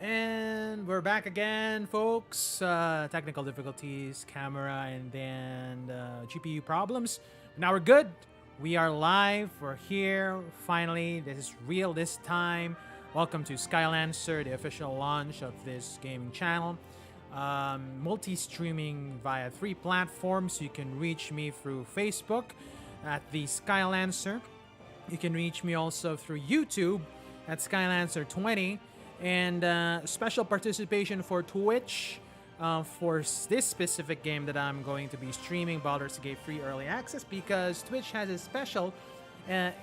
And we're back again, folks. Technical difficulties, camera, and then GPU problems. Now we're good. We are live. We're here. Finally, this is real this time. Welcome to Skylancer, the official launch of this gaming channel. Multi-streaming via 3 platforms. You can reach me through Facebook at the Skylancer. You can reach me also through YouTube at Skylancer20, and special participation for Twitch for this specific game that I'm going to be streaming, Baldur's Gate 3 Early Access, because Twitch has a special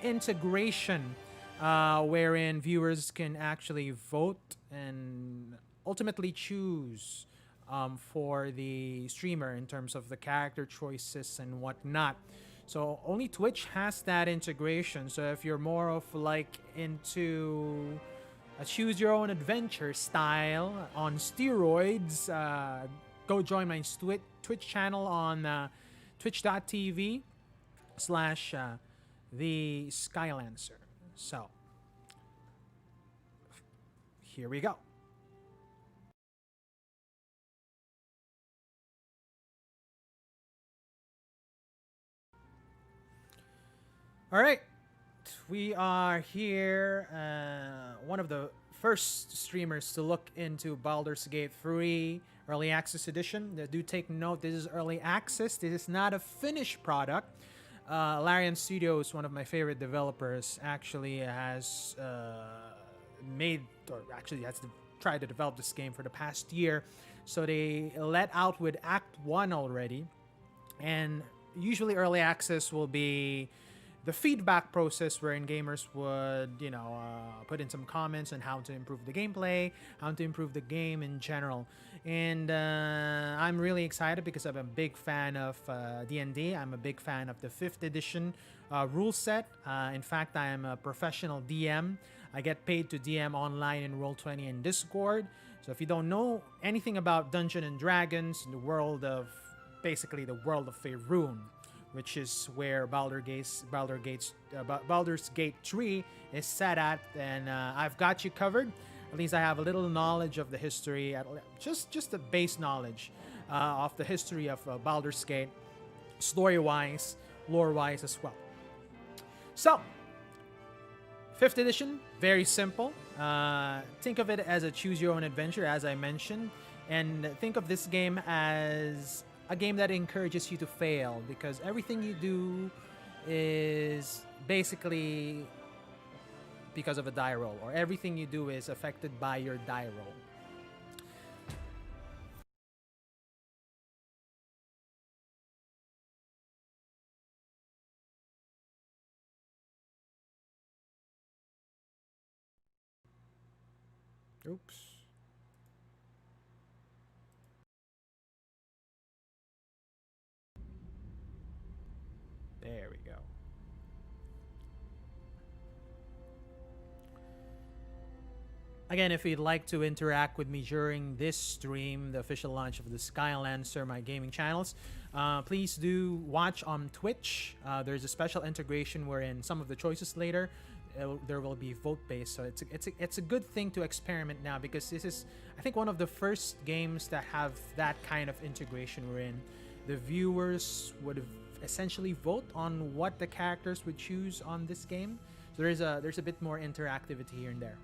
integration wherein viewers can actually vote and ultimately choose for the streamer in terms of the character choices and whatnot. So only Twitch has that integration. So if you're more of like into a choose your own adventure style on steroids, go join my Twitch channel on twitch.tv slash the Skylancer. So here we go. All right, we are here. One of the first streamers to look into Baldur's Gate 3 Early Access Edition. Do take note, this is Early Access. This is not a finished product. Larian Studios, one of my favorite developers, actually has made, or actually has tried to develop this game for the past year. So they let out with Act 1 already. And usually Early Access will be the feedback process wherein gamers would, put in some comments on how to improve the gameplay, how to improve the game in general. And I'm really excited because I'm a big fan of D&D. I'm a big fan of the 5th edition rule set. In fact, I am a professional DM. I get paid to DM online in Roll20 and Discord. So if you don't know anything about Dungeons and Dragons, the world of, basically the world of Faerun, which is where Baldur's Gate 3 is set at, and I've got you covered. At least I have a little knowledge of the history, just the base knowledge of the history of Baldur's Gate, story-wise, lore-wise as well. So, 5th edition, very simple. Think of it as a choose-your-own-adventure, as I mentioned, and think of this game as a game that encourages you to fail, because everything you do is basically because of a die roll, or everything you do is affected by your die roll. Oops. There we go. Again, if you'd like to interact with me during this stream, the official launch of the Skylancer, my gaming channels, please do watch on Twitch. There's a special integration wherein some of the choices later, there will be vote-based. So it's a good thing to experiment now, because this is, I think, one of the first games that have that kind of integration wherein the viewers would essentially vote on what the characters would choose on this game. So there's a bit more interactivity here and there.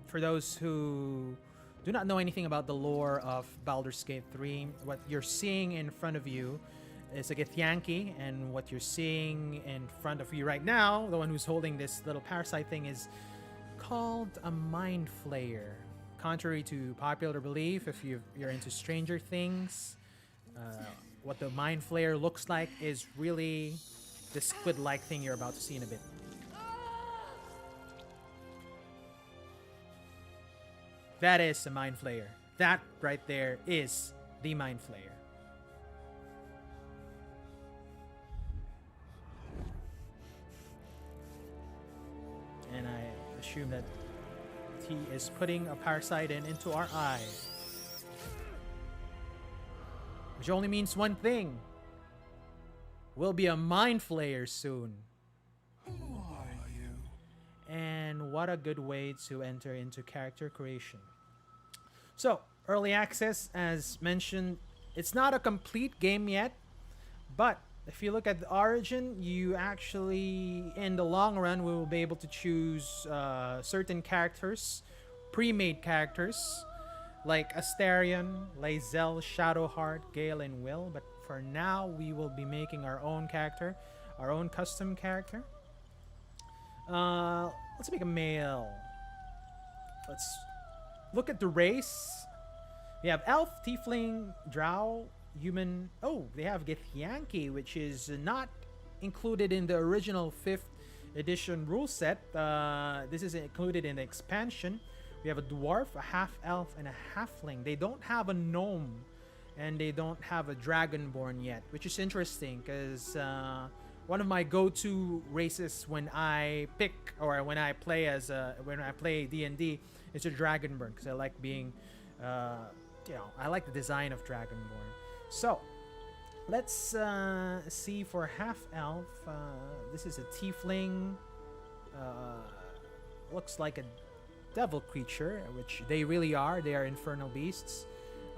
For those who do not know anything about the lore of Baldur's Gate 3, what you're seeing in front of you is a Githyanki, and what you're seeing in front of you right now, the one who's holding this little parasite thing, is called a Mind Flayer. Contrary to popular belief, if you're into Stranger Things, what the Mind Flayer looks like is really the squid-like thing you're about to see in a bit. That is a Mind Flayer. That right there is the Mind Flayer. And I assume that he is putting a parasite into our eye. which only means one thing. We'll be a mind flayer soon. Who are you? And what a good way to enter into character creation. So, early access, as mentioned, it's not a complete game yet, but if you look at the origin, you actually, in the long run, we will be able to choose certain characters, pre-made characters, like Asterion, Lae'zel, Shadowheart, Gale, and Will. But for now, we will be making our own character, our own custom character. Let's make a male. Let's look at the race. We have elf, tiefling, drow, human. Oh, they have Githyanki, which is not included in the original 5th edition rule set. This is included in the expansion. We have a dwarf, a half-elf, and a halfling. They don't have a gnome, and they don't have a dragonborn yet, which is interesting because one of my go-to races when I pick or when I play when I play D&D is a dragonborn because I like being, I like the design of dragonborn. So let's see for half-elf. This is a tiefling. Looks like a devil creature, which they really are. They are infernal beasts.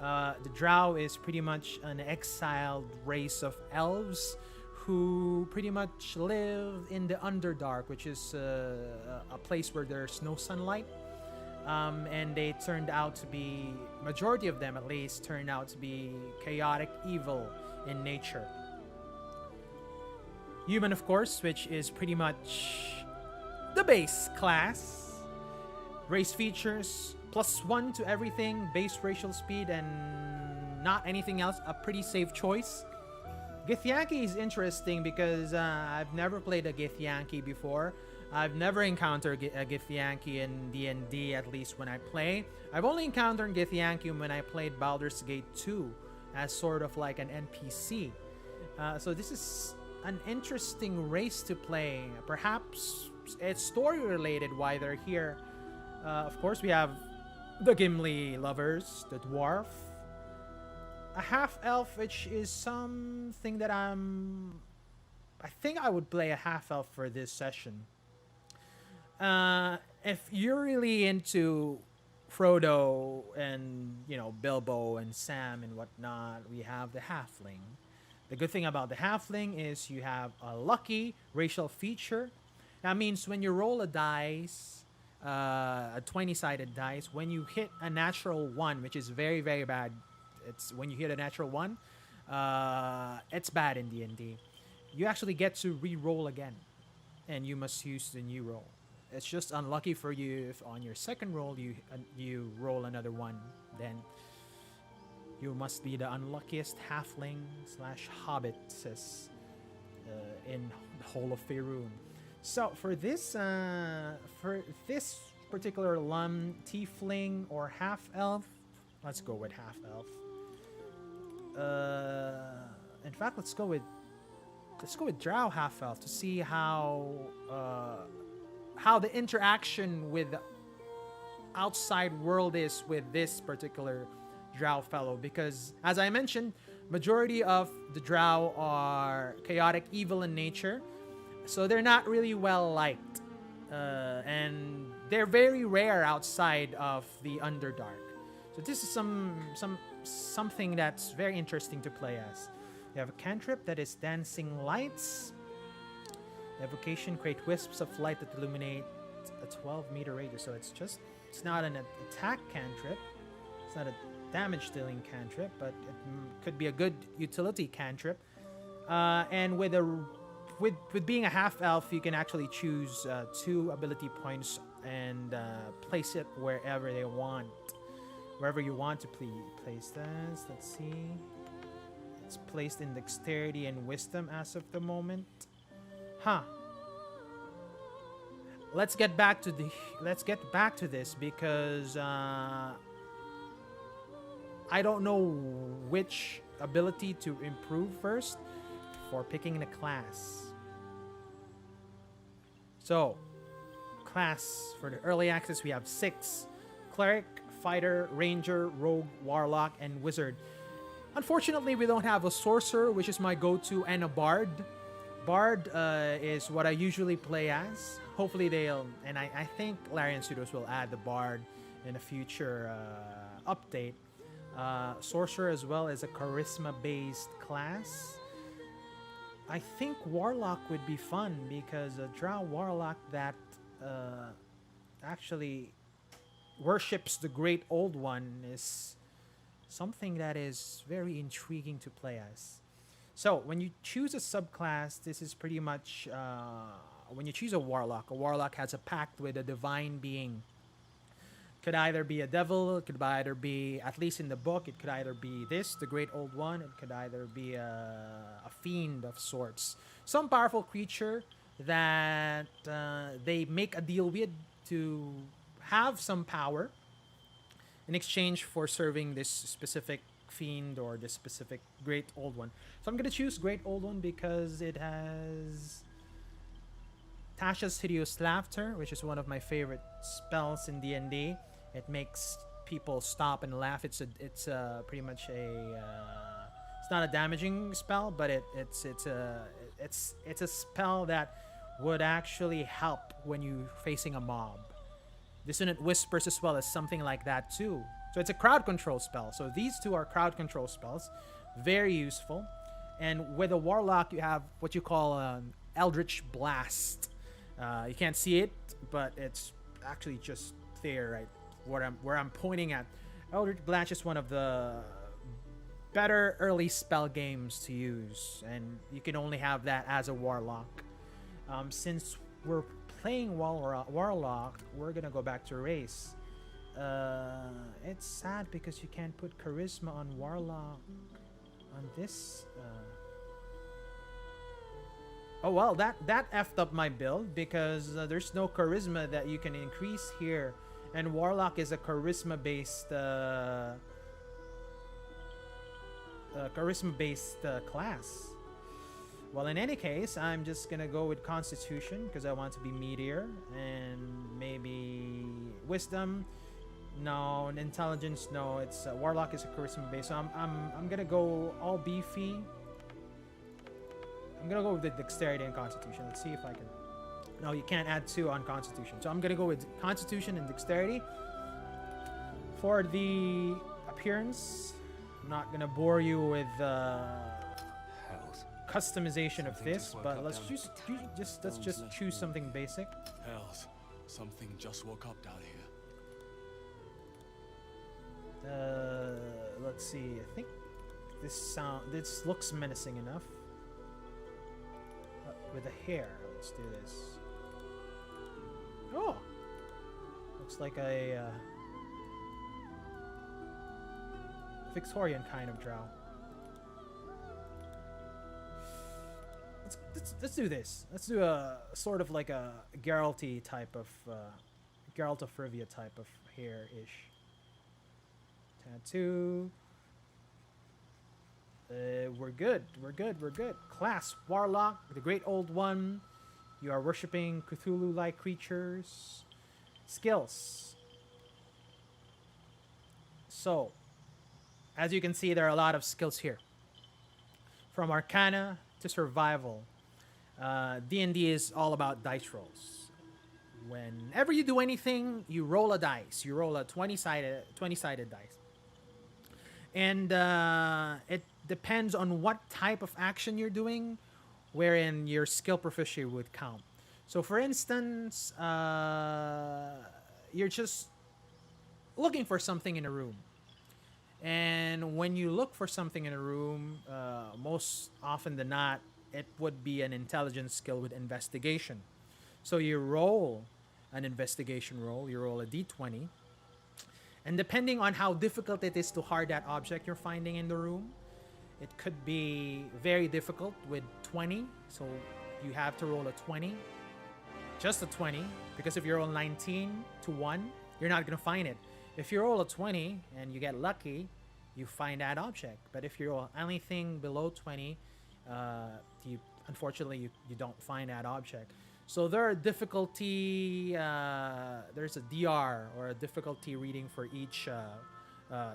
The drow is pretty much an exiled race of elves who pretty much live in the Underdark, which is a place where there's no sunlight. And they turned out to be, majority of them at least, turned out to be chaotic evil in nature. Human, of course, which is pretty much the base class. Race features, +1 to everything, base racial speed, and not anything else. A pretty safe choice. Githyanki is interesting because I've never played a Githyanki before. I've never encountered a Githyanki in D&D, at least when I play. I've only encountered Githyanki when I played Baldur's Gate 2 as sort of like an NPC. So this is an interesting race to play. Perhaps it's story related why they're here. Of course, we have the Gimli lovers, the dwarf, a half-elf, which is something that I think I would play a half-elf for this session. If you're really into Frodo and, Bilbo and Sam and whatnot, we have the halfling. The good thing about the halfling is you have a lucky racial feature. That means when you roll a dice, a 20-sided dice, when you hit a natural 1, which is very, very bad. It's when you hit a natural 1, it's bad in D&D. You actually get to re-roll again, and you must use the new roll. It's just unlucky for you if on your second roll you roll another 1. Then you must be the unluckiest halfling / hobbit, says in the whole of Faerun. So for this particular tiefling or half-elf, let's go with half-elf. In fact, let's go with drow half-elf to see how the interaction with the outside world is with this particular drow fellow. Because as I mentioned, majority of the drow are chaotic evil in nature. So they're not really well liked, and they're very rare outside of the Underdark. So this is something that's very interesting to play as. You have a cantrip that is Dancing Lights. Evocation, create wisps of light that illuminate a 12-meter radius. So it's not an attack cantrip. It's not a damage-dealing cantrip, but it could be a good utility cantrip. And with being a half-elf, you can actually choose 2 ability points and place it wherever you want to place this. Let's see. It's placed in dexterity and wisdom as of the moment. Let's get back to this because I don't know which ability to improve first for picking the class. So, class for the early access, we have 6: cleric, fighter, ranger, rogue, warlock, and wizard. Unfortunately, we don't have a sorcerer, which is my go-to, and a bard. Bard is what I usually play as. Hopefully they'll, and I think Larian Studios will add the bard in a future update. Sorcerer as well as a charisma-based class. I think Warlock would be fun because a Drow Warlock that actually worships the Great Old One is something that is very intriguing to play as. So when you choose a subclass, this is pretty much when you choose a warlock has a pact with a divine being. Could either be a devil, it could either be, at least in the book, it could either be this, the Great Old One, it could either be a fiend of sorts. Some powerful creature that they make a deal with to have some power in exchange for serving this specific fiend or this specific Great Old One. So I'm going to choose Great Old One because it has Tasha's Hideous Laughter, which is one of my favorite spells in D&D. It makes people stop and laugh. It's pretty much a it's not a damaging spell, but it's a spell that would actually help when you facing a mob. Dissonant Whispers as well as something like that too. So it's a crowd control spell. So these two are crowd control spells, very useful. And with a warlock, you have what you call an Eldritch Blast. You can't see it, but it's actually just there, right? Where I'm pointing at. Eldritch Blast is one of the better early spell games to use, and you can only have that as a warlock. Since we're playing warlock, we're gonna go back to race. It's sad because you can't put charisma on warlock on this. Oh well, that effed up my build because there's no charisma that you can increase here, and warlock is a charisma-based class. Well, in any case, I'm just gonna go with Constitution because I want to be meteor, and maybe Wisdom. No, and Intelligence. No, it's Warlock is a charisma-based. So I'm gonna go all beefy. I'm gonna go with the Dexterity and Constitution. Let's see if I can. No, you can't add 2 on Constitution. So I'm gonna go with Constitution and Dexterity. For the appearance, I'm not gonna bore you with Hells. customization of Something this, just woke but up let's down just choose something basic. Hells. Something just woke up down here. Let's see. I think this looks menacing enough. With the hair, let's do this. Oh, looks like a Victorian kind of drow. Let's do this. Let's do a sort of like a Geralt-y type of Geralt of Rivia type of hair-ish. Tattoo. We're good. Class Warlock, the Great Old One. You are worshipping Cthulhu-like creatures. Skills. So, as you can see, there are a lot of skills here. From Arcana to Survival. D&D is all about dice rolls. Whenever you do anything, you roll a dice. You roll a 20-sided dice. And it depends on what type of action you're doing, wherein your skill proficiency would count. So, for instance, you're just looking for something in a room. And when you look for something in a room, most often than not, it would be an intelligence skill with investigation. So you roll an investigation roll, you roll a d20, and depending on how difficult it is to hard that object you're finding in the room, it could be very difficult with 20. So you have to roll a 20, just a 20, because if you roll 19 to 1, you're not going to find it. If you roll a 20 and you get lucky, you find that object. But if you roll anything below 20, unfortunately, you don't find that object. So there are difficulty, there's a DR or a difficulty reading for each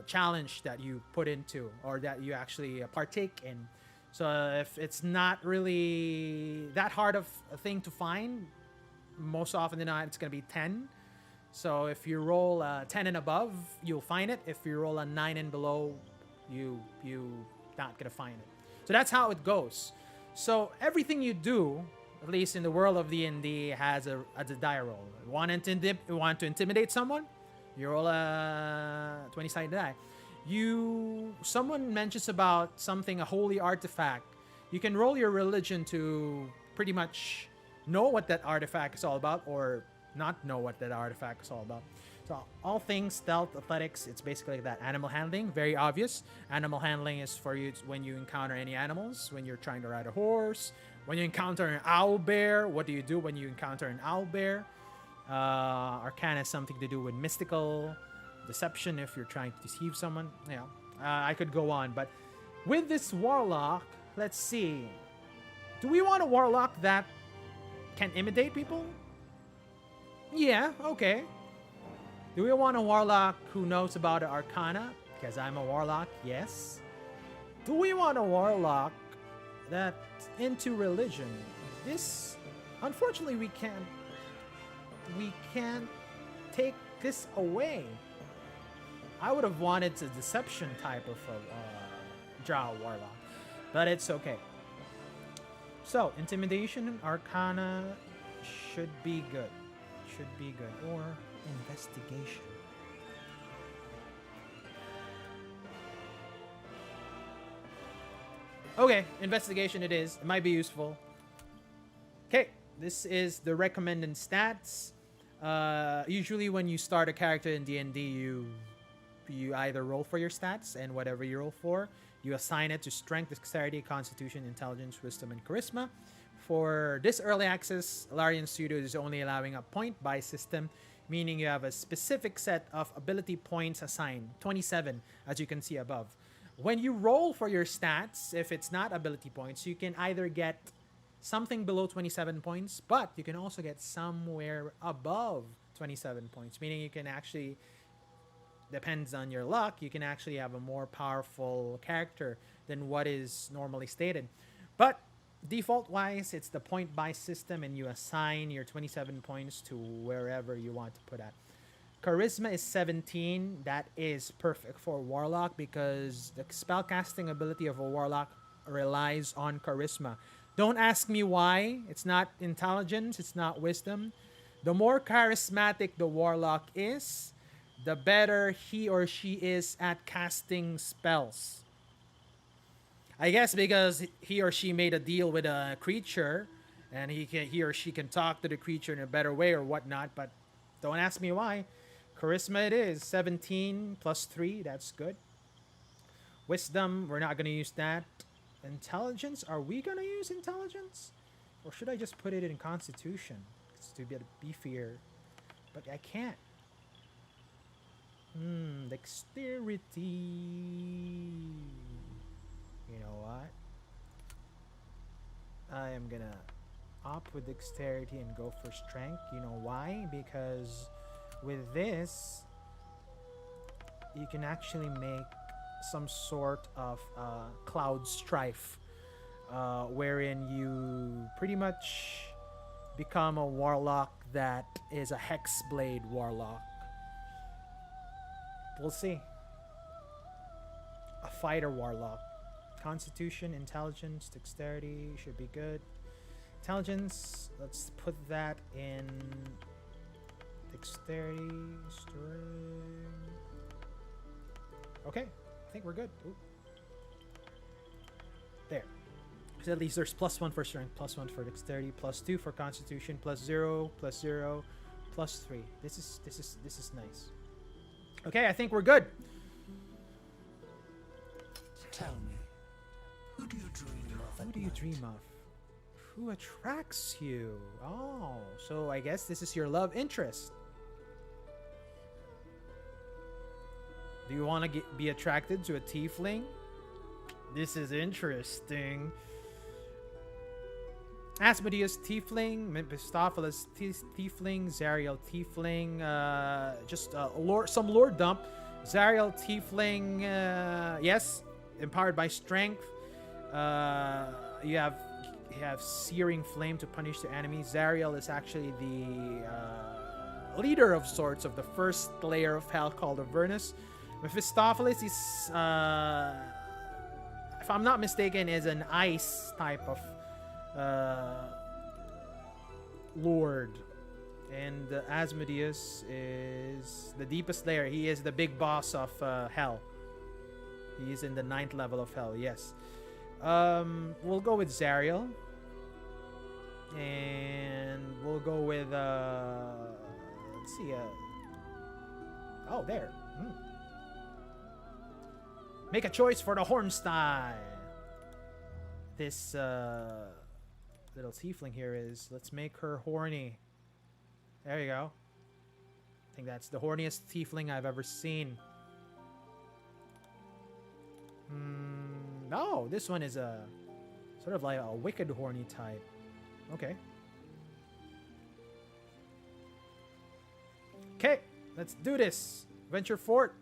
challenge that you put into or that you actually partake in. So if it's not really that hard of a thing to find, most often than not, it's going to be 10. So if you roll 10 and above, you'll find it. If you roll a 9 and below, you not going to find it. So that's how it goes. So everything you do, at least in the world of D&D, has a die roll. You want to intimidate someone? You roll a 20-sided die. Someone mentions about something, a holy artifact. You can roll your religion to pretty much know what that artifact is all about, or not know what that artifact is all about. So all things stealth, athletics, it's basically that. Animal handling, very obvious. Animal handling is for you when you encounter any animals, when you're trying to ride a horse, when you encounter an owl bear. What do you do when you encounter an owl bear? Arcana has something to do with mystical deception if you're trying to deceive someone. I could go on, but with this warlock, let's see. Do we want a warlock that can imitate people? Yeah, okay. Do we want a warlock who knows about the arcana? Because I'm a warlock, yes. Do we want a warlock that's into religion? This, unfortunately, we can't take this away. I would have wanted a deception type of Drow warlock, but it's okay. So intimidation and arcana should be good. Or investigation. Okay, investigation it is. It might be useful. Okay, this is the recommended stats. Usually when you start a character in D&D, you either roll for your stats, and whatever you roll for, you assign it to strength, dexterity, constitution, intelligence, wisdom, and charisma. For this early access, Larian Studios is only allowing a point by system, meaning you have a specific set of ability points assigned, 27, as you can see above. When you roll for your stats, if it's not ability points, you can either get something below 27 points, but you can also get somewhere above 27 points, meaning you can actually, depends on your luck, you can actually have a more powerful character than what is normally stated. But default wise, it's the point by system, and you assign your 27 points to wherever you want to put at. Charisma is 17. That is perfect for Warlock because the spellcasting ability of a Warlock relies on charisma. Don't ask me why. It's not intelligence, it's not wisdom. The more charismatic the Warlock is, the better he or she is at casting spells. I guess because he or she made a deal with a creature, and he or she can talk to the creature in a better way or whatnot, but don't ask me why. Charisma it is. 17 plus 3, that's good. Wisdom, we're not going to use that. Intelligence, are we going to use intelligence? Or should I just put it in Constitution? It's to be beefier. But I can't. Dexterity. You know what? I am gonna opt with dexterity and go for strength. You know why? Because with this, you can actually make some sort of cloud strife, wherein you pretty much become a warlock that is a hexblade warlock. We'll see. A fighter warlock. Constitution, intelligence, dexterity should be good. Intelligence, let's put that in dexterity, strength. Okay, I think we're good. Ooh. There. So at least there's +1 for strength, +1 for dexterity, +2 for constitution, +0, +0, +3. This is nice. Okay, I think we're good. Tell me, who do you dream of? Who do you dream of? Who attracts you? Oh, so I guess this is your love interest. Do you want to be attracted to a tiefling? This is interesting. Asmodeus tiefling, Mephistopheles tiefling, Zariel tiefling, just some lore dump. Zariel Tiefling, yes, empowered by strength. You have Searing Flame to punish the enemy. Zariel is actually the leader of sorts of the first layer of hell called Avernus. Mephistopheles is, if I'm not mistaken, is an ice type of lord. And Asmodeus is the deepest layer. He is the big boss of hell. He is in the 9th level of hell, yes. We'll go with Zariel. And we'll go with, let's see, oh, there. Make a choice for the Hornstein. This little tiefling here is, let's make her horny. There you go. I think that's the horniest tiefling I've ever seen. No, this one is a sort of like a wicked horny type. Okay. Okay, let's do this. Venture fort.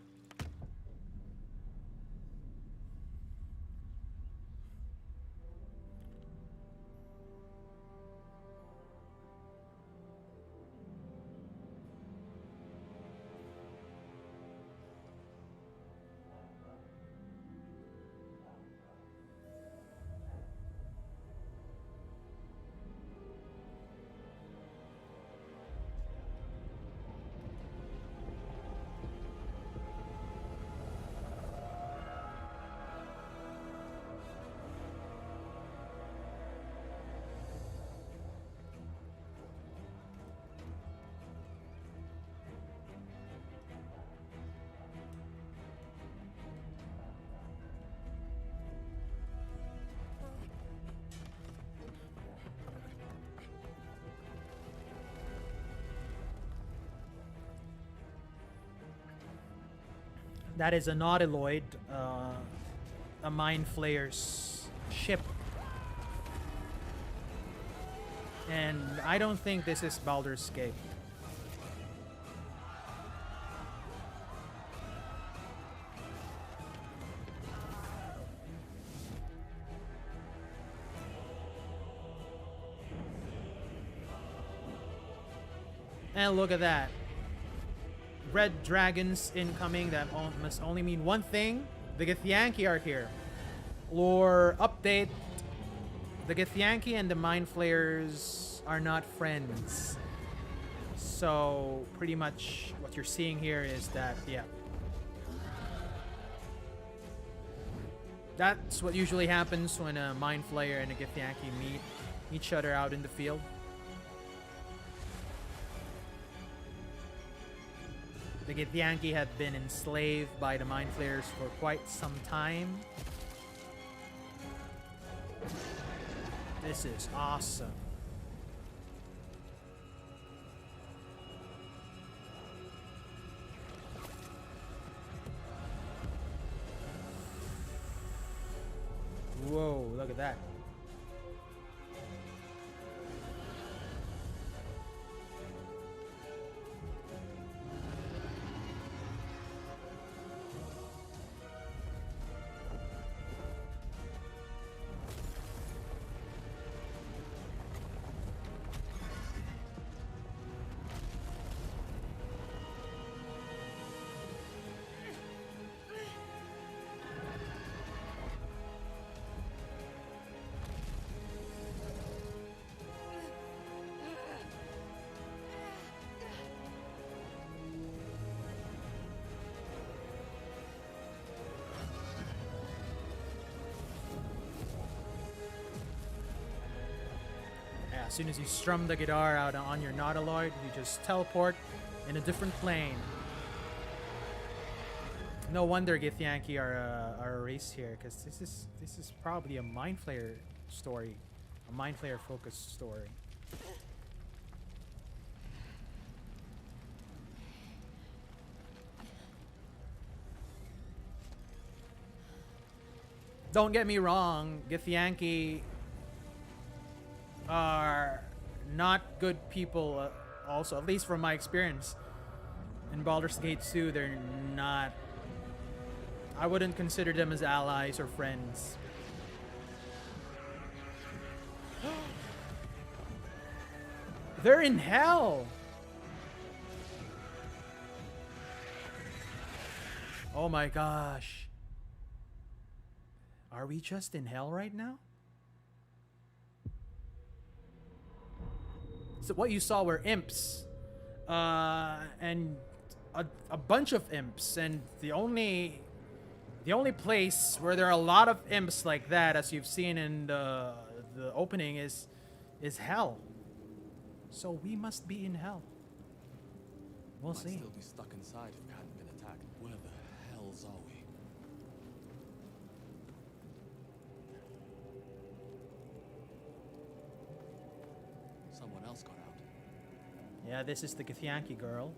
That is a Nautiloid, a Mind Flayer's ship. And I don't think this is Baldur's Gate. And look at that. Red dragons incoming. That must only mean one thing. The Githyanki are here. Lore update. The Githyanki and the Mind Flayers are not friends. So pretty much what you're seeing here is that, yeah. That's what usually happens when a Mind Flayer and a Githyanki meet each other out in the field. The Githyanki have been enslaved by the Mind Flayers for quite some time. This is awesome. Whoa, look at that. As soon as you strum the guitar out on your Nautiloid, you just teleport in a different plane. No wonder Githyanki are a race here, because this is probably a Mind Flayer story, a Mind Flayer focused story. Don't get me wrong, Githyanki are not good people also, at least from my experience. In Baldur's Gate 2, they're not I wouldn't consider them as allies or friends. They're in hell! Oh my gosh. Are we just in hell right now? So what you saw were imps. And a bunch of imps. And the only place where there are a lot of imps like that, as you've seen in the opening, is hell. So we must be in hell. We'll Might see. still be stuck inside if we hadn't been attacked. Where the hells are we? Someone else got out. Yeah, this is the Githyanki girl.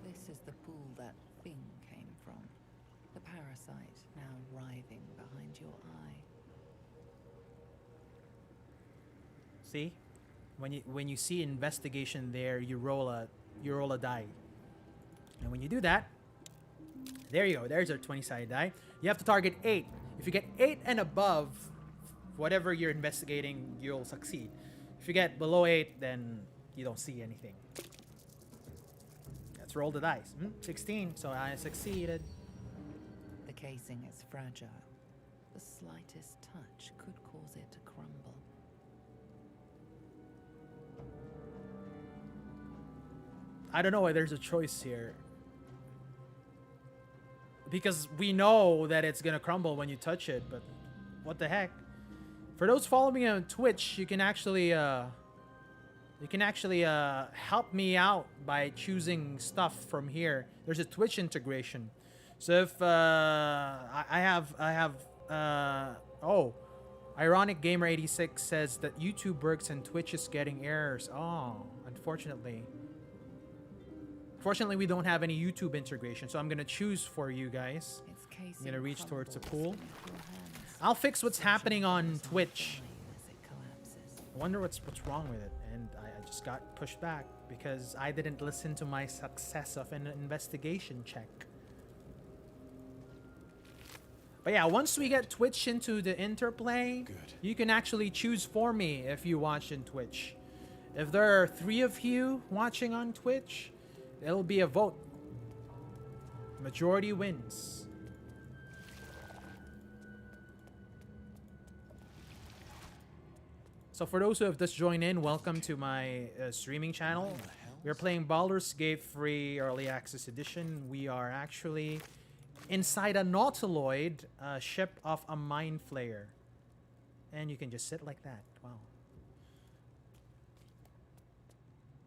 This is the pool that thing came from. The parasite now writhing behind your eye. See? When you see investigation there, you roll a die. And when you do that, there you go. There's our 20-sided die. You have to target 8. If you get 8 and above, whatever you're investigating, you'll succeed. If you get below 8, then you don't see anything. Let's roll the dice. 16, so I succeeded. The casing is fragile. The slightest touch could cause it to crumble. I don't know why there's a choice here. Because we know that it's gonna crumble when you touch it, but what the heck? For those following me on Twitch, you can actually help me out by choosing stuff from here. There's a Twitch integration. So if Ironic Gamer 86 says that YouTube works and Twitch is getting errors. Oh, unfortunately. Fortunately, we don't have any YouTube integration, so I'm gonna choose for you guys. Its casing I'm gonna reach towards the crumbles pool. beneath your hands, I'll fix what's happening on as Twitch. it collapses. I wonder what's wrong with it, and I just got pushed back because I didn't listen to my success of an investigation check. But yeah, once we get Twitch into the interplay, Good. you can actually choose for me if you watch in Twitch. If there are 3 of you watching on Twitch, it'll be a vote. Majority wins. So for those who have just joined in, welcome to my streaming channel. We are playing Baldur's Gate Free Early Access Edition. We are actually inside a Nautiloid ship of a Mind Flayer. And you can just sit like that. Wow.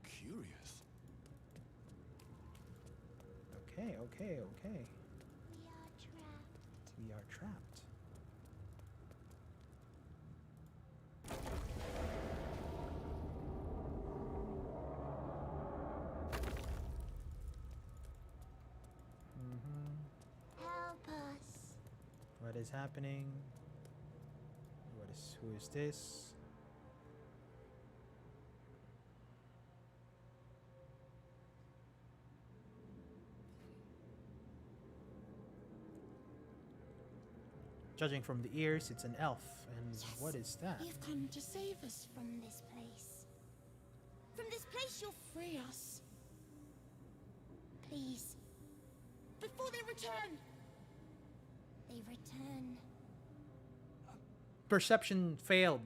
Curious. Okay, okay, okay. We are trapped. We are trapped. Help us. What is happening? Who is this? Judging from the ears, it's an elf. And what is that? You've come to save us from this place. From this place you'll free us. Please. Before they return. They return. Perception failed.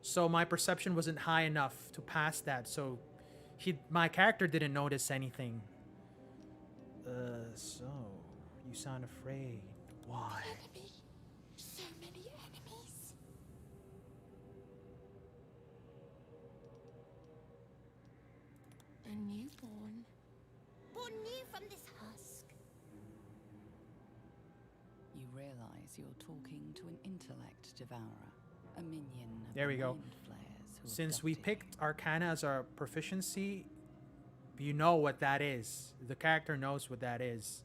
So my perception wasn't high enough to pass that. So my character didn't notice anything. So you sound afraid. Why? Enemy. So many enemies. A newborn. Born new from this husk. You realize you're talking to an intellect devourer, a minion of There we the go. mind flayers who Since we abducted picked you. Arcana as our proficiency, you know what that is. The character knows what that is.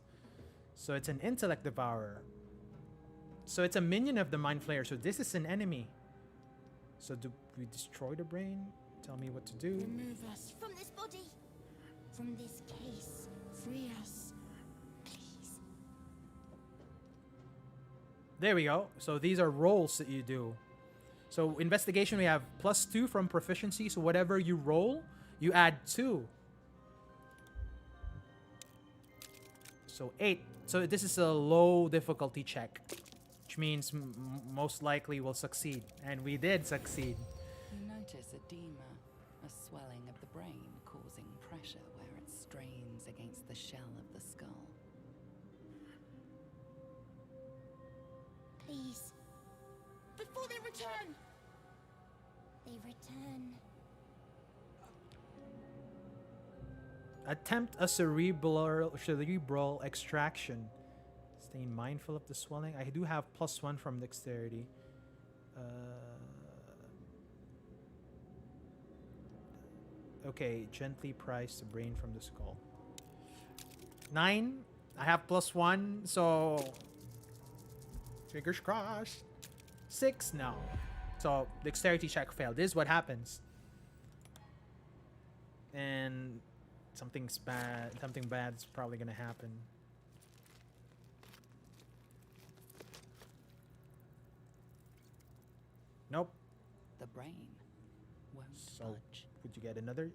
So it's an intellect devourer. So it's a minion of the Mind Flayer. So this is an enemy. So do we destroy the brain? Tell me what to do. Remove us from this body. From this case. Free us. Please. There we go. So these are rolls that you do. So investigation, we have +2 from proficiency. So whatever you roll, you add 2. So 8. So this is a low difficulty check, which means most likely we'll succeed. And we did succeed. You notice edema, a swelling of the brain causing pressure where it strains against the shell of the skull. Please. Before they return! They return. Attempt a cerebral extraction. Staying mindful of the swelling. I do have +1 from dexterity. Okay, gently prise the brain from the skull. 9. I have +1, so fingers crossed. 6, no. So dexterity check failed. This is what happens. And something bad is probably gonna happen. Nope. The brain won't So budge. would you get another?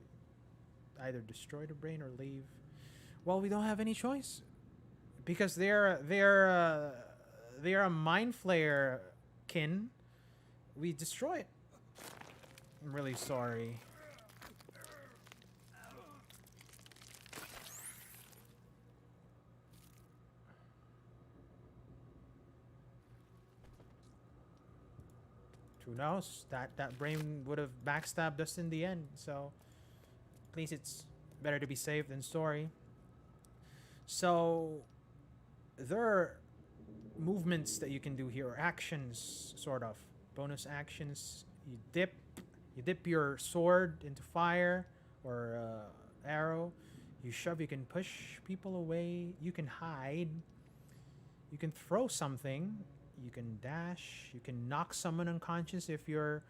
Either destroy the brain or leave. Well, we don't have any choice because they're a mind flayer kin. We destroy it. I'm really sorry. Who knows? That brain would have backstabbed us in the end. So, at least it's better to be safe than sorry. So, there are movements that you can do here, or actions, sort of bonus actions. You dip your sword into fire or arrow. You shove. You can push people away. You can hide. You can throw something. You can dash. You can knock someone unconscious if you're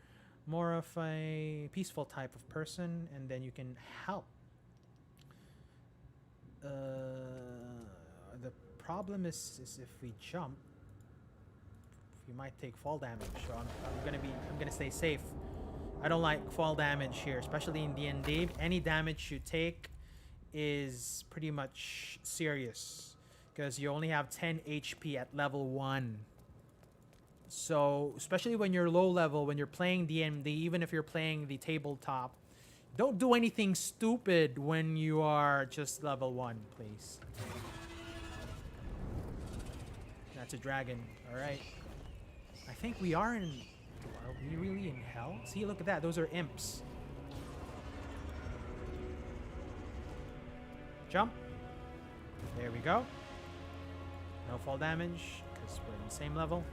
more of a peaceful type of person, and then you can help. The problem is if we jump, you might take fall damage. So I'm gonna stay safe. I don't like fall damage here, especially in D&D. Any damage you take is pretty much serious because you only have 10 HP at level 1. So, especially when you're low level, when you're playing D&D, even if you're playing the tabletop, don't do anything stupid when you are just level 1, please. That's a dragon. All right. I think we are in... Are we really in hell? See, look at that. Those are imps. Jump. There we go. No fall damage because we're in the same level.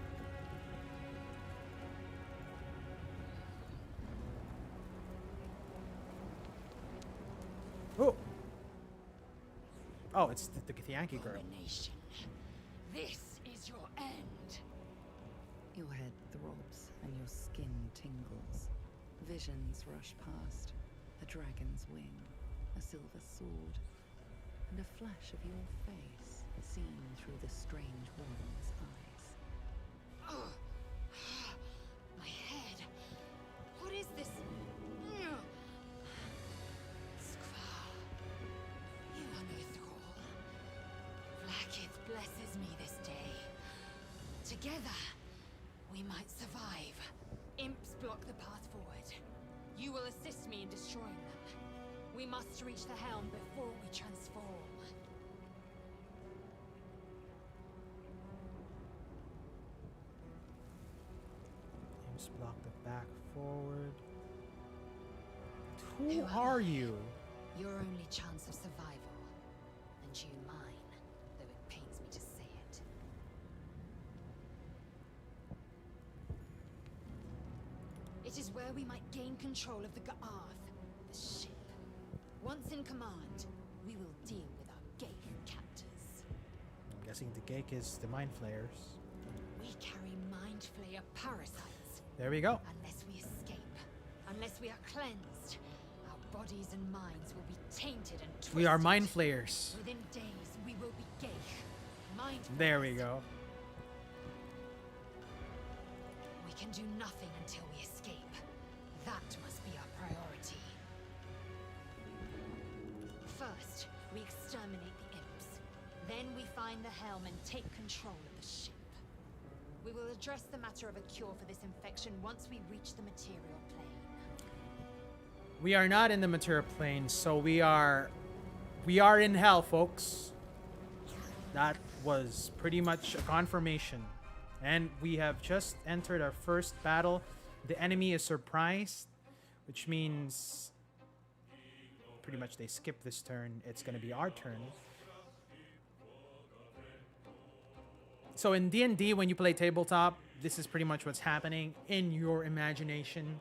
Oh! Oh, it's the Yankee girl. Abomination. This is your end. Your head throbs and your skin tingles. Visions rush past. A dragon's wing, a silver sword, and a flash of your face seen through the strange woman's eyes. Ugh. My head. What is this? Skvar. You are no thrall. Vlaakith blesses me this day. Together, we might survive. Imps block the path forward. You will assist me in destroying them. We must reach the helm before we transform. Imps block the back forward. Who are you? Your only chance of survival. And you mine, though it pains me to say it. It is where we might gain control of the Ga'arth, the ship. Once in command, we will deal with our Ghaik captors. I'm guessing the Ghaik is the mind flayers. We carry mind flayer parasites. There we go. Unless we escape, unless we are cleansed, our bodies and minds will be tainted and twisted. We are mind flayers. Within days, we will be Ghaik. Mind There we flayers. go. can do nothing until we escape. That must be our priority. First, we exterminate the imps. Then we find the helm and take control of the ship. We will address the matter of a cure for this infection once we reach the material plane. We are not in the material plane, so we are in hell, folks. That was pretty much a confirmation. And we have just entered our first battle. The enemy is surprised, which means pretty much they skip this turn. It's going to be our turn. So in D&D, when you play tabletop, this is pretty much what's happening in your imagination.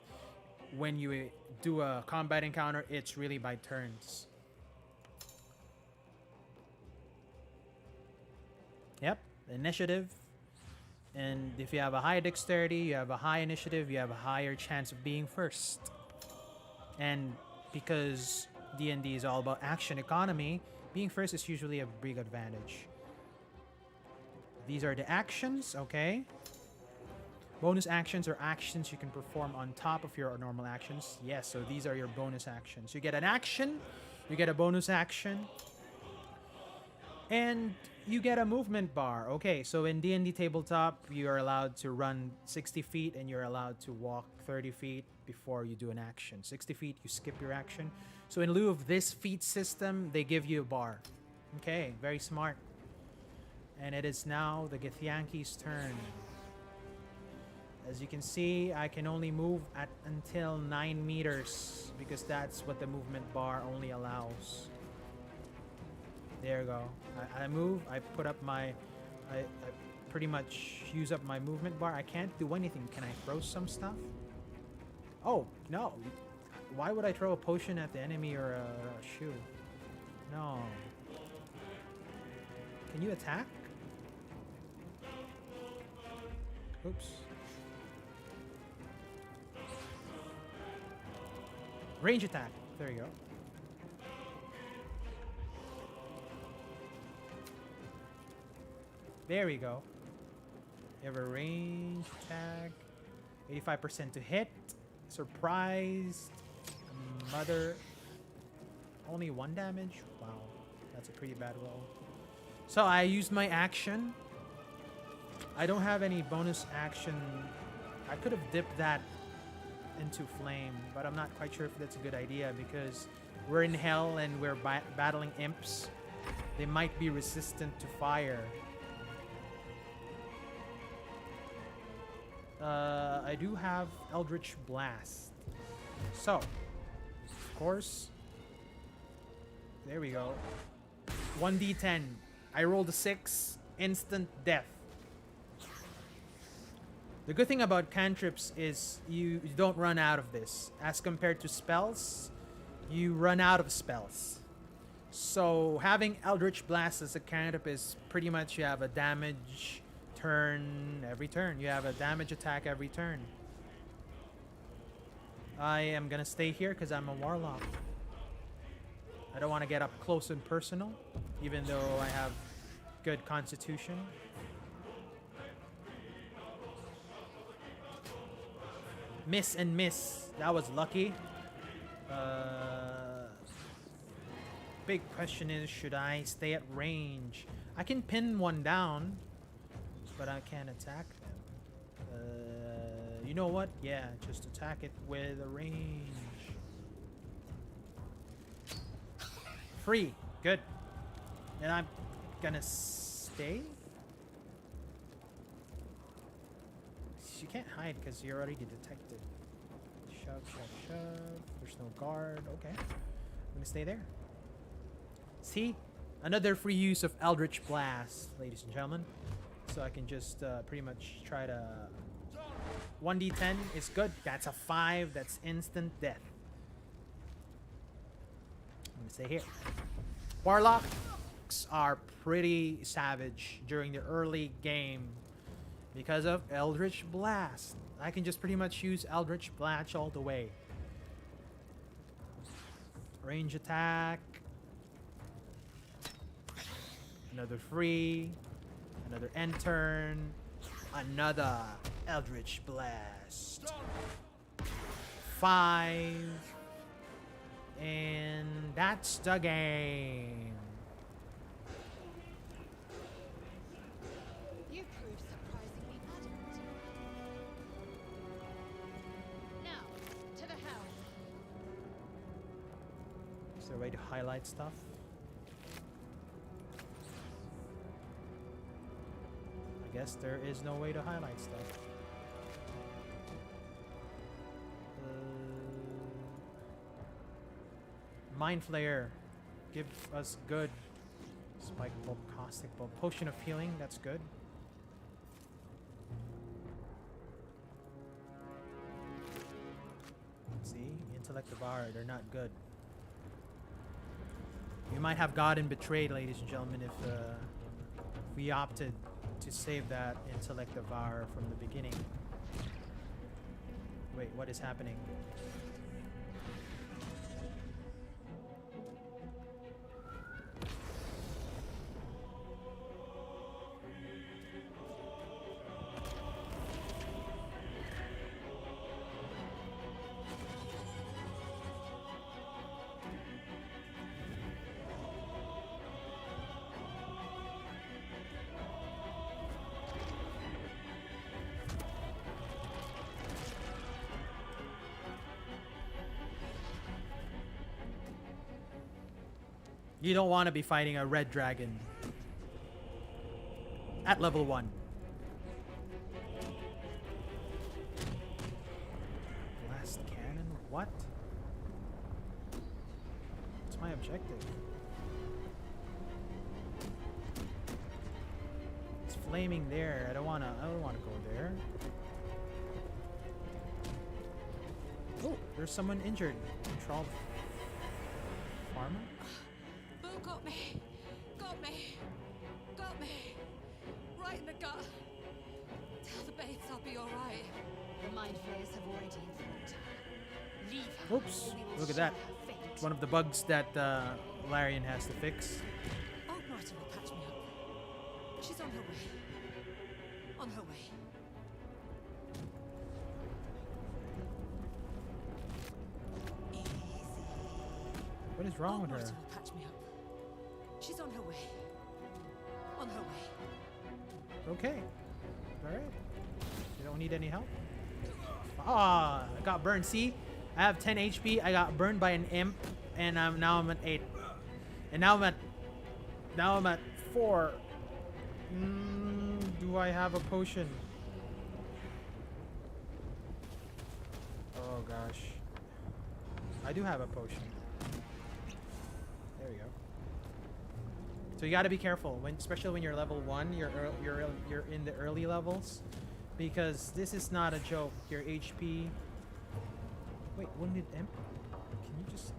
When you do a combat encounter, it's really by turns. Yep, initiative. And if you have a high dexterity, you have a high initiative, you have a higher chance of being first. And because D&D is all about action economy, being first is usually a big advantage. These are the actions, okay? Bonus actions are actions you can perform on top of your normal actions. Yes, so these are your bonus actions. You get an action, you get a bonus action, and you get a movement bar. Okay, so in D&D tabletop, you are allowed to run 60 feet and you're allowed to walk 30 feet before you do an action. 60 feet, you skip your action. So in lieu of this feat system, they give you a bar. Okay, very smart. And it is now the Githyanki's turn. As you can see, I can only move at until 9 meters because that's what the movement bar only allows. There you go. I move, I put up my... I pretty much use up my movement bar. I can't do anything. Can I throw some stuff? Oh, no. Why would I throw a potion at the enemy or a shoe? No. Can you attack? Oops. Range attack. There you go. There we go. You have a range attack. 85% to hit. Surprised. Mother. Only 1 damage? Wow. That's a pretty bad roll. So I used my action. I don't have any bonus action. I could have dipped that into flame, but I'm not quite sure if that's a good idea because we're in hell and we're battling imps. They might be resistant to fire. I do have Eldritch Blast. So, of course, there we go. 1d10. I rolled a 6. Instant death. The good thing about cantrips is you don't run out of this. As compared to spells, you run out of spells. So having Eldritch Blast as a cantrip is pretty much you have a damage turn every turn. You have a damage attack every turn. I am gonna stay here because I'm a warlock. I don't want to get up close and personal, even though I have good constitution. Miss and miss. That was lucky. Big question is, should I stay at range? I can pin one down, but I can't attack them. You know what? Yeah, just attack it with a range. Free. Good. And I'm gonna stay? You can't hide because you're already detected. Shove, shove, shove. There's no guard. Okay. I'm gonna stay there. See? Another free use of Eldritch Blast, ladies and gentlemen. So I can just pretty much try to... 1d10 is good. That's a 5. That's instant death. I'm gonna stay here. Warlocks are pretty savage during the early game because of Eldritch Blast. I can just pretty much use Eldritch Blast all the way. Range attack. Another free. Another end turn. Another Eldritch Blast. 5. And that's the game. You proved surprisingly adamant. Now, to the house. Is there a way to highlight stuff? I guess there is no way to highlight stuff. Mind Flayer. Give us good. Spike Bulb, Caustic Bulb. Potion of Healing, that's good. See? Intellect Devour, they're not good. We might have gotten betrayed, ladies and gentlemen, if we opted to save that Intellect Devour from the beginning. Wait, what is happening? You don't want to be fighting a red dragon at level 1. Blast cannon? What? What's my objective? It's flaming there. I don't wanna go there. Oh, there's someone injured. Control farmer? Boo got me. Got me. Got me. Right in the gut. Tell the babes I'll be alright. The mind flayers have already informed her. Leave her. Oops. or we will Look at share that. her fate. It's one of the bugs that Larian has to fix. Old Marta will patch me up. She's on her way. On her way. Easy. What is wrong with her? Marta will patch me up. She's on her way. On her way. Okay. Alright. You don't need any help? Ah, I got burned. See? I have 10 HP. I got burned by an imp. And now I'm at 8. And now I'm at 4. Do I have a potion? Oh gosh. I do have a potion. There we go. So you got to be careful when, especially when you're level 1, you're in the early levels, because this is not a joke. Your HP. Wait, Wounded Imp? Can we just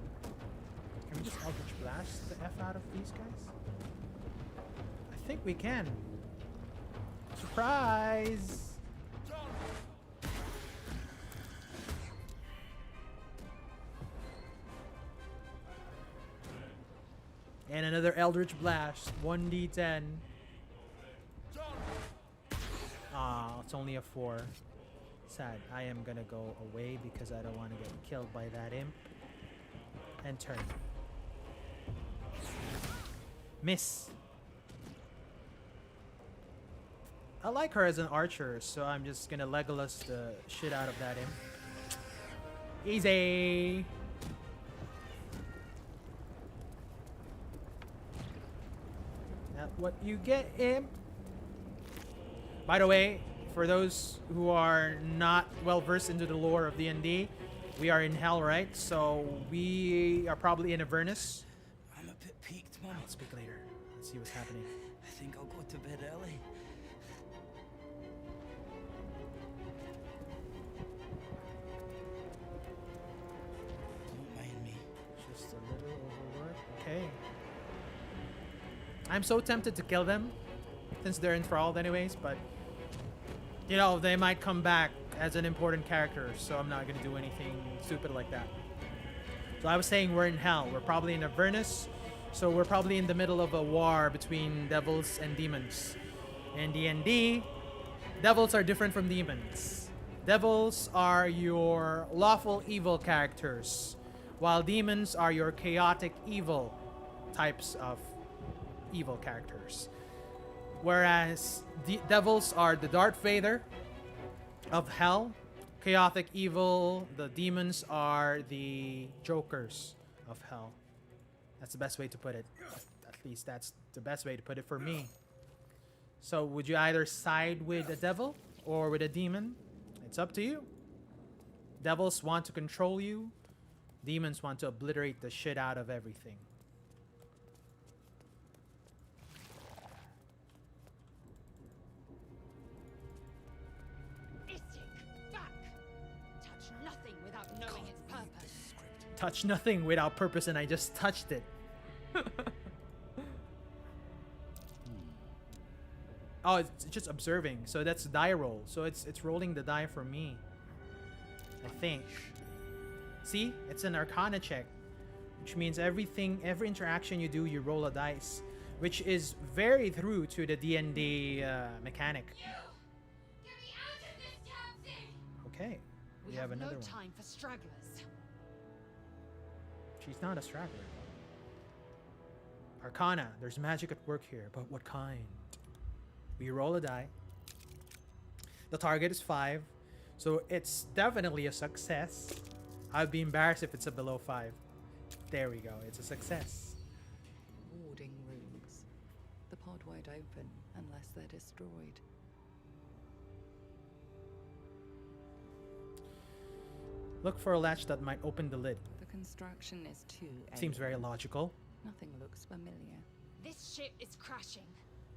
Eldritch Blast the F out of these guys? I think we can. Surprise! And another Eldritch Blast. 1d10. Ah, it's only a 4. Sad. I am gonna go away because I don't want to get killed by that imp. And turn. Miss. I like her as an archer, so I'm just gonna Legolas the shit out of that imp. Easy. Not what you get, imp. By the way, for those who are not well versed into the lore of D&D, we are in hell, right? So we are probably in Avernus. I'm a bit peaked, Mum. I'll speak later. Let's see what's happening. I think I'll go to bed early. Don't mind me. Just a little overworked. Okay. I'm so tempted to kill them since they're enthralled anyways, but you know, they might come back as an important character, so I'm not gonna do anything stupid like that. So I was saying we're in hell. We're probably in Avernus, so we're probably in the middle of a war between devils and demons. And D&D, Devils are different from demons. Devils are your lawful evil characters, while demons are your chaotic evil types of evil characters. Whereas devils are the Darth Vader of hell, chaotic evil, the demons are the Jokers of hell. That's the best way to put it. At least that's the best way to put it for me. So would you either side with a devil or with a demon? It's up to you. Devils want to control you. Demons want to obliterate the shit out of everything. Istik, back! Touch nothing without knowing its purpose. Touch nothing without purpose, and I just touched it. Oh, it's just observing. So that's die roll. So it's rolling the die for me, I think. See, it's an Arcana check, which means every interaction you do, you roll a dice, which is very true to the D&D mechanic. Get me out of this damn thing! Okay, We have have another no one. time for stragglers. She's not a straggler. Arcana, there's magic at work here, but what kind? We roll a die. The target is 5, so it's definitely a success. I'd be embarrassed if it's a below 5. There we go, it's a success. Warding rooms. The pod won't open unless they're destroyed. Look for a latch that might open the lid. The construction is too Seems very alien. logical. Nothing looks familiar. This ship is crashing.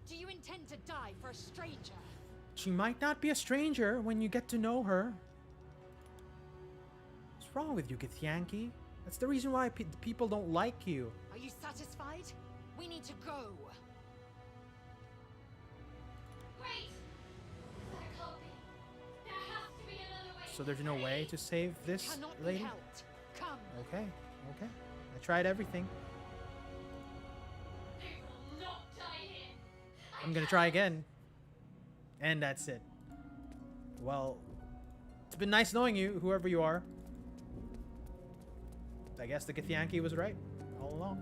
Do you intend to die for a stranger? She might not be a stranger when you get to know her. What's wrong with you, Githyanki? That's the reason why people don't like you. Are you satisfied? We need to go. Wait! There can't be. There has to be another way. So there's no way to save this Cannot be lady? helped. Come. Okay, okay. I tried everything. They will not die here. I'm gonna try again. And that's it. Well, it's been nice knowing you, whoever you are. I guess the Githyanki was right all along.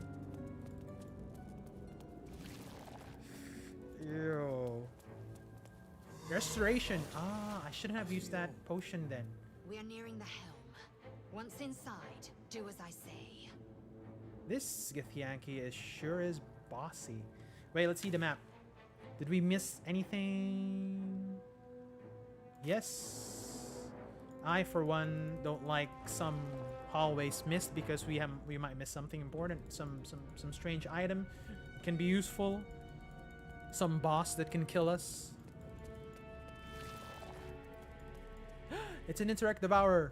Ew. Restoration. Ah, I shouldn't have used that potion then. We are nearing the helm. Once inside, do as I say. This Githyanki is sure is bossy. Wait, let's see the map. Did we miss anything? Yes. I, for one, don't like some hallways missed because we might miss something important. Some strange item can be useful. Some boss that can kill us. It's an Interact Devourer.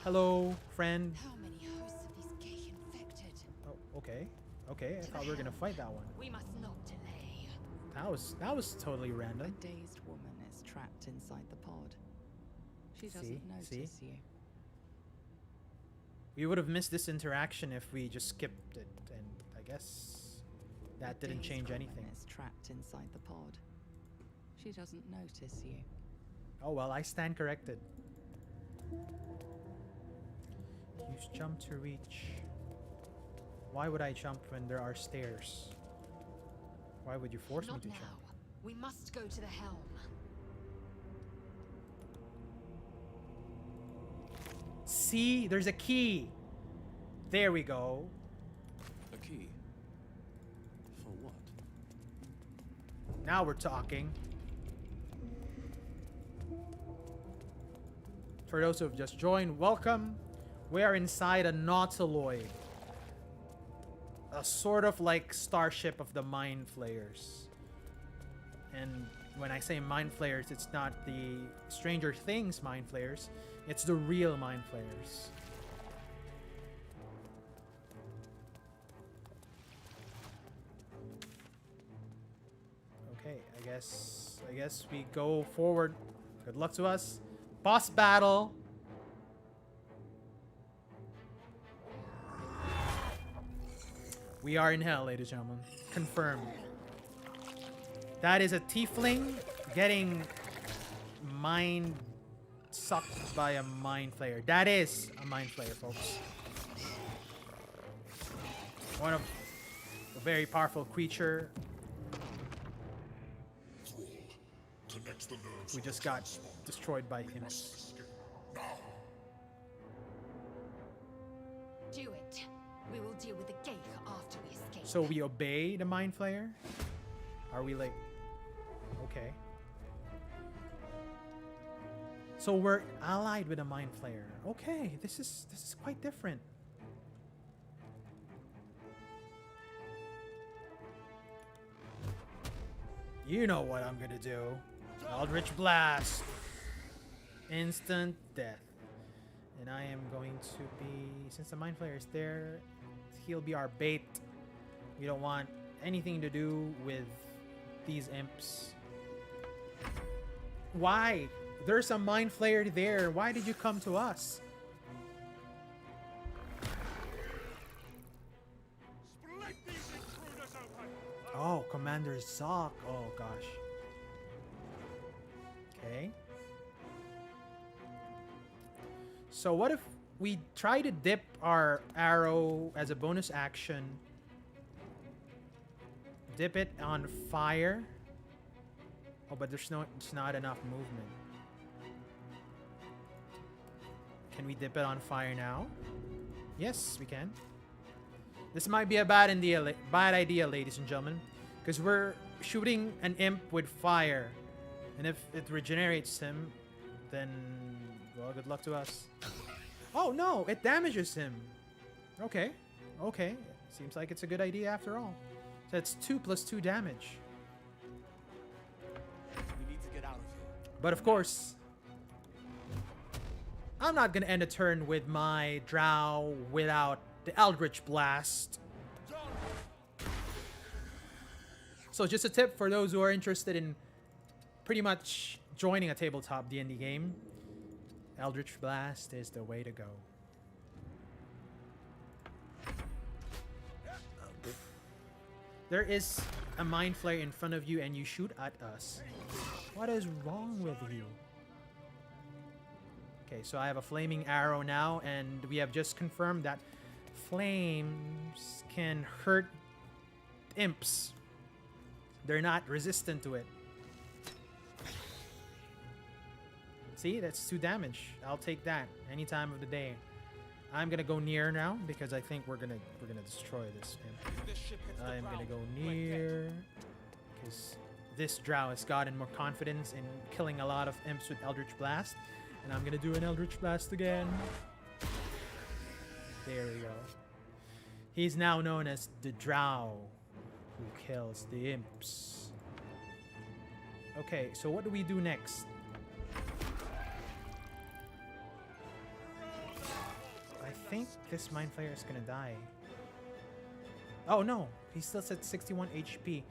Hello, friend. How many hosts of these gay infected? Oh, okay. Okay, I thought we were gonna fight that one. We must not delay. That was totally A random. dazed woman is trapped inside the pod. She doesn't See? notice you. We would have missed this interaction if we just skipped it, and I guess that A didn't dazed change woman anything. is trapped inside the pod. She doesn't notice you. Oh well, I stand corrected. Use jump to reach. Why would I jump when there are stairs? Why would you force me Not to now. jump? We must go to the helm. See, there's a key. There we go. A key? For what? Now we're talking. For those who have just joined, welcome. We are inside a Nautiloid. A sort of like starship of the Mind Flayers. And when I say Mind Flayers, it's not the Stranger Things Mind Flayers. It's the real Mind Flayers. Okay, I guess we go forward. Good luck to us. Boss battle. We are in hell, ladies and gentlemen. Confirmed. That is a tiefling getting mind sucked by a mind flayer. That is a mind flayer, folks. One of a very powerful creature. We just got destroyed by imps. Do it. We will deal with the gate after we escape. So we obey the mind flayer? Are we like... Okay. So we're allied with a mind flayer. Okay, this is quite different. You know what I'm gonna do. Eldritch Blast. Instant death. And I am going to be... Since the mind flayer is there, he'll be our bait. We don't want anything to do with these imps. Why? There's a mind flayer there. Why did you come to us? Oh, Commander Zoc. Oh, gosh. Okay. So what if we try to dip our arrow as a bonus action? Dip it on fire. Oh, but it's not enough movement. Can we dip it on fire now? Yes, we can. This might be a bad idea, ladies and gentlemen, because we're shooting an imp with fire, and if it regenerates him, then well, good luck to us. Oh no, it damages him. Okay, okay. Seems like it's a good idea after all. So it's 2 + 2 damage. We need to get out of here. But of course, I'm not gonna end a turn with my drow without the Eldritch Blast. So just a tip for those who are interested in pretty much joining a tabletop D&D game. Eldritch Blast is the way to go. There is a mind flare in front of you and you shoot at us. What is wrong with you? Okay, so I have a flaming arrow now, and we have just confirmed that flames can hurt imps. They're not resistant to it. See, that's 2 damage. I'll take that any time of the day. I'm gonna go near now because I think we're gonna destroy this imp. If this ship hits the I'm gonna ground, go we're dead. near because this drow has gotten more confidence in killing a lot of imps with Eldritch Blast, and I'm gonna do an Eldritch Blast again. There we go. He's now known as the drow who kills the imps. Okay, so what do we do next? I think this mind flayer is gonna die. Oh no, he's still at 61 HP.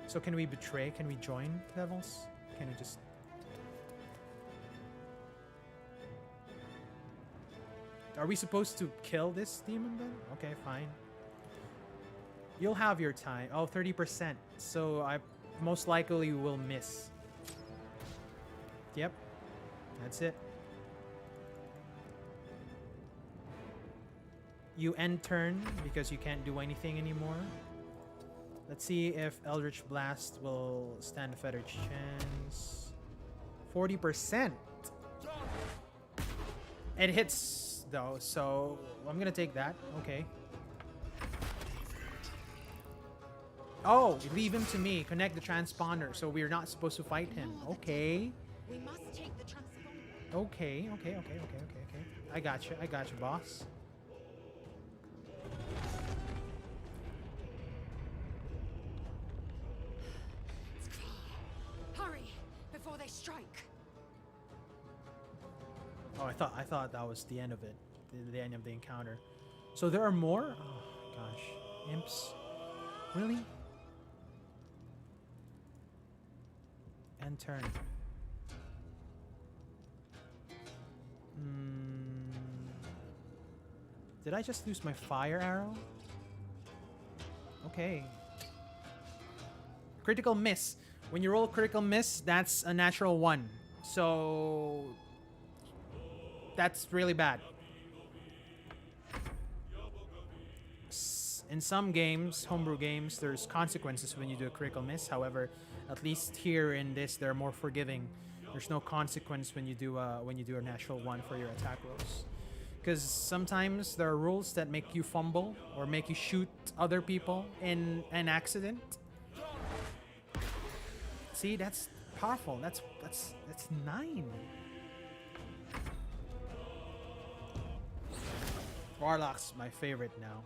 So can we betray? Can we join devils? Can we just... Are we supposed to kill this demon then? Okay, fine. You'll have your time. Oh, 30%. So I most likely will miss. Yep. That's it. You end turn because you can't do anything anymore. Let's see if Eldritch Blast will stand a better chance. 40%. It hits though, so I'm gonna take that. Okay. Oh, leave him to me. Connect the transponder. So we're not supposed to fight him. Okay. We must take the transponder. Okay. I got you, boss. Hurry before they strike. Oh, I thought that was the end of it. The end of the encounter. So there are more? Oh gosh. Imps. Really? End turn. Did I just lose my fire arrow? Okay. Critical miss. When you roll critical miss, that's a natural 1. So that's really bad. In some games, homebrew games, there's consequences when you do a critical miss. However, at least here in this, they're more forgiving. There's no consequence when you do a natural 1 for your attack rolls. Because sometimes there are rules that make you fumble or make you shoot other people in an accident. See, that's powerful. That's 9. Warlock's my favorite now.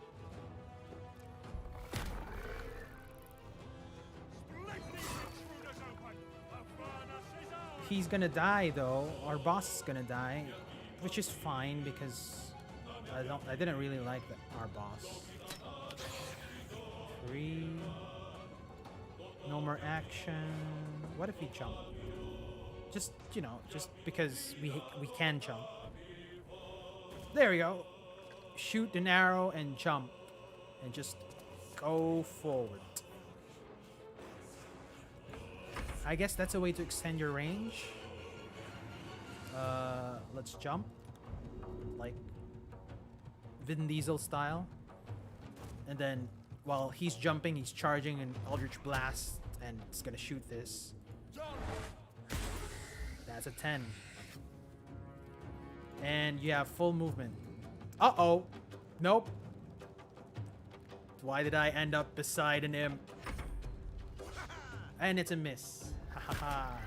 He's gonna die though. Our boss is gonna die, which is fine because I didn't really like our boss. 3. No more action. What if he jumped? Just, you know, just because we can jump. There we go. Shoot an arrow and jump. And just go forward. I guess that's a way to extend your range. Let's jump. Like Vin Diesel style. And then while he's jumping, he's charging an Eldritch Blast, and it's gonna shoot this. That's a 10. And you have full movement. Uh-oh. Nope. Why did I end up beside an imp? And it's a miss. Ha ha ha.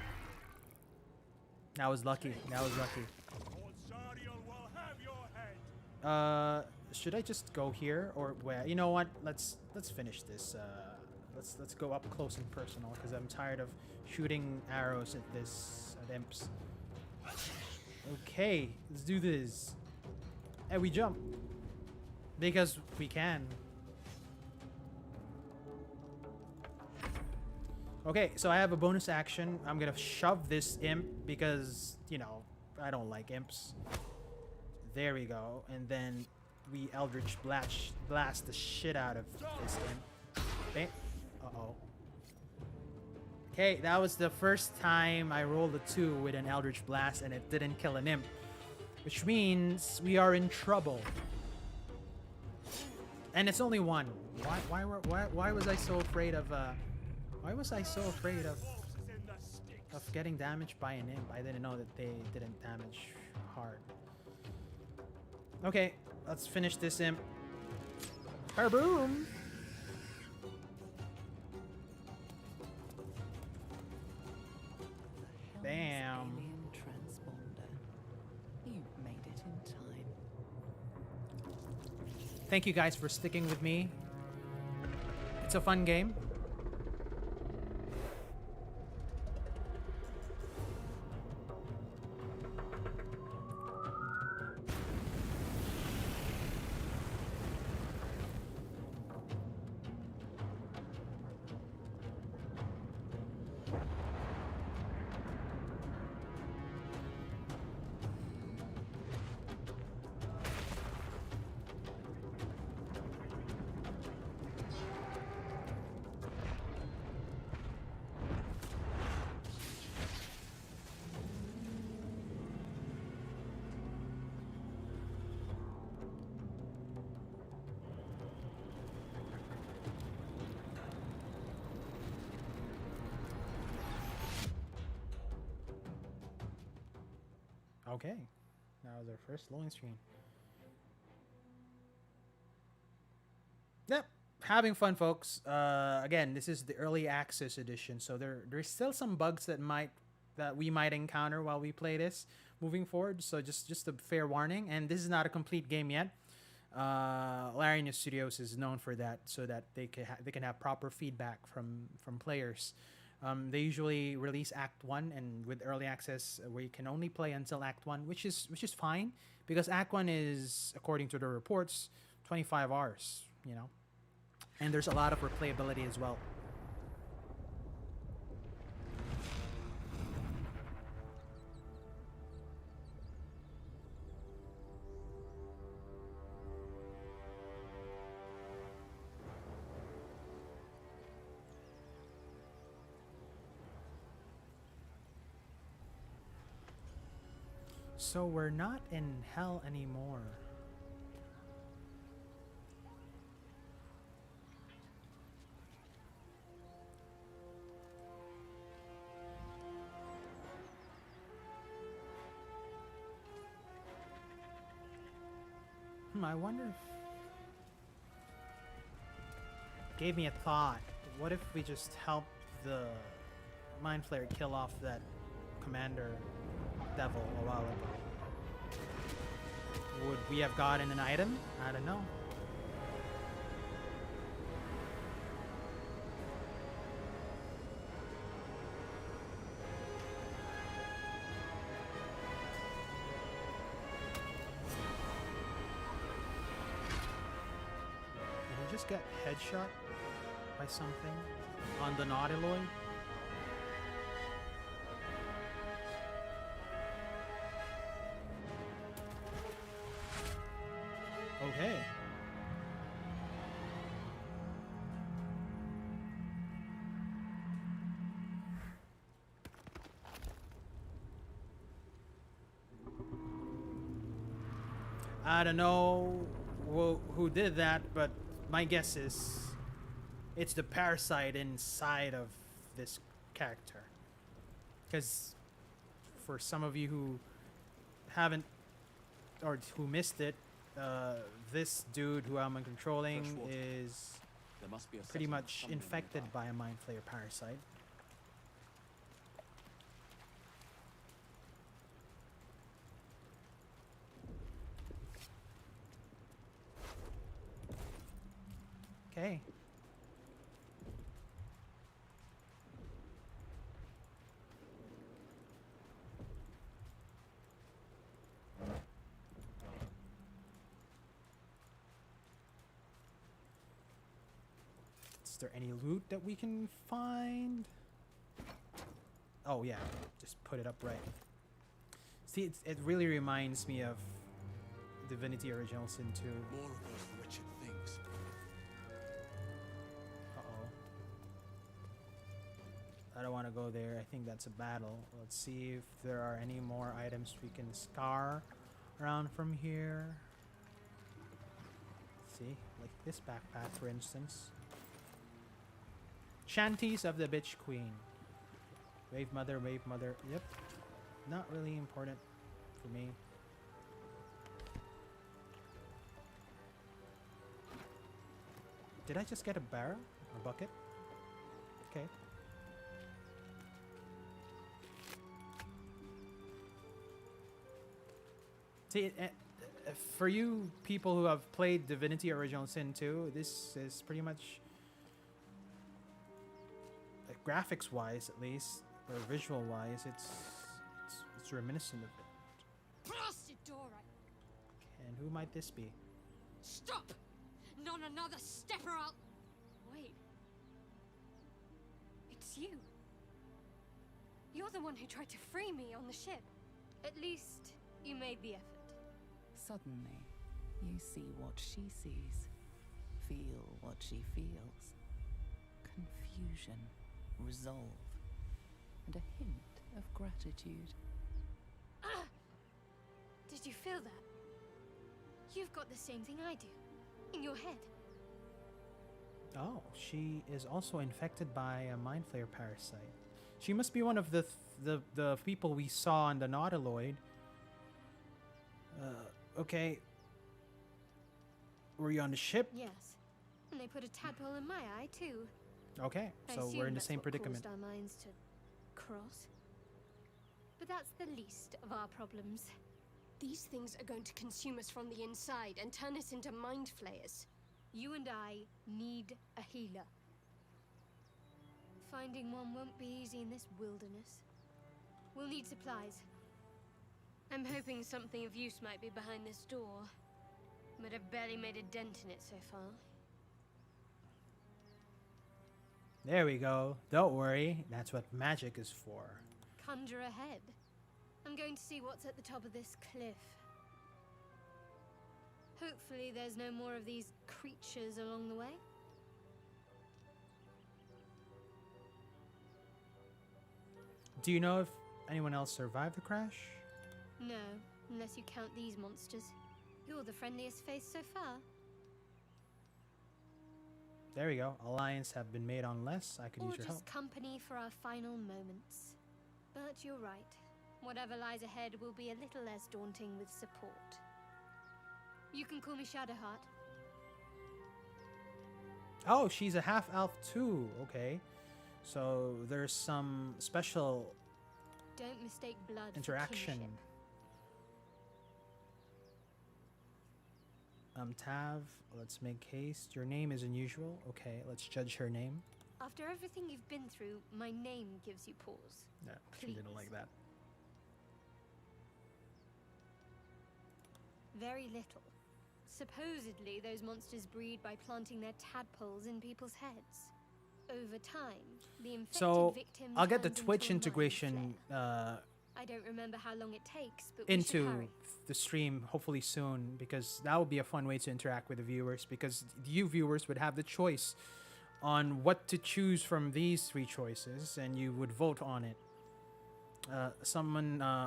That was lucky. That was lucky. Should I just go here or where? You know what? Let's finish this. Let's go up close and personal because I'm tired of shooting arrows at imps. Okay, let's do this. And we jump because we can. Okay, so I have a bonus action. I'm gonna shove this imp because, you know, I don't like imps. There we go. And then we Eldritch blast the shit out of this imp. Okay. Uh-oh. Okay, that was the first time I rolled a 2 with an Eldritch Blast and it didn't kill an imp. Which means we are in trouble. And it's only 1. Why was I so afraid of getting damaged by an imp? I didn't know that they didn't damage hard. Okay, let's finish this imp. Kaboom! Bam! Alien transponder. You made it in time. Thank you guys for sticking with me. It's a fun game. Okay, that was our first loading screen. Yep, having fun, folks. Again, this is the early access edition, so there's still some bugs that we might encounter while we play this moving forward. So just a fair warning. And this is not a complete game yet. Larian Studios is known for that, so that they can have proper feedback from players. They usually release Act 1, and with early access, where you can only play until Act 1, which is fine, because Act 1 is, according to the reports, 25 hours, you know, and there's a lot of replayability as well. So we're not in hell anymore. I wonder if... Gave me a thought. What if we just help the Mind Flayer kill off that commander devil a while ago? Would we have gotten an item? I don't know. Did he just get headshot by something on the Nautiloid? Okay. I don't know who did that, but my guess is it's the parasite inside of this character. Because for some of you who haven't or who missed it, this dude who I'm controlling Fresh water. is There must be a pretty settlement much somewhere infected nearby. by a Mind Flayer parasite. Okay. Is there any loot that we can find? Oh yeah, just put it up right. See, it really reminds me of Divinity Original Sin 2. More of those wretched things. Uh-oh. I don't want to go there. I think that's a battle. Let's see if there are any more items we can scar around from here. See, like this backpack, for instance. Shanties of the Bitch Queen. Wave Mother, Wave Mother. Yep. Not really important for me. Did I just get a barrel? A bucket? Okay. See, for you people who have played Divinity Original Sin 2, this is pretty much, like, graphics-wise at least, or visual-wise, it's reminiscent of it. Blasted door! And who might this be? Stop! Not another step or I'll... Wait. It's you. You're the one who tried to free me on the ship. At least, you made the effort. Suddenly, you see what she sees, feel what she feels. Confusion, resolve, and a hint of gratitude. Ah! Did you feel that? You've got the same thing I do. In your head. Oh, she is also infected by a Mind Flayer parasite. She must be one of the people we saw on the Nautiloid. Okay. Were you on the ship? Yes. And they put a tadpole in my eye, too. Okay, I so assume we're in the that's same what predicament. caused our minds to cross. But that's the least of our problems. These things are going to consume us from the inside and turn us into mind flayers. You and I need a healer. Finding one won't be easy in this wilderness. We'll need supplies. I'm hoping something of use might be behind this door, but I've barely made a dent in it so far. There we go. Don't worry. That's what magic is for. Conjure ahead. I'm going to see what's at the top of this cliff. Hopefully there's no more of these creatures along the way. Do you know if anyone else survived the crash? No, unless you count these monsters. You're the friendliest face so far. There we go. Alliance have been made on less. I could Or use your just help. company for our final moments. But you're right. Whatever lies ahead will be a little less daunting with support. You can call me Shadowheart. Oh, she's a half elf too. Okay. So there's some special Don't mistake blood interaction. for kinship. Tav, let's make haste. Your name is unusual. Okay, let's judge her name. After everything you've been through, my name gives you pause. No, she didn't Please. like that. Very little. Supposedly, those monsters breed by planting their tadpoles in people's heads. Over time, the infected So victim I'll get the turns into Twitch a mind integration flayer. I don't remember how long it takes, but we should into hurry. the stream hopefully soon, because that would be a fun way to interact with the viewers, because you viewers would have the choice on what to choose from these three choices and you would vote on it. A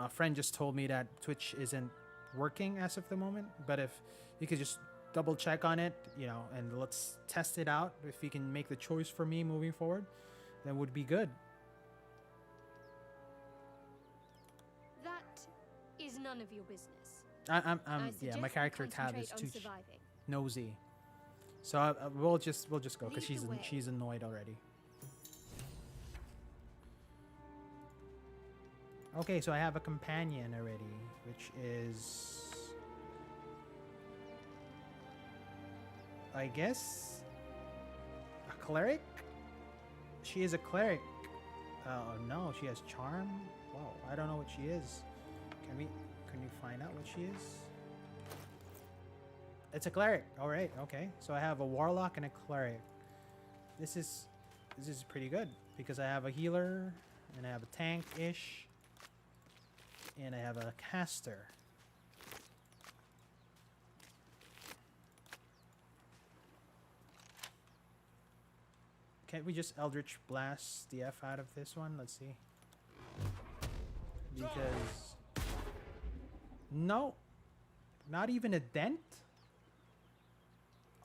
friend just told me that Twitch isn't working as of the moment, but if you could just double check on it, you know, and let's test it out. If you can make the choice for me moving forward, that would be good. That is none of your business. I'm I yeah, suggest my we character Tab is concentrate too on surviving. nosy, so we'll just go because Lead the way. she's annoyed already. Okay, so I have a companion already, which is, I guess, a cleric. She is a cleric. Oh no, she has charm. Wow, I don't know what she is. Can you find out what she is? It's a cleric. All right, okay. So I have a warlock and a cleric. This is pretty good because I have a healer and I have a tank-ish and I have a caster. Can't we just Eldritch Blast the F out of this one? Let's see. Because no, not even a dent.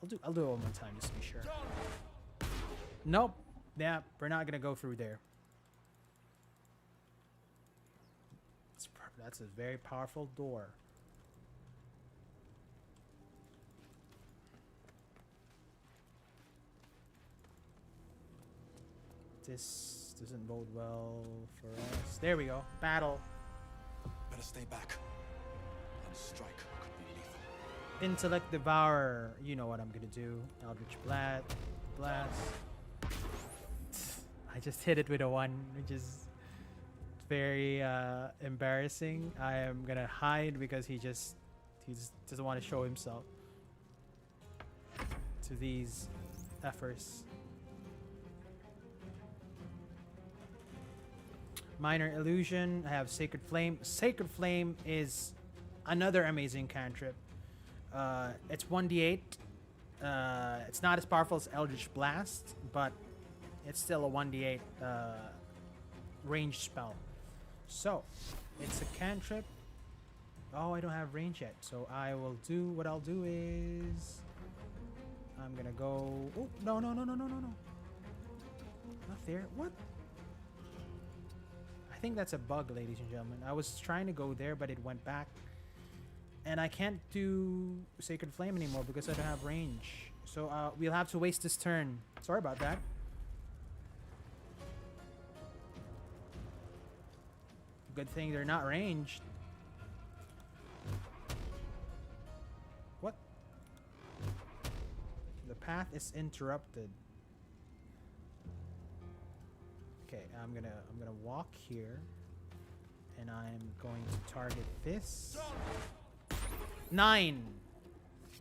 I'll do it one more time just to be sure. Nope. Yeah, we're not gonna go through there. That's a very powerful door. This doesn't bode well for us. There we go. Battle. Better stay back. One strike could be lethal. Intellect Devourer. You know what I'm gonna do. Eldritch Blast. I just hit it with a 1, which is very embarrassing. I am gonna hide because he just doesn't want to show himself to these efforts. Minor Illusion. I have Sacred Flame. Sacred Flame is another amazing cantrip. It's 1d8. It's not as powerful as Eldritch Blast, but it's still a 1d8 ranged spell. So, it's a cantrip. Oh, I don't have range yet. So I will do, what I'll do is, I'm gonna go, oh, no. Not there. What? I think that's a bug, ladies and gentlemen. I was trying to go there, but it went back. And I can't do Sacred Flame anymore because I don't have range. So we'll have to waste this turn. Sorry about that. Good thing they're not ranged. What? The path is interrupted. Okay, I'm gonna walk here, and I'm going to target this. 9.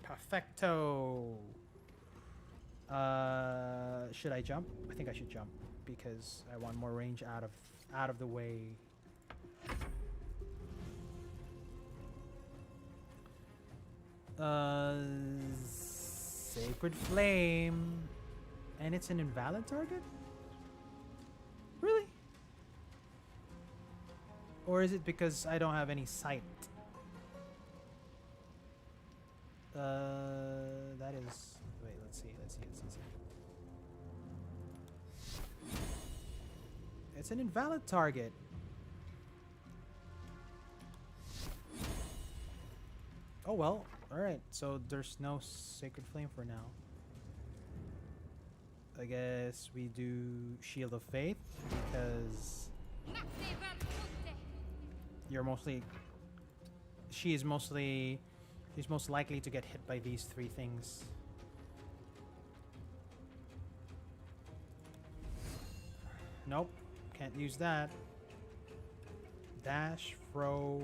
Perfecto. Should I jump? I think I should jump because I want more range out of the way. Sacred Flame, and it's an invalid target? Really? Or is it because I don't have any sight? That is... Wait, let's see. It's an invalid target. Oh well, alright. So there's no Sacred Flame for now. I guess we do Shield of Faith because you're mostly... She's most likely to get hit by these three things. Nope, can't use that. Dash, throw,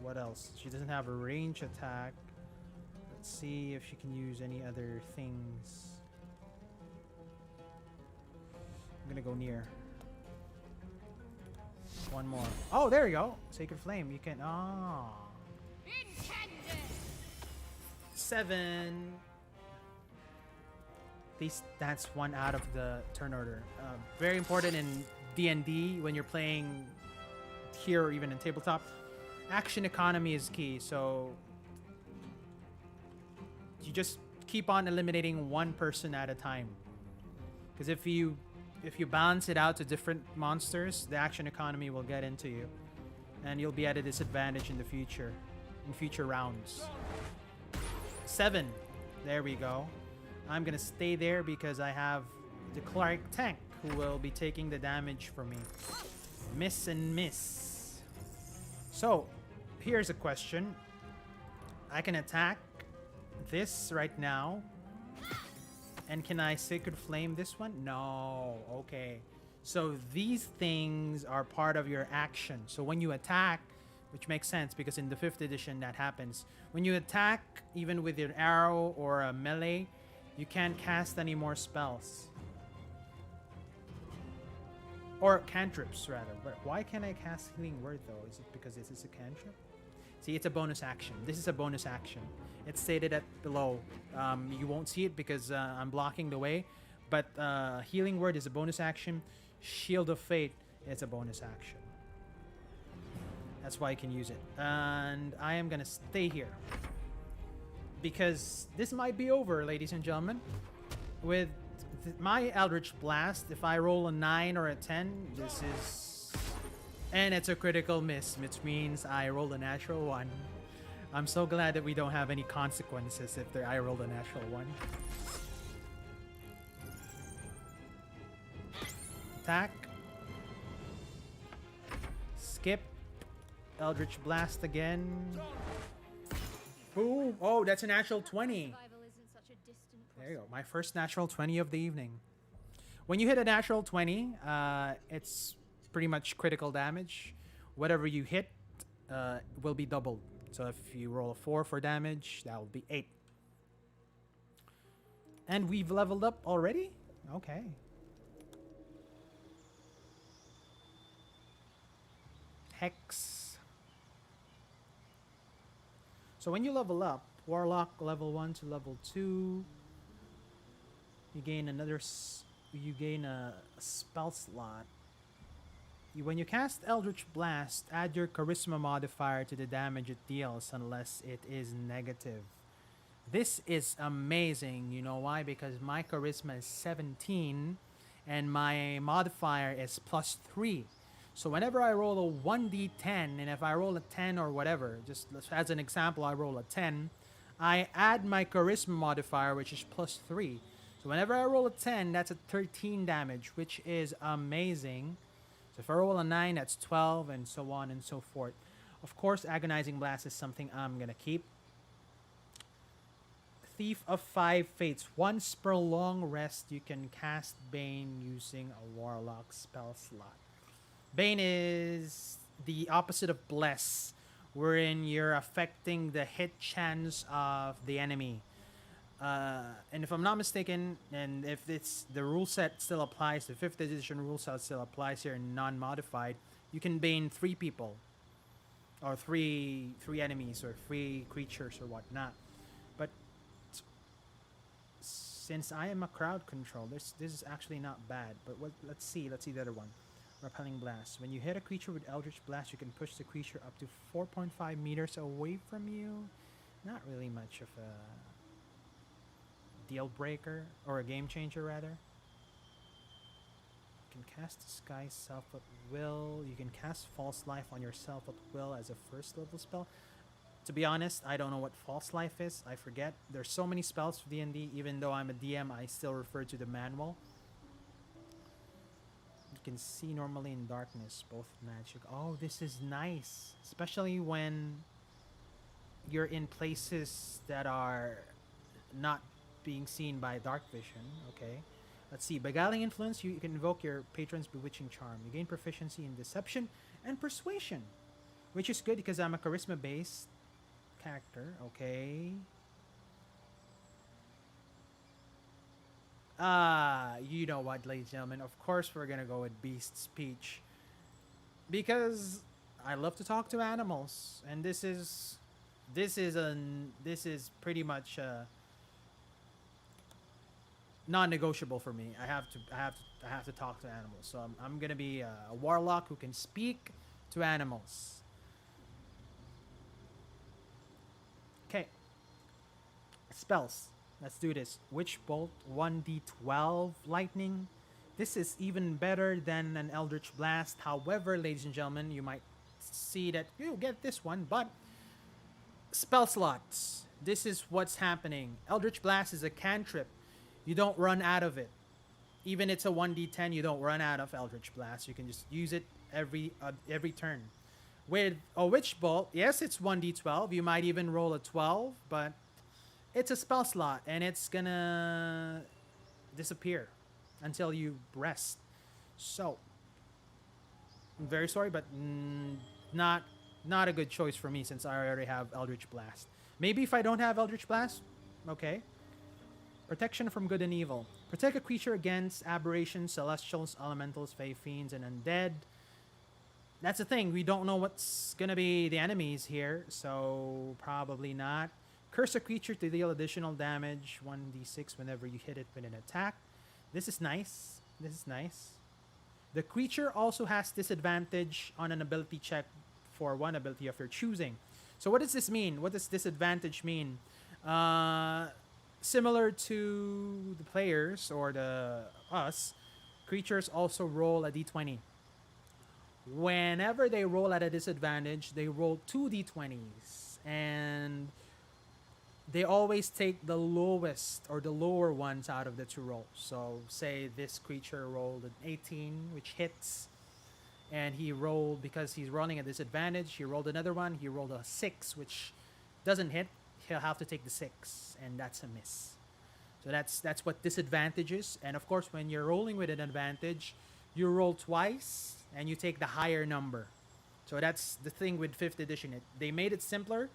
what else? She doesn't have a range attack. Let's see if she can use any other things. I'm gonna go near. One more. Oh, there you go. Sacred Flame. You can... Ah. 7. At least that's one out of the turn order. Very important in D&D when you're playing here or even in tabletop. Action economy is key, so you just keep on eliminating one person at a time. Because if you balance it out to different monsters, the action economy will get into you, and you'll be at a disadvantage in the future, in future rounds. 7. There we go. I'm gonna stay there because I have the Clark tank who will be taking the damage for me. Miss and miss. So, here's a question. I can attack this right now. And can I Sacred Flame this one? No. Okay. So these things are part of your action. So when you attack, which makes sense because in the 5th edition that happens. When you attack, even with your arrow or a melee, you can't cast any more spells. Or cantrips, rather. But why can't I cast Healing Word, though? Is it because this is a cantrip? See, it's a bonus action. This is a bonus action. It's stated at below. You won't see it because I'm blocking the way. But Healing Word is a bonus action. Shield of Fate is a bonus action. That's why I can use it. And I am going to stay here. Because this might be over, ladies and gentlemen. With my Eldritch Blast, if I roll a 9 or a 10, this is... And it's a critical miss, which means I rolled a natural 1. I'm so glad that we don't have any consequences if I rolled a natural 1. Attack. Skip. Eldritch Blast again. Boom. Oh, that's a natural 20. There you go. My first natural 20 of the evening. When you hit a natural 20, it's pretty much critical damage. Whatever you hit will be doubled. So if you roll a 4 for damage, that will be 8. And we've leveled up already? Okay. Hex. So when you level up, Warlock level 1 to level 2, you gain a spell slot. When you cast Eldritch Blast, add your Charisma modifier to the damage it deals unless it is negative. This is amazing. You know why? Because my Charisma is 17 and my modifier is +3. So whenever I roll a 1d10, and if I roll a 10 or whatever, just as an example, I roll a 10, I add my Charisma modifier, which is +3. So whenever I roll a 10, that's a 13 damage, which is amazing. So if I roll a 9, that's 12, and so on and so forth. Of course, Agonizing Blast is something I'm going to keep. Thief of 5 Fates. Once per long rest, you can cast Bane using a Warlock spell slot. Bane is the opposite of Bless, wherein you're affecting the hit chance of the enemy. And if I'm not mistaken, and if it's the rule set still applies, the 5th edition rule set still applies here, non-modified, you can Bane 3 people, or three enemies, or 3 creatures, or whatnot. But since I am a crowd control, this is actually not bad. But let's see the other one. Repelling Blast. When you hit a creature with Eldritch Blast, you can push the creature up to 4.5 meters away from you. Not really much of a deal breaker, or a game changer, rather. You can cast Disguise Self at will. You can cast False Life on yourself at will as a first level spell. To be honest, I don't know what False Life is. I forget. There's so many spells for D&D. Even though I'm a DM, I still refer to the manual. You can see normally in darkness, both magic. Oh, this is nice. Especially when you're in places that are not being seen by dark vision. Okay. Let's see. Beguiling Influence, you can invoke your patron's Bewitching Charm. You gain proficiency in Deception and Persuasion, which is good because I'm a charisma-based character. Okay. You know what, ladies and gentlemen. Of course, we're gonna go with Beast Speech because I love to talk to animals, and this is pretty much non-negotiable for me. I have to talk to animals. So I'm gonna be a warlock who can speak to animals. Okay. Spells. Let's do this. Witch Bolt 1d12 lightning. This is even better than an Eldritch Blast. However, ladies and gentlemen, you might see that you get this one, but spell slots. This is what's happening. Eldritch Blast is a cantrip. You don't run out of it. Even it's a 1d10, you don't run out of Eldritch Blast. You can just use it every turn. With a Witch Bolt, yes, it's 1d12. You might even roll a 12, but it's a spell slot, and it's gonna disappear until you rest. So, I'm very sorry, but not a good choice for me since I already have Eldritch Blast. Maybe if I don't have Eldritch Blast, okay. Protection from good and evil. Protect a creature against aberrations, celestials, elementals, fey, fiends, and undead. That's the thing. We don't know what's gonna be the enemies here, so probably not. Curse a creature to deal additional damage, 1d6 whenever you hit it with an attack. This is nice. This is nice. The creature also has disadvantage on an ability check for one ability of your choosing. So what does this mean? What does disadvantage mean? Similar to the players or us, creatures also roll a d20. Whenever they roll at a disadvantage, they roll 2 d20s, and they always take the lowest or the lower ones out of the two rolls. So say this creature rolled an 18, which hits, and he rolled, because he's rolling at disadvantage, he rolled another one, he rolled a 6, which doesn't hit. He'll have to take the 6, and that's a miss. So that's what disadvantage is. And of course, when you're rolling with an advantage, you roll twice, and you take the higher number. So that's the thing with 5th edition. They made it simpler.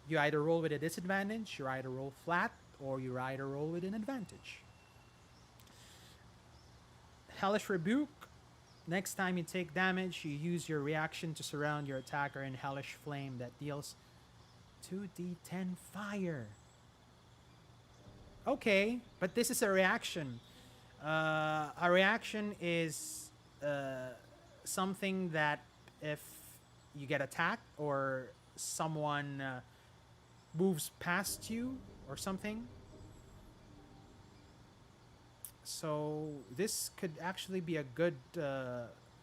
You either roll with a disadvantage, you either roll flat, or you either roll with an advantage. Hellish Rebuke. Next time you take damage, you use your reaction to surround your attacker in Hellish Flame that deals 2d10 fire. Okay, but this is a reaction. A reaction is something that if you get attacked or someone moves past you or something. So this could actually be a good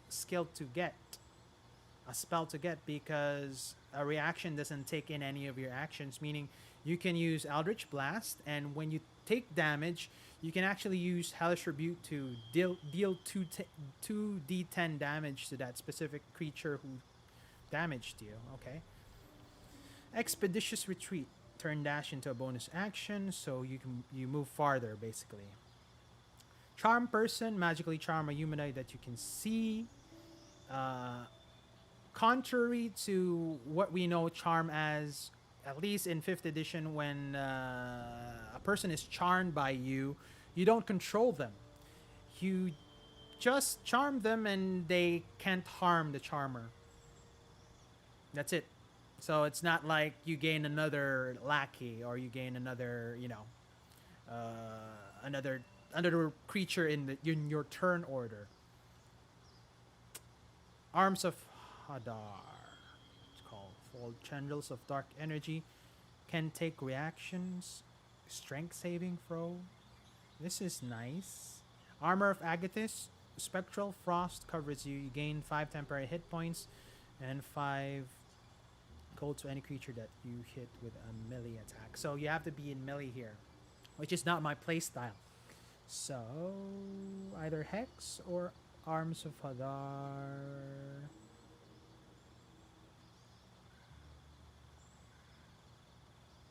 skill to get, a spell to get, because a reaction doesn't take in any of your actions, meaning you can use Eldritch Blast, and when you take damage, you can actually use Hellish Rebuke to deal 2d10 damage to that specific creature who damaged you. Okay. Expeditious Retreat. Turn dash into a bonus action, so you move farther basically. Charm Person. Magically charm a humanoid that you can see. Contrary to what we know charm as, at least in 5th edition, when a person is charmed by you, you don't control them. You just charm them and they can't harm the charmer. That's it. So it's not like you gain another lackey or you gain another, another creature in your turn order. Arms of Hadar. It's called full tendrils of dark energy. Can take reactions. Strength saving throw. This is nice. Armor of Agathis. Spectral frost covers you. You gain 5 temporary hit points and 5 gold to any creature that you hit with a melee attack. So you have to be in melee here, which is not my playstyle. So either Hex or Arms of Hadar.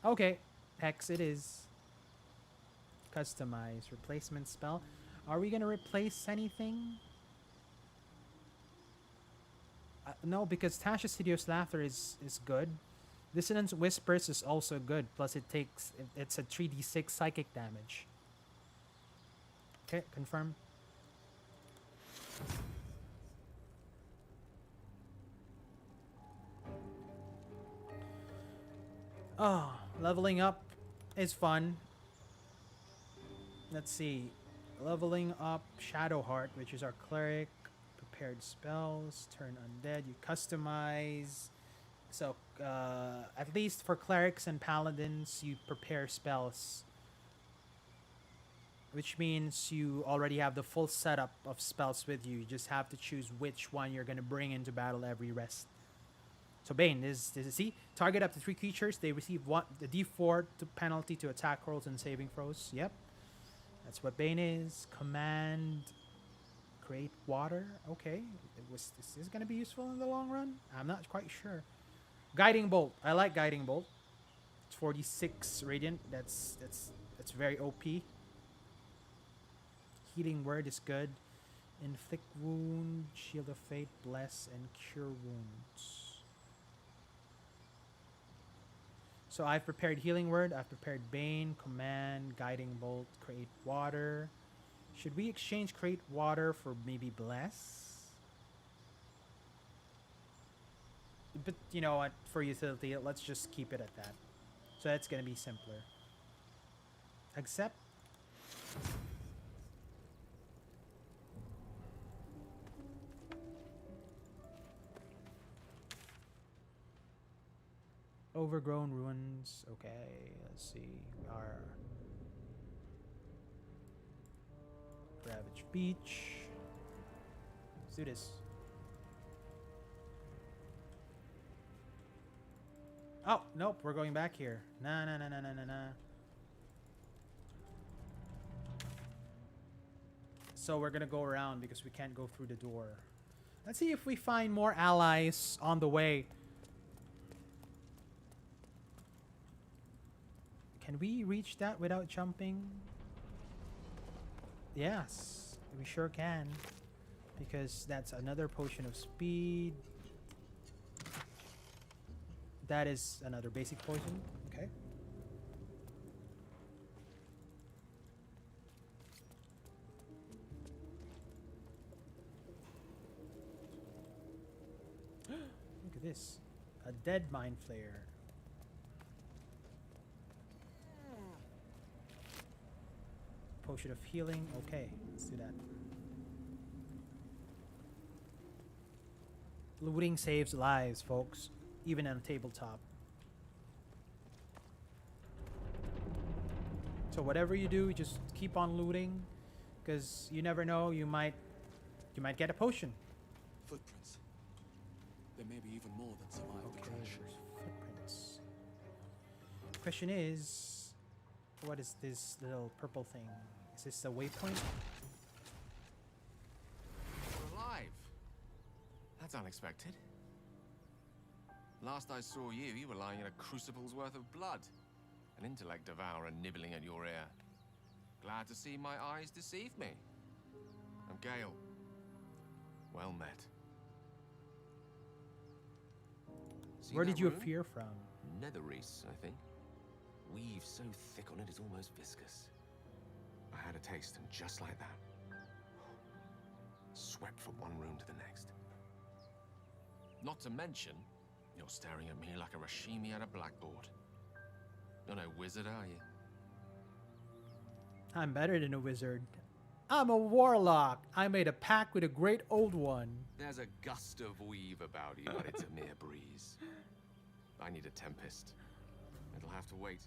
Okay, Hex it is. Customize replacement spell. Are we gonna replace anything? No, because Tasha's Hideous Laughter is good. Dissonance Whispers is also good. Plus, it's a 3d6 psychic damage. Okay, confirm. Oh, leveling up is fun. Let's see. Leveling up Shadowheart, which is our cleric. Prepared spells, turn undead. You customize. So, at least for clerics and paladins, you prepare spells. Which means you already have the full setup of spells with you. You just have to choose which one you're going to bring into battle every rest. So Bane, this is see? Target up to 3 creatures. They receive the D4 penalty to attack rolls and saving throws. Yep. That's what Bane is. Command... Create water. Okay. Is this going to be useful in the long run? I'm not quite sure. Guiding Bolt. I like Guiding Bolt. It's 46 Radiant. That's very OP. Healing Word is good. Inflict Wound, Shield of Fate, Bless, and Cure Wounds. So I've prepared Healing Word. I've prepared Bane, Command, Guiding Bolt, Create Water. Should we exchange Create Water for maybe Bless? But you know what? For utility, let's just keep it at that. So that's going to be simpler. Accept. Overgrown ruins. Okay, let's see. Our Ravaged Beach. Let's do this. Oh, nope, we're going back here. Nah. So we're gonna go around because we can't go through the door. Let's see if we find more allies on the way. Can we reach that without jumping? Yes, we sure can. Because that's another potion of speed. That is another basic potion. Okay. Look at this. A dead mind flayer. Potion of healing. Okay, let's do that. Looting saves lives, folks. Even on a tabletop. So whatever you do, just keep on looting, because you never know. You might get a potion. Footprints. There may be even more that survived the crash. Footprints. Question is, what is this little purple thing? Is this the waypoint? You're alive. That's unexpected. Last I saw you, you were lying in a crucible's worth of blood. An intellect devourer nibbling at your ear. Glad to see my eyes deceive me. I'm Gale. Well met. See Where that did you room? appear from? Nether Reese, I think. Weave so thick on it it's almost viscous. I had a taste, and just like that, swept from one room to the next. Not to mention, you're staring at me like a Rashimi at a blackboard. You're no wizard, are you? I'm better than a wizard. I'm a warlock. I made a pact with a great old one. There's a gust of weave about you, but it's a mere breeze. I need a tempest. It'll have to wait.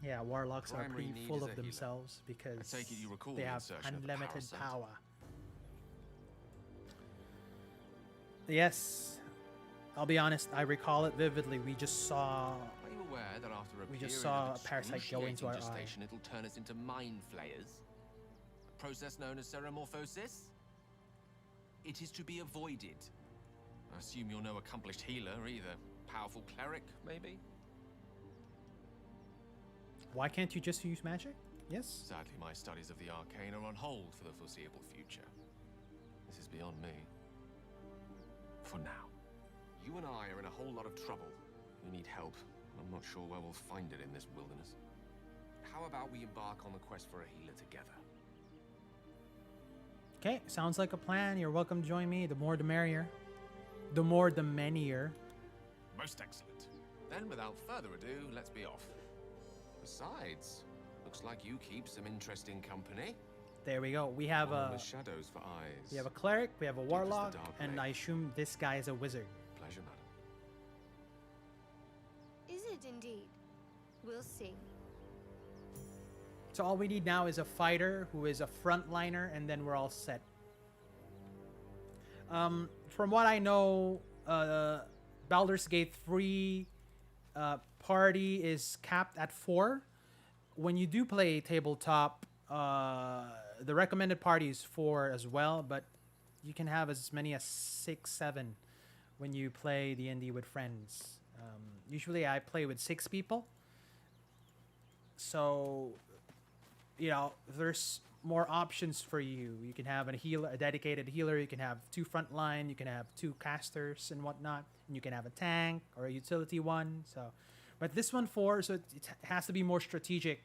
Yeah, warlocks are Primary pretty need full is of a healer. themselves because I take it you recall they the have insertion of the unlimited parasite? power. Yes, I'll be honest. I recall it vividly. We just saw. Are you aware that after a We just period saw of a parasite go into our eye. gestation, it'll turn us into mind flayers? A process known as seromorphosis? It is to be avoided. I assume you're no accomplished healer either. Powerful cleric, maybe? Why can't you just use magic? Yes. Sadly, my studies of the arcane are on hold for the foreseeable future. This is beyond me. For now. You and I are in a whole lot of trouble. We need help. I'm not sure where we'll find it in this wilderness. How about we embark on the quest for a healer together? Okay, sounds like a plan. You're welcome to join me. The more the merrier. The more the many-er. Most excellent. Then, without further ado, let's be off. Besides, looks like you keep some interesting company. There we go. We have One a with shadows for eyes. we have a cleric, we have a as the warlock, dark and blade. I assume this guy is a wizard. Pleasure, madam. Is it indeed? We'll see. So all we need now is a fighter who is a frontliner, and then we're all set. From what I know, Baldur's Gate 3 party is capped at 4. When you do play tabletop, the recommended party is 4 as well, but you can have as many as 6, 7 when you play D&D with friends. Usually I play with 6 people. So, you know, there's more options for you. You can have a healer, a dedicated healer. You can have 2 frontline. You can have 2 casters and whatnot. And you can have a tank or a utility one. So, but this one 4, so it has to be more strategic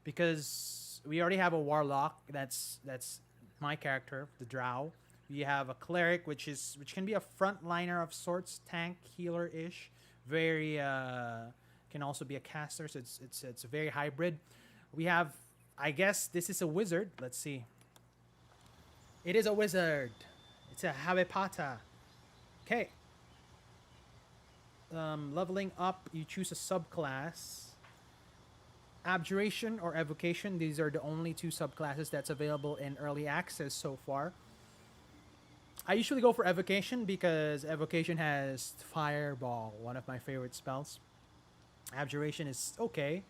because we already have a warlock. That's my character, the Drow. We have a cleric, which can be a frontliner of sorts, tank healer ish. Very can also be a caster. So it's a very hybrid. We have. I guess this is a wizard. Let's see. It is a wizard. It's a Habepata. Okay. Leveling up, you choose a subclass. Abjuration or Evocation. These are the only 2 subclasses that's available in early access so far. I usually go for Evocation because Evocation has Fireball, one of my favorite spells. Abjuration is okay.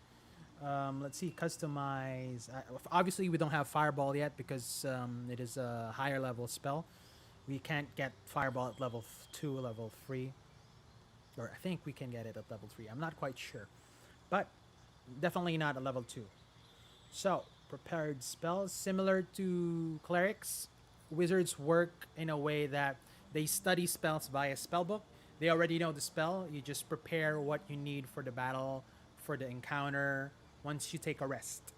Let's see, customize. Obviously, we don't have Fireball yet because it is a higher level spell. We can't get Fireball at level 2, level 3. Or I think we can get it at level 3. I'm not quite sure. But definitely not at level 2. So, prepared spells. Similar to clerics, wizards work in a way that they study spells via spellbook. They already know the spell. You just prepare what you need for the battle, for the encounter, once you take a rest.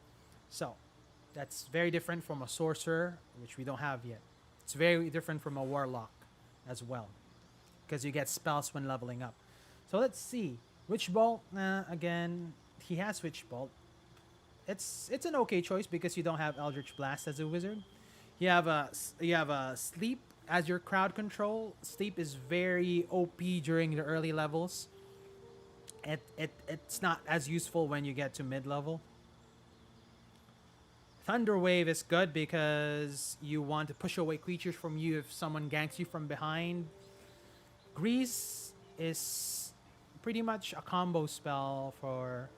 So, that's very different from a sorcerer, which we don't have yet. It's very different from a warlock as well, because you get spells when leveling up. So let's see. Witch Bolt, again, he has Witch Bolt. It's an okay choice because you don't have Eldritch Blast as a wizard. You have a Sleep as your crowd control. Sleep is very OP during the early levels. It's not as useful when you get to mid-level. Thunder Wave is good because you want to push away creatures from you if someone ganks you from behind. Grease is pretty much a combo spell for...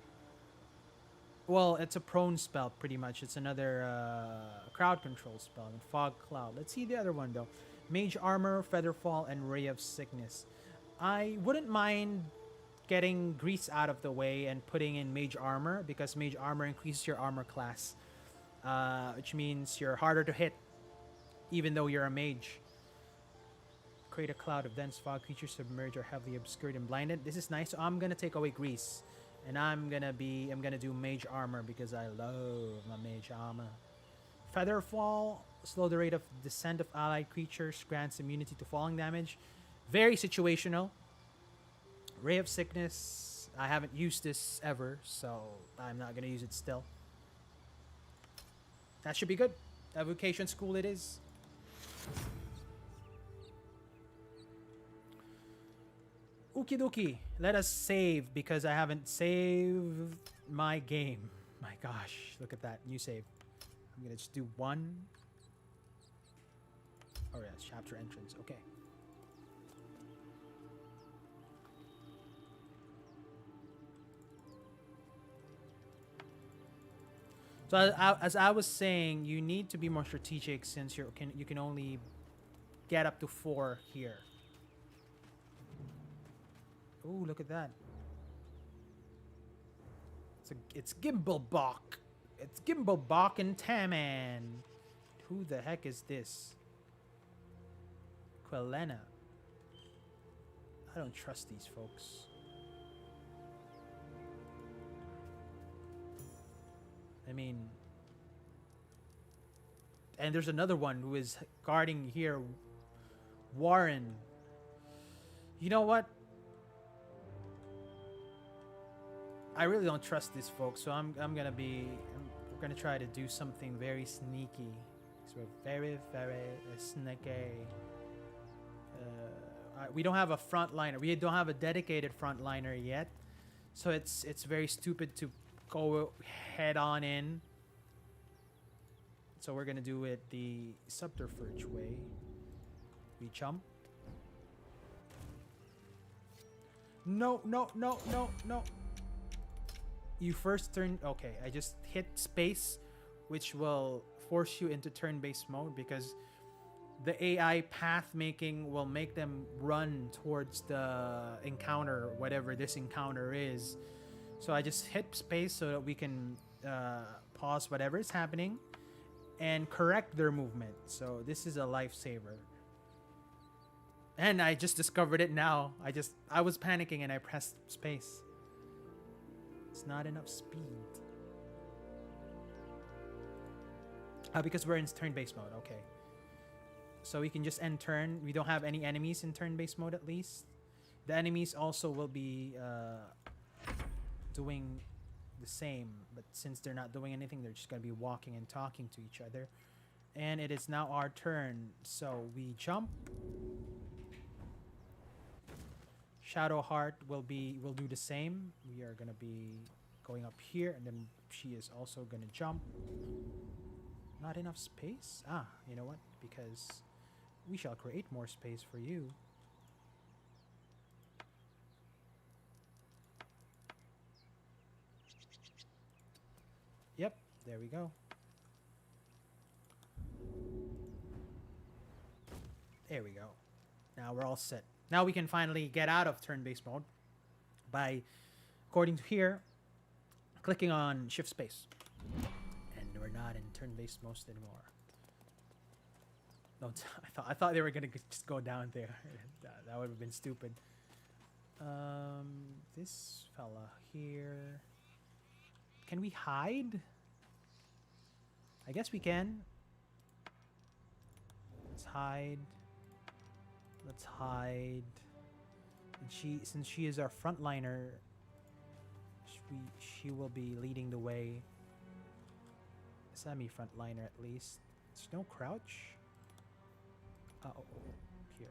Well, it's a prone spell pretty much. It's another crowd control spell. And Fog Cloud. Let's see the other one though. Mage Armor, Featherfall, and Ray of Sickness. I wouldn't mind getting Grease out of the way and putting in Mage Armor because Mage Armor increases your armor class, which means you're harder to hit even though you're a mage. Create a cloud of dense fog. Creatures submerged or heavily obscured and blinded. This is nice. So I'm gonna take away Grease, and I'm gonna do Mage Armor because I love my Mage Armor. Featherfall, slow the rate of descent of allied creatures, grants immunity to falling damage. Very situational. Ray of Sickness, I haven't used this ever, so I'm not going to use it still. That should be good. Evocation school it is. Okie dokie. Let us save because I haven't saved my game. My gosh, look at that. New save. I'm gonna just do one. Oh yeah, chapter entrance. Okay. So as I was saying, you need to be more strategic since you can only get up to 4 here. Oh, look at that. It's Gimblebach. It's Gimblebach and Taman. Who the heck is this? Quelena. I don't trust these folks. I mean, and there's another one who is guarding here, Warren. You know what? I really don't trust these folks, so we're gonna try to do something very sneaky. So we're very sneaky. We don't have a frontliner. We don't have a dedicated frontliner yet, so it's very stupid to go head on in. So we're gonna do it the subterfuge way. We jump. No. You first turn. Okay, I just hit space, which will force you into turn-based mode because the AI path making will make them run towards the encounter, whatever this encounter is. So I just hit space so that we can pause whatever is happening and correct their movement. So this is a lifesaver. And I just discovered it now. I was panicking and I pressed space. It's not enough speed. Because we're in turn-based mode. Okay. So we can just end turn. We don't have any enemies in turn-based mode at least. The enemies also will be doing the same. But since they're not doing anything, they're just going to be walking and talking to each other. And it is now our turn. So we jump. Shadowheart will do the same. We are gonna be going up here, and then she is also gonna jump. Not enough space? Ah, you know what? Because we shall create more space for you. Yep, there we go. There we go. Now we're all set. Now we can finally get out of turn-based mode by, according to here, clicking on shift space. And we're not in turn-based mode anymore. No, I thought they were gonna just go down there. That would have been stupid. This fella here. Can we hide? I guess we can. Let's hide. Let's hide. And since she is our frontliner, she will be leading the way. Semi-frontliner at least. There's no crouch. Here.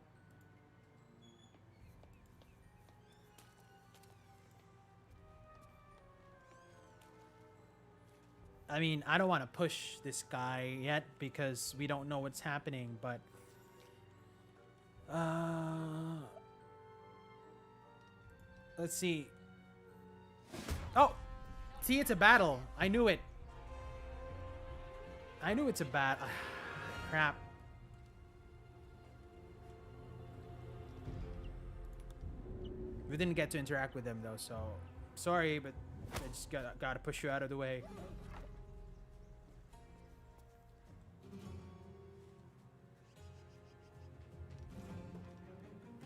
I mean, I don't want to push this guy yet because we don't know what's happening, but let's see. Oh, see, it's a battle. I knew it. I knew it's a battle. Crap. We didn't get to interact with them though, so sorry, but I just gotta push you out of the way.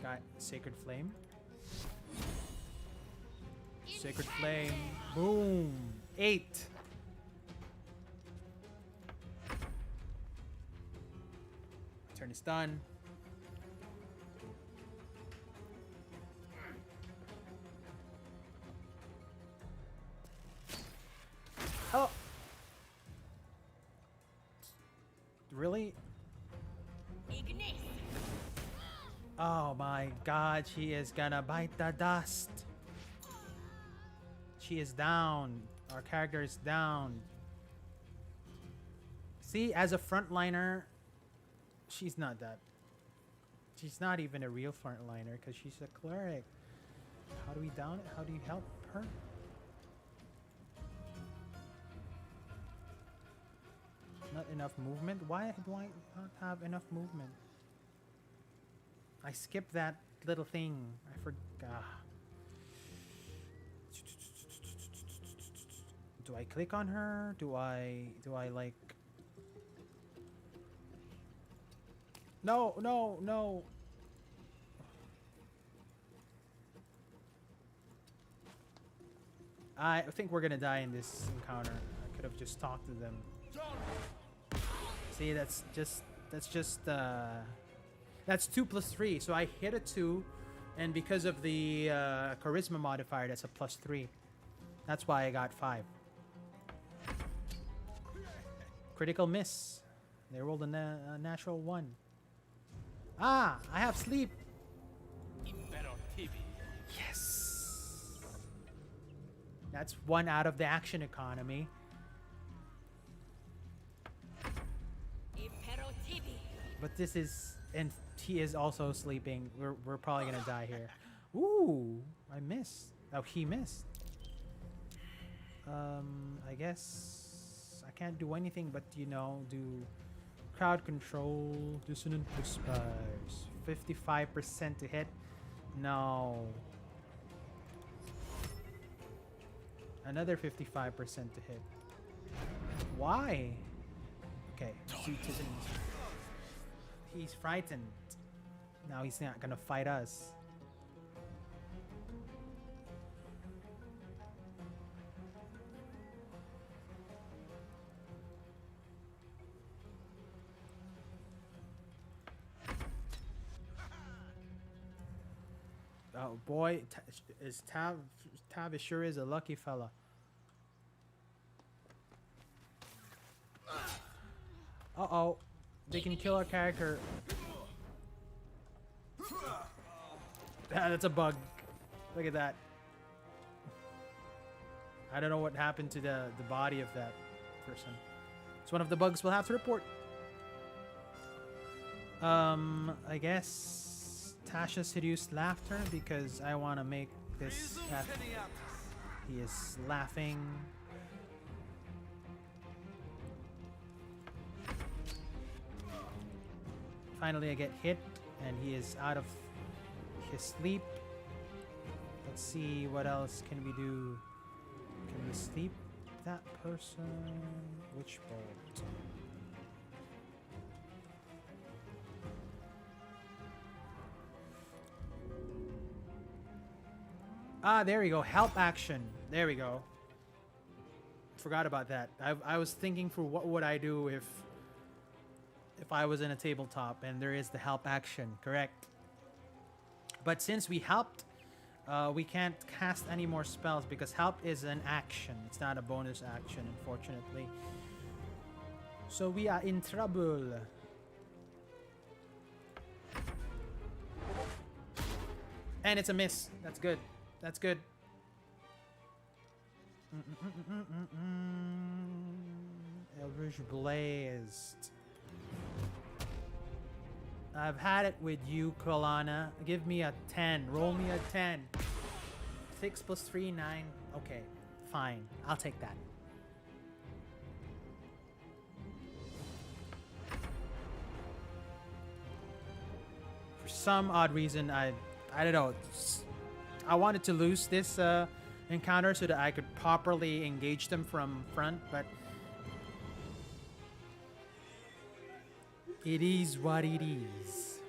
Got Sacred Flame. Sacred Flame. Boom. 8. Turn is done. Oh. Oh my god, she is gonna bite the dust. She is down. Our character is down. See, as a frontliner, she's not that. She's not even a real frontliner because she's a cleric. How do we down it? How do you help her? Not enough movement? Why do I not have enough movement? I skipped that little thing. I forgot. Do I click on her? Do I like... No, no, no. I think we're gonna die in this encounter. I could have just talked to them. See, that's 2 plus 3. So I hit a 2, and because of the charisma modifier, that's a plus 3. That's why I got 5. Critical miss. They rolled a natural 1. Ah, I have sleep. Yes. That's 1 out of the action economy. But this is, and he is also sleeping. We're probably gonna die here. Ooh, I missed. Oh, he missed. I guess I can't do anything but, you know, do crowd control, dissonant whispers. 55% to hit. No. Another 55% to hit. Why? Okay. He's frightened. Now he's not gonna fight us. Oh boy, Tav sure is a lucky fella. Uh-oh. They can kill our character. That's a bug. Look at that. I don't know what happened to the body of that person. It's one of the bugs we'll have to report. I guess Tasha seduced laughter because I want to make this happen. He is laughing. Finally, I get hit, and he is out of his sleep. Let's see, what else can we do? Can we sleep that person? Which bolt? Ah, there we go. Help action. There we go. Forgot about that. I was thinking for what would I do if I was in a tabletop, and there is the help action, correct? But since we helped, we can't cast any more spells because help is an action. It's not a bonus action, unfortunately. So we are in trouble. And it's a miss. That's good. That's good. Eldritch Blazed. I've had it with you, Kalana. Give me a 10. Roll me a 10. 6 plus 3, 9. Okay, fine. I'll take that. For some odd reason, I don't know. I wanted to lose this encounter so that I could properly engage them from front, but it is what it is.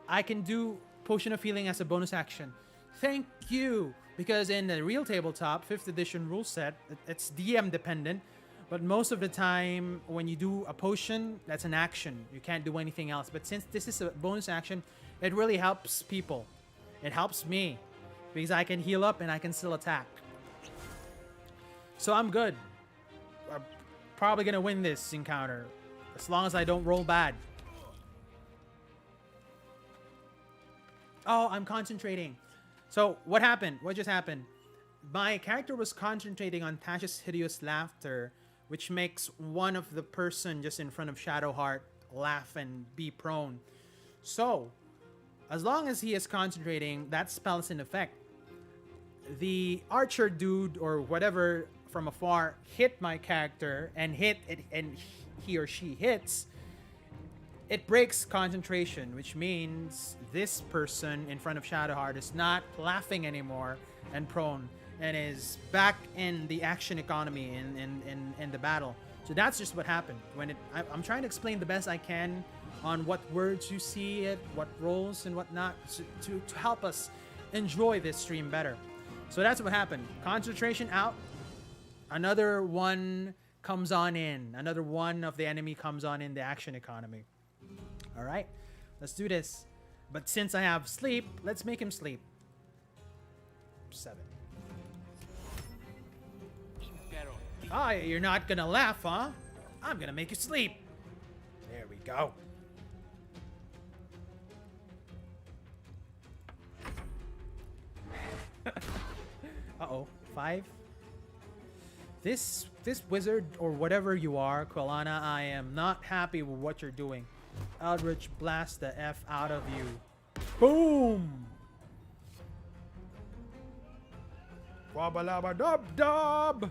I can do Potion of Healing as a bonus action. Thank you! Because in the real tabletop, 5th edition rule set, it's DM dependent. But most of the time, when you do a potion, that's an action. You can't do anything else. But since this is a bonus action, it really helps people. It helps me. Because I can heal up and I can still attack. So I'm good. I'm probably going to win this encounter. As long as I don't roll bad. Oh, I'm concentrating. So what happened? What just happened? My character was concentrating on Tash's hideous laughter, which makes one of the person just in front of Shadowheart laugh and be prone. So, as long as he is concentrating, that spell is in effect. The archer dude or whatever from afar hit my character and hit it, and he or she hits. It breaks concentration, which means this person in front of Shadowheart is not laughing anymore and prone, and is back in the action economy in the battle. So that's just what happened. I'm trying to explain the best I can on what words you see it, what roles and whatnot, to help us enjoy this stream better. So that's what happened. Concentration out. Another one comes on in. Another one of the enemy comes on in the action economy. All right, let's do this. But since I have sleep, let's make him sleep. 7. Ah, you're not gonna laugh, huh? I'm gonna make you sleep. There we go. Uh-oh, 5. This wizard or whatever you are, Quelana, I am not happy with what you're doing. Eldritch blast the F out of you. Boom! Wabba dub dub!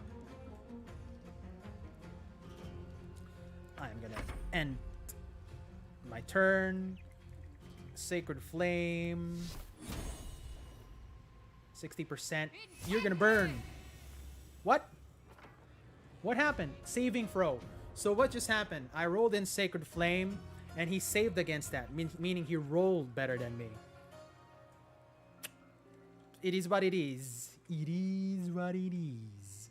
I'm gonna end my turn. Sacred Flame. 60%. You're gonna burn. What? What happened? Saving throw. So what just happened? I rolled in Sacred Flame, and he saved against that, meaning he rolled better than me. It is what it is. It is what it is.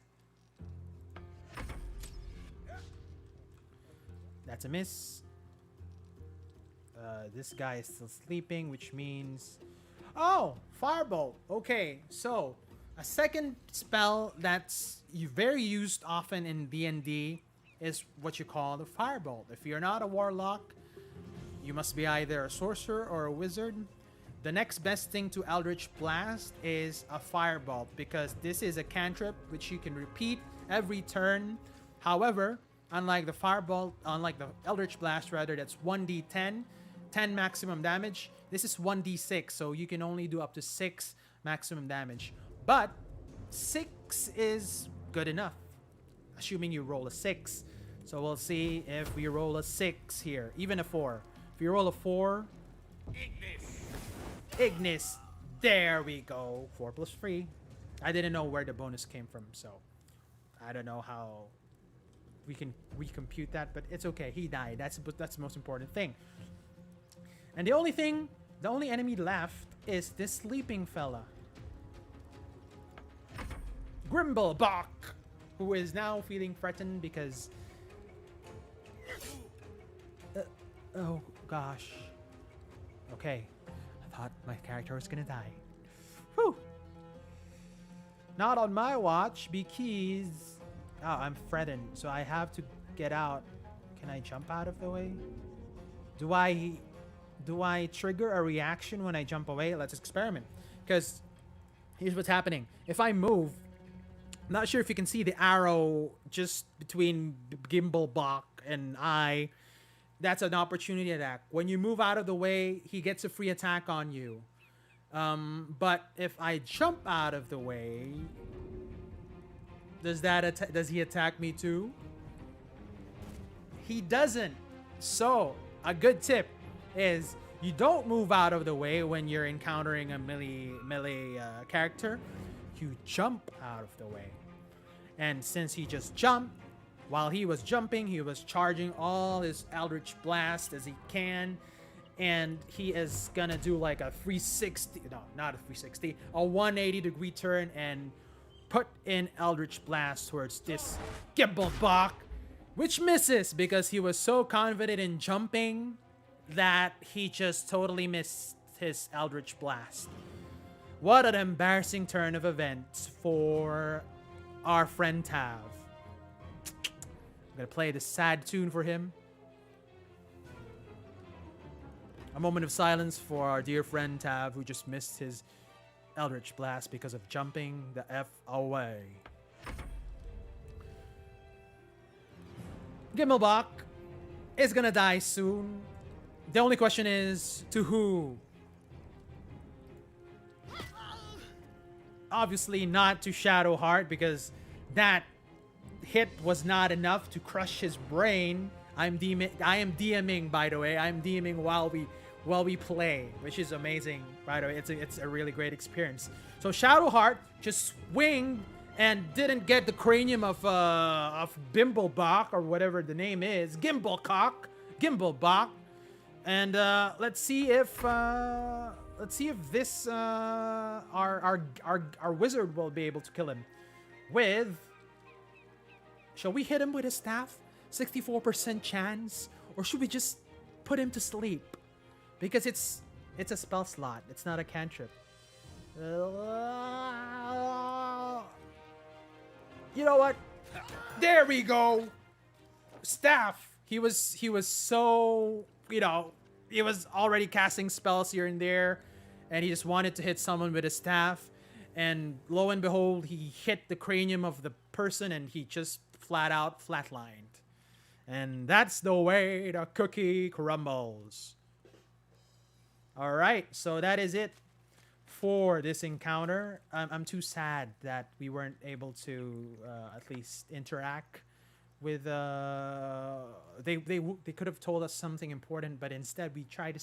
That's a miss. This guy is still sleeping, which means... Oh! Firebolt. Okay, so... A second spell that's very used often in D&D is what you call the Firebolt. If you're not a warlock, you must be either a sorcerer or a wizard. The next best thing to Eldritch Blast is a Firebolt, because this is a cantrip which you can repeat every turn. However, unlike the Eldritch Blast rather, that's 1d10, 10 maximum damage. This is 1d6, so you can only do up to 6 maximum damage. But 6 is good enough, assuming you roll a 6. So we'll see if we roll a 6 here, even a 4. If you roll a 4, Ignis. There we go. 4 plus 3. I didn't know where the bonus came from, so I don't know how we can recompute that, but it's okay. He died. That's the most important thing. And the only enemy left is this sleeping fella, Grimblebach, who is now feeling threatened because... oh, gosh. Okay. I thought my character was gonna die. Whew. Not on my watch, because... Oh, I'm threatened, so I have to get out. Can I jump out of the way? Do I trigger a reaction when I jump away? Let's experiment. Because here's what's happening. If I move... I'm not sure if you can see the arrow just between Gimblebach and I. That's an opportunity attack. When you move out of the way, he gets a free attack on you. But if I jump out of the way, does he attack me too? He doesn't. So a good tip is you don't move out of the way when you're encountering a melee character. You jump out of the way. And since he just jumped, while he was jumping, he was charging all his Eldritch Blast as he can. And he is gonna do like a 360, no, not a 360, a 180-degree turn and put in Eldritch Blast towards this Gimblebach, which misses because he was so confident in jumping that he just totally missed his Eldritch Blast. What an embarrassing turn of events for our friend Tav. I'm gonna play the sad tune for him. A moment of silence for our dear friend Tav, who just missed his Eldritch Blast because of jumping the F away. Gimmelbach is gonna die soon. The only question is, to who? Obviously not to Shadowheart, because that hit was not enough to crush his brain. I am DMing, by the way. I'm DMing while we play, which is amazing, by the way. It's a really great experience. So Shadowheart just swinged and didn't get the cranium of Bimblebach, or whatever the name is, Gimblebach. And let's see if this our wizard will be able to kill him with. Shall we hit him with his staff? 64% chance, or should we just put him to sleep? Because it's a spell slot. It's not a cantrip. You know what? There we go. Staff. He was so, he was already casting spells here and there, and he just wanted to hit someone with a staff, and lo and behold, he hit the cranium of the person, and he just flat out flatlined. And that's the way the cookie crumbles. All right, so that is it for this encounter. I'm too sad that we weren't able to at least interact with. They could have told us something important, but instead we tried to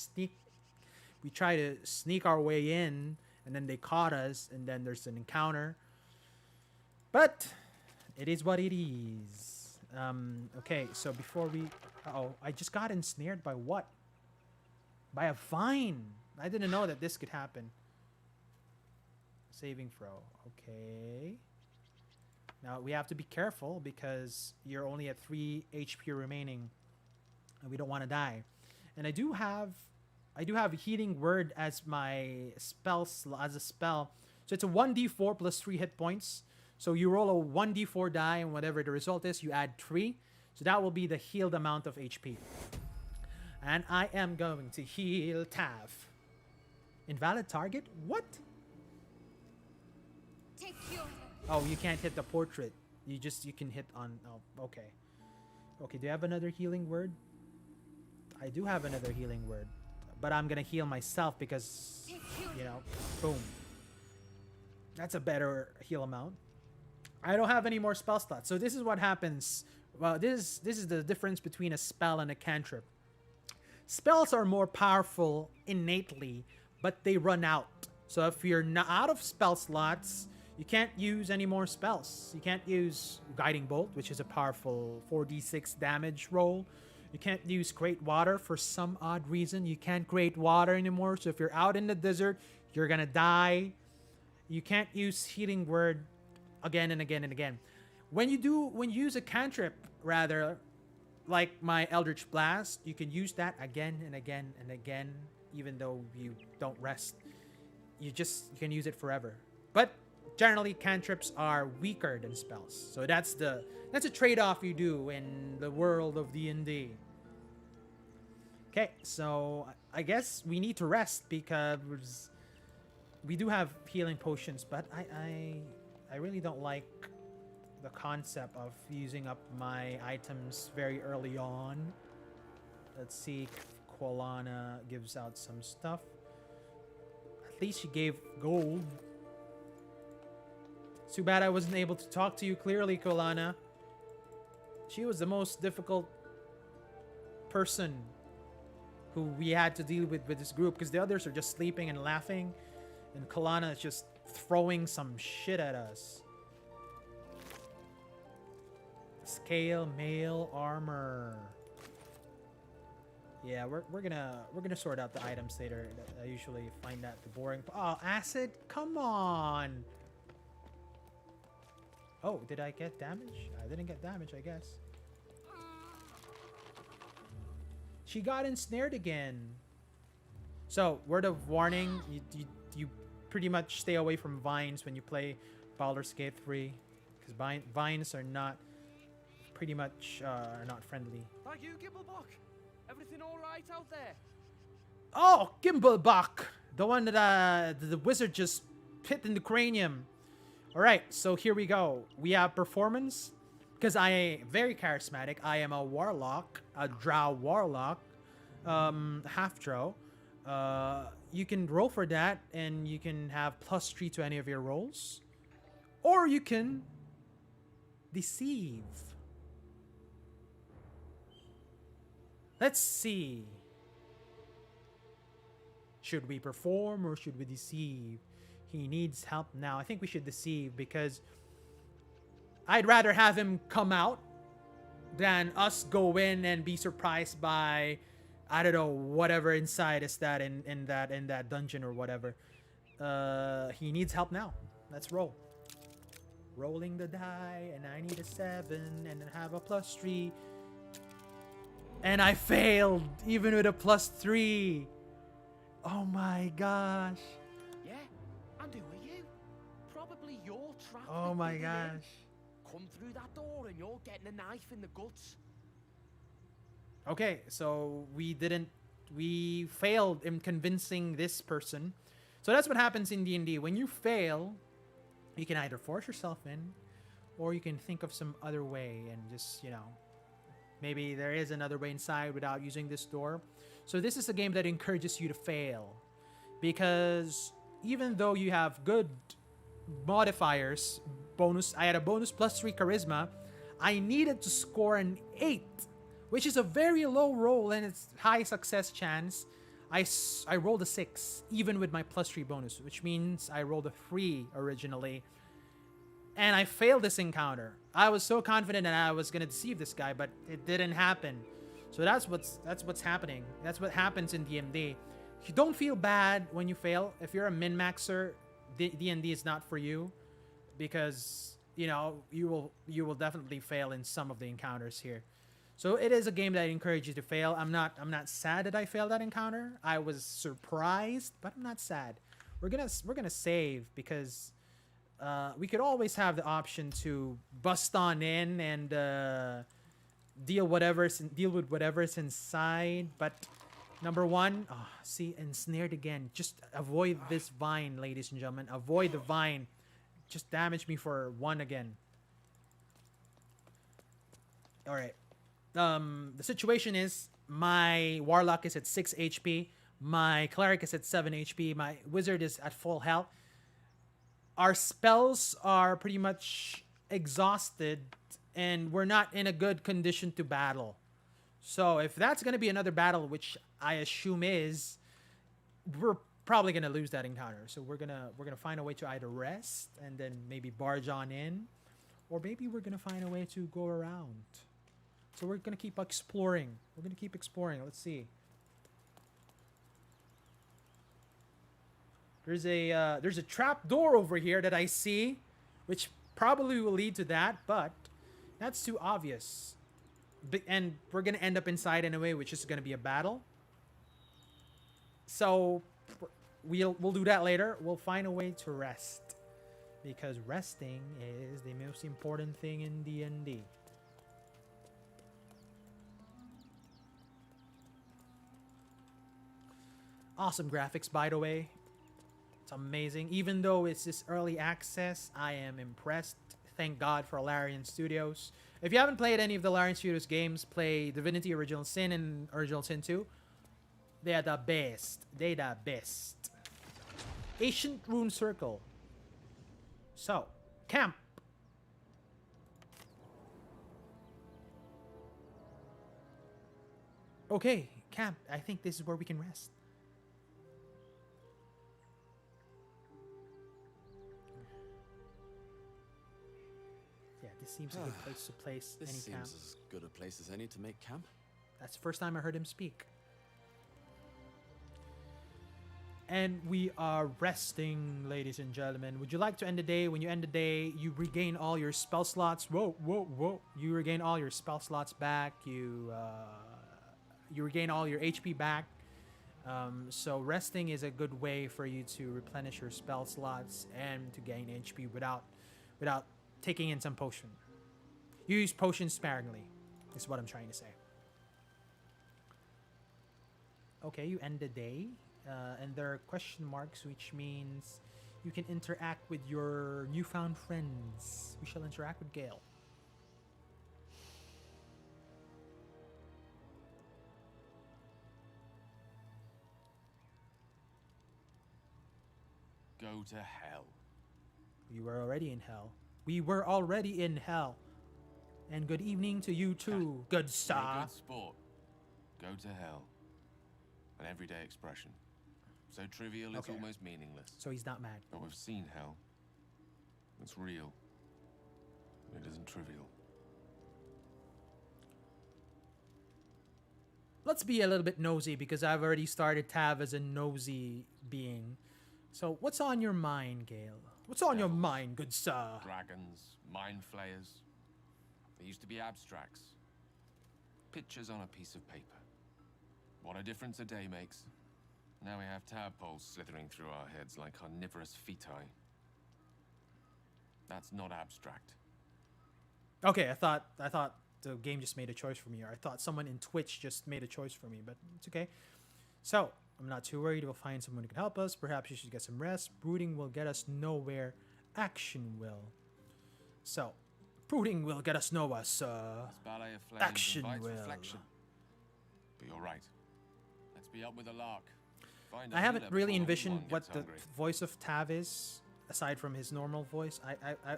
sneak our way in, and then they caught us, and then there's an encounter. But it is what it is. Okay, so before we... Uh-oh, I just got ensnared by what? By a vine. I didn't know that this could happen. Saving throw. Okay. Now, we have to be careful because you're only at 3 HP remaining. And we don't want to die. And I do have a healing word as my spell, as a spell. So it's a 1d4 plus 3 hit points. So you roll a 1d4 die, and whatever the result is, you add 3. So that will be the healed amount of HP. And I am going to heal Tav. Invalid target? What? Take your... Oh, you can't hit the portrait. You can hit on... Oh, okay. Okay, do you have another healing word? I do have another healing word. But I'm going to heal myself because, boom. That's a better heal amount. I don't have any more spell slots. So this is what happens. Well, this is the difference between a spell and a cantrip. Spells are more powerful innately, but they run out. So if you're not out of spell slots, you can't use any more spells. You can't use Guiding Bolt, which is a powerful 4d6 damage roll. You can't use Great Water for some odd reason. You can't Great Water anymore. So if you're out in the desert, you're gonna die. You can't use Healing Word again and again and again. When you use a cantrip, rather, like my Eldritch Blast, you can use that again and again and again, even though you don't rest. You can use it forever. But generally, cantrips are weaker than spells. So that's a trade-off you do in the world of D&D. Okay, so I guess we need to rest because we do have healing potions, but I really don't like the concept of using up my items very early on. Let's see if Kolana gives out some stuff. At least she gave gold. Too bad I wasn't able to talk to you clearly, Kolana. She was the most difficult person who we had to deal with this group, because the others are just sleeping and laughing, and Kolana is just throwing some shit at us. Scale mail armor. Yeah, we're gonna sort out the items later. I usually find that the boring. Oh, acid! Come on. Oh, did I get damage? I didn't get damage, I guess. She got ensnared again. So, word of warning: you pretty much stay away from vines when you play Baldur's Gate 3, because vines are not not friendly. Thank you, Gimblebach. Everything all right out there? Oh, Gimbelbach, the one that the wizard just hit in the cranium. All right, so here we go. We have performance because I am very charismatic. I am a warlock, a drow warlock, half drow. You can roll for that, and you can have +3 to any of your rolls, or you can deceive. Let's see. Should we perform or should we deceive? He needs help now. I think we should deceive because I'd rather have him come out than us go in and be surprised by, I don't know, whatever inside is that in that dungeon or whatever. He needs help now. Let's roll. Rolling the die, and I need a 7 and I have a +3. And I failed even with a +3. Oh my gosh. Yeah, and who are you? Probably you're trapped. Oh with my Billy gosh. in. Come through that door and you're getting a knife in the guts. Okay, so we failed in convincing this person. So that's what happens in D&D. When you fail, you can either force yourself in, or you can think of some other way and just, maybe there is another way inside without using this door. So this is a game that encourages you to fail, because even though you have good modifiers, I had a bonus +3 charisma, I needed to score an 8, which is a very low roll and it's high success chance. I rolled a 6 even with my +3 bonus, which means I rolled a 3 originally, and I failed this encounter. I was so confident that I was gonna deceive this guy, but it didn't happen. So that's what's happening. That's what happens in D&D. You don't feel bad when you fail. If you're a min-maxer, D&D is not for you, because you will definitely fail in some of the encounters here. So it is a game that encourages you to fail. I'm not sad that I failed that encounter. I was surprised, but I'm not sad. We're gonna save, because we could always have the option to bust on in and deal with whatever's inside. But number one, see, ensnared again. Just avoid this vine, ladies and gentlemen. Avoid the vine. Just damage me for 1 again. All right. The situation is my warlock is at 6 HP. My cleric is at 7 HP. My wizard is at full health. Our spells are pretty much exhausted, and we're not in a good condition to battle. So if that's going to be another battle, which I assume is, we're probably going to lose that encounter. So we're going to find a way to either rest and then maybe barge on in, or maybe we're going to find a way to go around. So we're going to keep exploring. Let's see. There's a trap door over here that I see, which probably will lead to that, but that's too obvious. And we're going to end up inside anyway, which is going to be a battle. So we'll do that later. We'll find a way to rest, because resting is the most important thing in D&D. Awesome graphics, by the way. It's amazing. Even though it's this early access, I am impressed. Thank God for Larian Studios. If you haven't played any of the Larian Studios games, play Divinity Original Sin and Original Sin 2. They are the best. Ancient Rune Circle. So, camp. Okay, camp. I think this is where we can rest. Yeah, this seems a good place to place This any seems camp. as good a place as any to make camp. That's the first time I heard him speak. And we are resting, ladies and gentlemen. Would you like to end the day? When you end the day, you regain all your spell slots. Whoa. You regain all your spell slots back. You regain all your HP back. So resting is a good way for you to replenish your spell slots and to gain HP without taking in some potion. Use potions sparingly, is what I'm trying to say. Okay, you end the day, and there are question marks, which means you can interact with your newfound friends. We shall interact with Gale. Go to hell. We were already in hell. We were already in hell. And good evening to you too, good You're a sir. good sport. Go to hell. An everyday expression. So trivial it's Okay. almost meaningless. So he's not mad. But we've seen hell. It's real. It isn't trivial. Let's be a little bit nosy because I've already started Tav as a nosy being. So what's on your mind, Gale? What's on your Devils. mind, good sir? Dragons, mind flayers. They used to be abstracts. Pictures on a piece of paper. What a difference a day makes. Now we have tadpoles slithering through our heads like carnivorous feti. That's not abstract. Okay, I thought the game just made a choice for me, or I thought someone in Twitch just made a choice for me, but it's okay. So, I'm not too worried. We'll find someone who can help us. Perhaps you should get some rest. Brooding will get us nowhere. Action will. So, brooding will get us nowhere, sir. This ballet of flames Action invites will. reflection. But you're right. Let's be up with the lark. Find a I haven't healer really before envisioned everyone what gets the hungry. voice of Tav is, aside from his normal voice.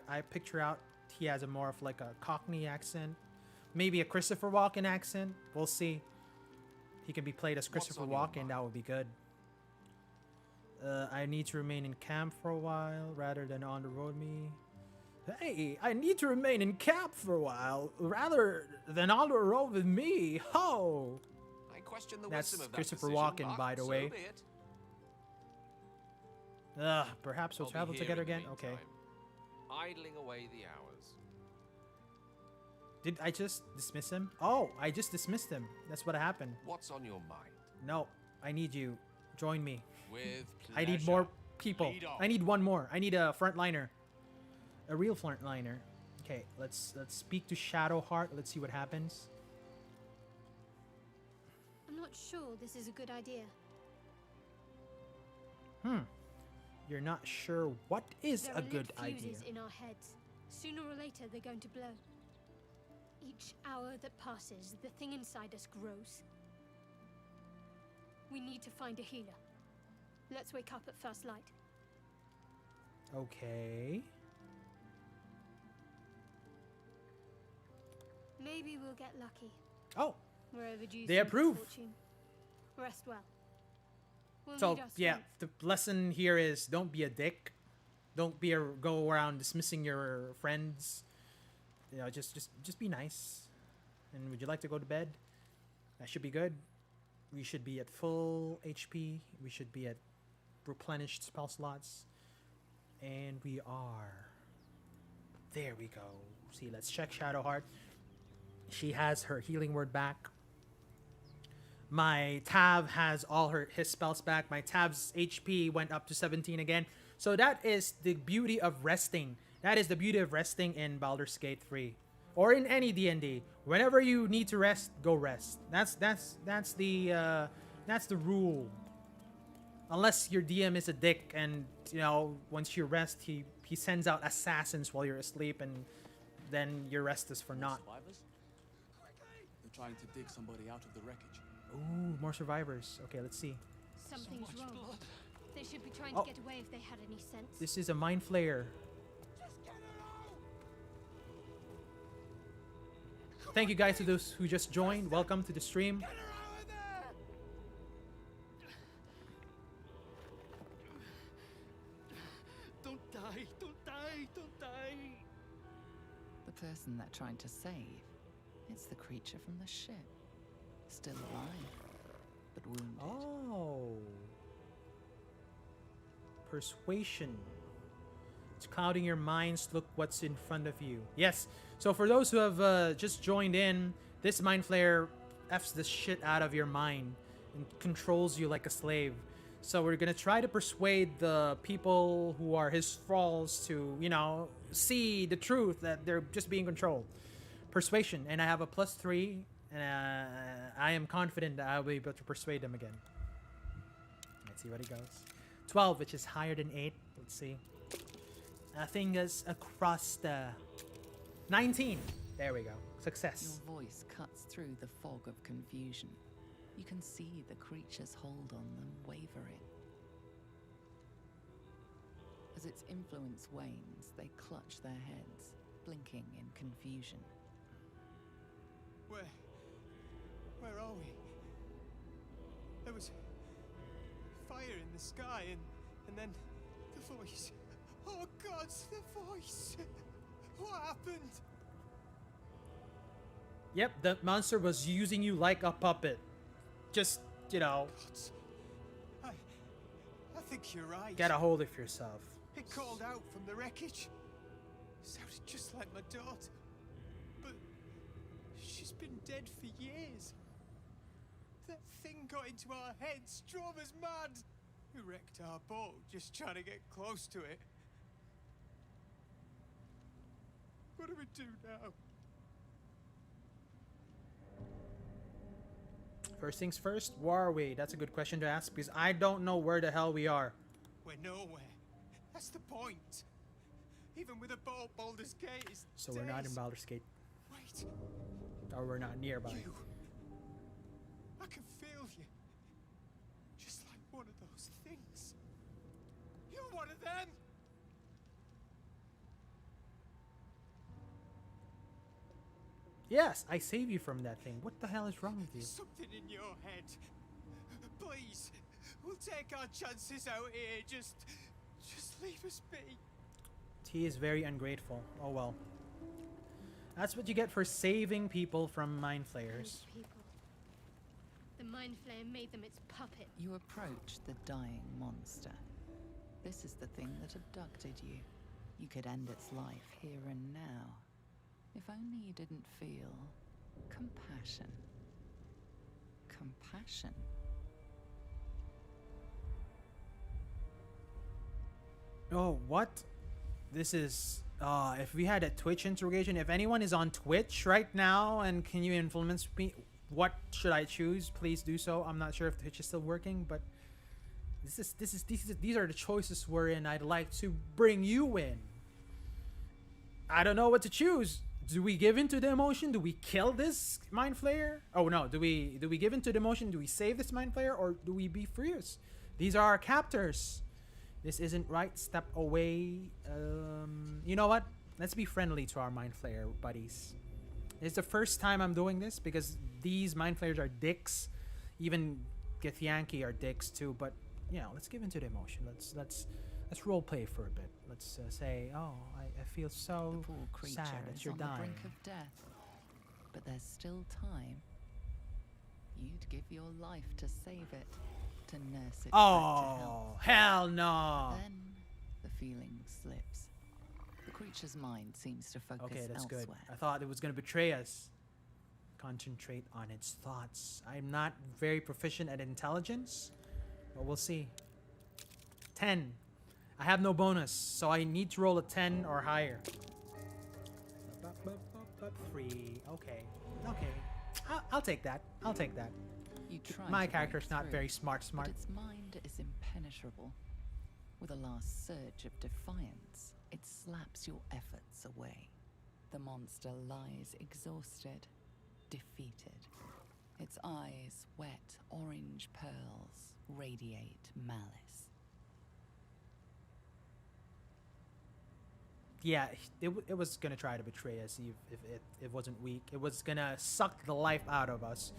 I picture out he has a more of like a Cockney accent. Maybe a Christopher Walken accent. We'll see. He can be played as What's Christopher on your Walken. mind? That would be good. I need to remain in camp for a while rather than on the road me. Hey, I need to remain in camp for a while rather than on the road with me. Ho! I question the That's wisdom of that Christopher decision, Walken, but by the so way. be it. Perhaps we'll I'll be travel here together in the again. Okay. meantime, idling away the hours. Did I just dismiss him? Oh, I just dismissed him. That's what happened. What's on your mind? No, I need you. Join me. With pleasure. I need more people. Lead on. I need one more. I need a frontliner. A real frontliner. Okay, let's speak to Shadowheart. Let's see what happens. I'm not sure this is a good idea. You're not sure what is There a are good lit idea. fuses in our heads. Sooner or later, they're going to blow. Each hour that passes, the thing inside us grows. We need to find a healer. Let's wake up at first light. Okay. Maybe we'll get lucky. Oh, We're overdue. They some good approve. fortune. Rest well. We'll so need our yeah, strength. the lesson here is don't be a dick. Don't be go around dismissing your friends. You know, just be nice. And would you like to go to bed? That should be good. We should be at full HP. We should be at replenished spell slots. And we are. There we go. See, let's check Shadowheart. She has her healing word back. My Tav has all his spells back. My Tav's HP went up to 17 again. So that is the beauty of resting. That is the beauty of resting in Baldur's Gate 3. Or in any D&D. Whenever you need to rest, go rest. That's the rule. Unless your DM is a dick and, you know, once you rest, he sends out assassins while you're asleep, and then your rest is for naught. Survivors? They're trying to dig somebody out of the wreckage. Ooh, more survivors. Okay, let's see. Something's wrong. They should be trying Oh. to get away if they had any sense. This is a mind flayer. Thank you guys to those who just joined. Welcome to the stream. Don't die! Don't die! Don't die! The person they're trying to save, it's the creature from the ship. Still alive, but wounded. Oh. Persuasion. It's clouding your minds. Look what's in front of you. Yes. So for those who have just joined in, this mind flayer f's the shit out of your mind and controls you like a slave. So we're gonna try to persuade the people who are his thralls to, you know, see the truth that they're just being controlled. Persuasion, and I have a +3 And I am confident that I'll be able to persuade him again. Let's see what he goes. 12, which is higher than 8. Let's see. Fingers across the 19. There we go. Success. Your voice cuts through the fog of confusion. You can see the creature's hold on them wavering. As its influence wanes, they clutch their heads, blinking in confusion. Where are we? There was fire in the sky and then the voice. Oh God, the voice! What happened? Yep, the monster was using you like a puppet. Just, you know, God, I think you're right. get a hold of yourself. It called out from the wreckage. Sounded just like my daughter. But she's been dead for years. That thing got into our heads, drove us mad. We wrecked our boat just trying to get close to it. What do we do now? First things first, where are we? That's a good question to ask because I don't know where the hell we are. We're nowhere. That's the point. Even with a boat, Baldur's Gate is So we're not in Baldur's Gate. Wait. Or we're not nearby. You. I can feel you. Just like one of those things. You're one of them. Yes, I saved you from that thing. What the hell is wrong with you? Something in your head. Please. We'll take our chances out here. Just leave us be. He is very ungrateful. Oh well. That's what you get for saving people from mind flayers. Those people. The mind flayer made them its puppet. You approach the dying monster. This is the thing that abducted you. You could end its life here and now. If only you didn't feel compassion. Compassion? Oh, what? This is... if we had a Twitch interrogation, if anyone is on Twitch right now and can you influence me, what should I choose? Please do so. I'm not sure if Twitch is still working, but these are the choices we're in. I'd like to bring you in. I don't know what to choose. Do we give in to the emotion? Do we kill this mind flayer? Oh no, do we give in to the emotion? Do we save this mind flayer or do we be furious? These are our captors. This isn't right. Step away. You know what? Let's be friendly to our mind flayer buddies. It's the first time I'm doing this because these mind flayers are dicks. Even Githyanki are dicks too. But you know, let's give in to the emotion. Let's role play for a bit. Let's say, oh, I feel so The poor creature sad that is you're on dying. the brink of death. But there's still time. You'd give your life to save it, to nurse it back to Oh, health. hell no. Then the feeling slips. The creature's mind seems to focus Okay, that's elsewhere. good. I thought it was going to betray us. Concentrate on its thoughts. I'm not very proficient at intelligence, but we'll see. 10. I have no bonus, so I need to roll a 10 or higher. 3. Okay. I'll take that. I'll take that. You try My to character's break not through, very smart. but its mind is impenetrable. With a last surge of defiance, it slaps your efforts away. The monster lies exhausted, defeated. Its eyes, wet orange pearls, radiate malice. Yeah, it was gonna try to betray us if it wasn't weak. It was gonna suck the life out of us.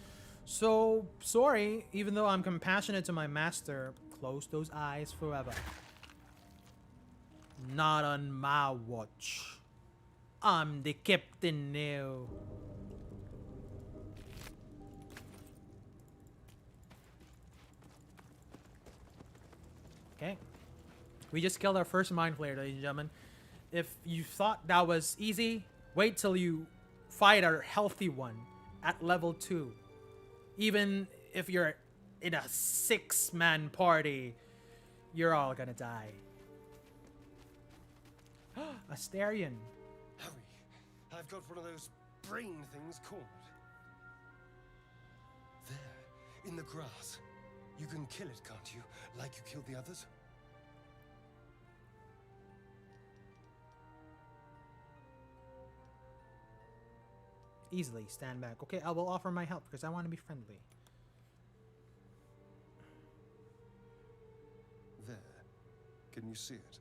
So, sorry, even though I'm compassionate to my master, close those eyes forever. Not on my watch. I'm the captain now. Okay. We just killed our first mind flayer, ladies and gentlemen. If you thought that was easy, wait till you fight a healthy one at level 2. Even if you're in a 6-man party, you're all gonna die. Asterion. Harry, I've got one of those brain things cornered. in the grass. You can kill it, can't you? Like you killed the others? Easily stand back. Okay, I will offer my help because I want to be friendly. There. Can you see it?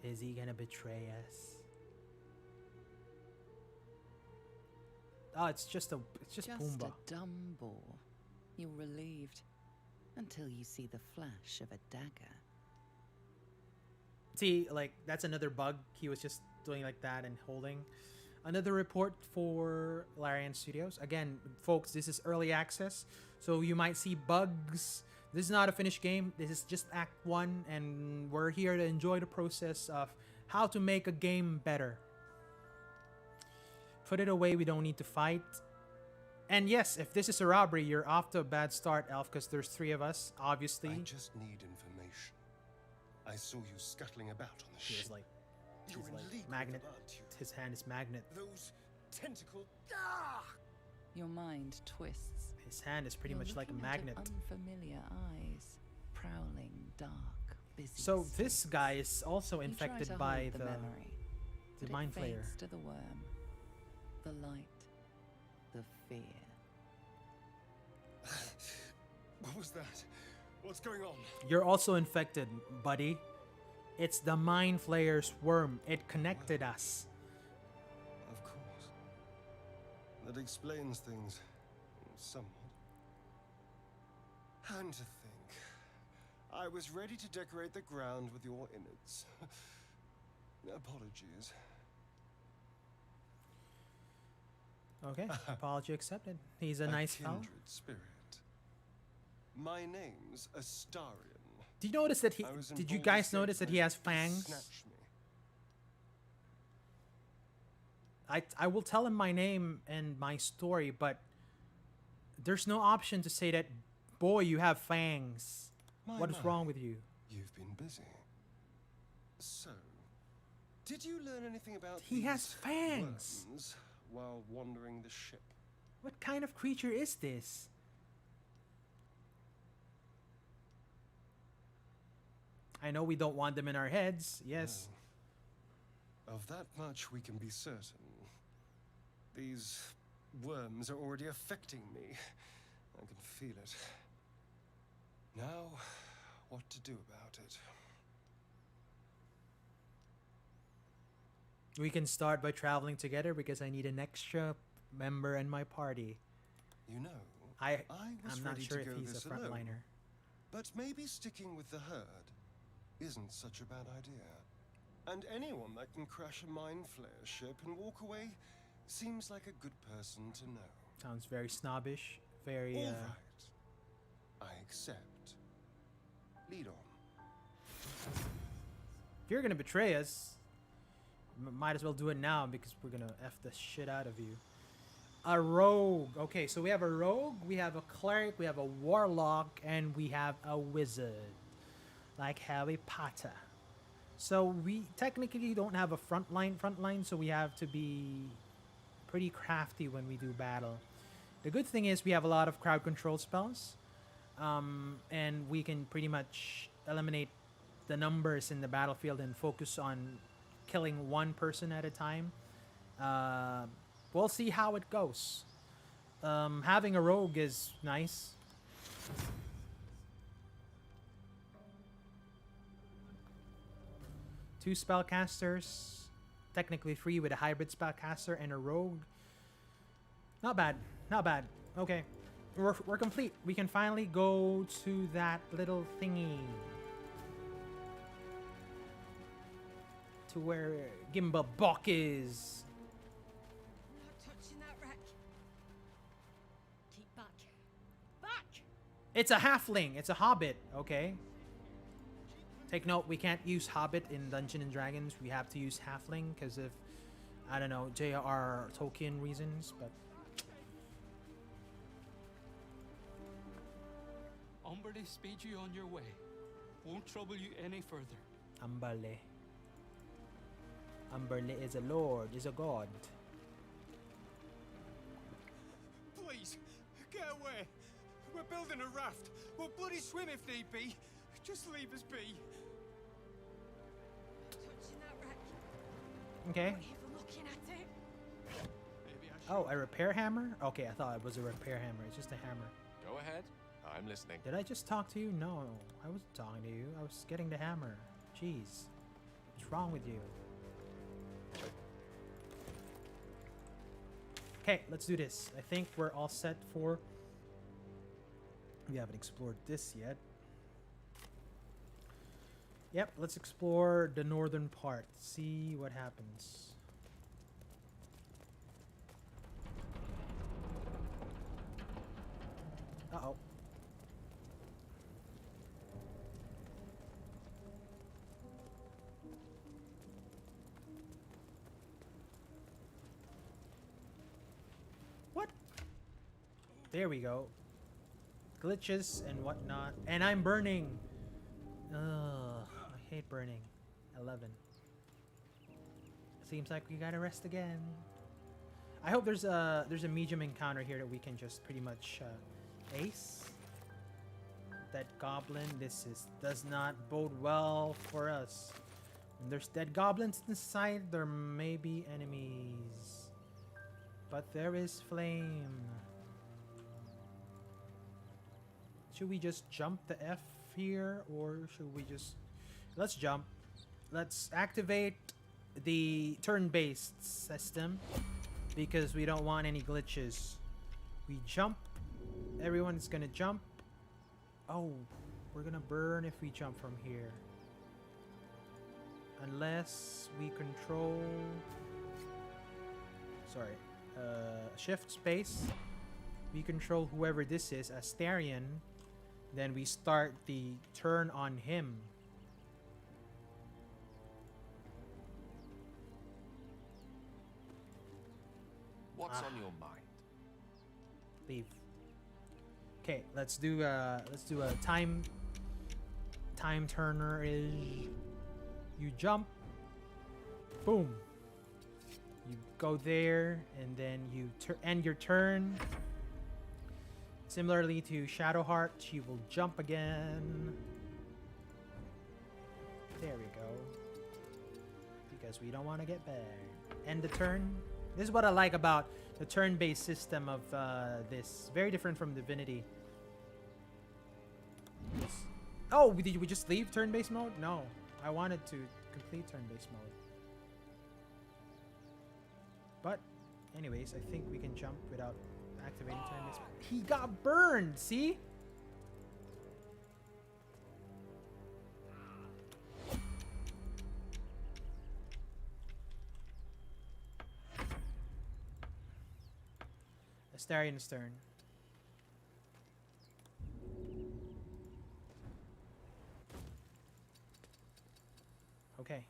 Is he gonna betray us? Oh, it's just Pumbaa. a dumb boar. You're relieved until you see the flash of a dagger. See, like, that's another bug. He was just doing like that and holding. Another report for Larian Studios. Again, folks, this is early access, so you might see bugs. This is not a finished game. This is just Act 1, and we're here to enjoy the process of how to make a game better. Put it away, we don't need to fight. And yes, if this is a robbery, you're off to a bad start, Elf, because there's 3 of us, obviously. I just need information. I saw you scuttling about on the ship. He's like You're in league with magnet. them, aren't you? His hand is magnet. Those tentacles. Ah! Your mind twists. His hand is pretty You're much like a looking out of magnet. Unfamiliar eyes, prowling, dark, busy. So this guy is also You try infected to by hold the memory, the but mind it flayer. fades to the worm, the light, the fear. What was that? What's going on? You're also infected, buddy. It's the mind flayer's worm. It connected us. Of course. That explains things somewhat. And to think, I was ready to decorate the ground with your innards. Apologies. Okay, apology accepted. He's a nice fellow. Kindred spirit. My name's Astarion. Do you notice that he? I was in Did you Baldur's guys Gate notice that when he has you fangs? snatched me. I will tell him my name and my story, but there's no option to say that, boy, you have fangs. What is My. wrong with you? You've been busy. So, did you learn anything about He has these fangs. worms while wandering the ship? What kind of creature is this? I know we don't want them in our heads. Yes. No. Of that much we can be certain. These worms are already affecting me. I can feel it. Now, what to do about it? We can start by traveling together because I need an extra member in my party. You know, I'm was not ready sure to if go he's this a alone. frontliner. But maybe sticking with the herd isn't such a bad idea. And anyone that can crash a mind flayer ship and walk away seems like a good person to know. Sounds very snobbish. Very. All right. I accept. Lead on. If you're gonna betray us, might as well do it now because we're gonna F the shit out of you. A rogue. Okay, so we have a rogue, we have a cleric, we have a warlock, and we have a wizard. Like Harry Potter. So we technically don't have a frontline, so we have to be pretty crafty when we do battle. The good thing is we have a lot of crowd control spells. And we can pretty much eliminate the numbers in the battlefield and focus on killing one person at a time. We'll see how it goes. Having a rogue is nice. Two spellcasters, technically 3 with a hybrid spellcaster and a rogue. Not bad, not bad. Okay, we're complete. We can finally go to that little thingy. To where Gimba Bok is. Not touching that wreck. Keep back. Back! It's a halfling. It's a hobbit. Okay. Take note, we can't use hobbit in Dungeons and Dragons. We have to use halfling because of, I don't know, J.R.R. Tolkien reasons, but... Umberly speed you on your way. Won't trouble you any further. Umberly. Umberly is a lord, is a god. Please, way. We're building a raft. We'll bloody swim if need be. Just leave us be. Touching that wreck. Okay. Not even looking at it. Maybe I should. Oh, a repair hammer? Okay, I thought it was a repair hammer. It's just a hammer. Go ahead. I'm listening. Did I just talk to you? No, I wasn't talking to you. I was getting the hammer. Jeez. What's wrong with you? Okay, let's do this. I think we're all set for... We haven't explored this yet. Yep, let's explore the northern part. See what happens. Uh-oh. What? There we go. Glitches and whatnot. And I'm burning. Ugh, I hate burning. 11. Seems like we gotta rest again. I hope there's a medium encounter here that we can just pretty much ace. That goblin. Does not bode well for us. When there's dead goblins inside, there may be enemies. But there is flame. Should we just jump the F here, or should we just... Let's jump. Let's activate the turn-based system, because we don't want any glitches. We jump. Everyone's gonna jump. Oh, we're gonna burn if we jump from here. Unless we control... Sorry. Shift space. We control whoever this is, Astarion. Then we start the turn on him. What's on your mind? Leave. Okay, let's do a time turner is you jump, boom. You go there and then you end your turn. Similarly to Shadowheart, she will jump again. There we go. Because we don't want to get burned. End the turn. This is what I like about the turn-based system of this. Very different from Divinity. Oh, did we just leave turn-based mode? No. I wanted to complete turn-based mode. But, anyways, I think we can jump without activating turn-based mode. He got burned, see? Astarion's turn. Okay.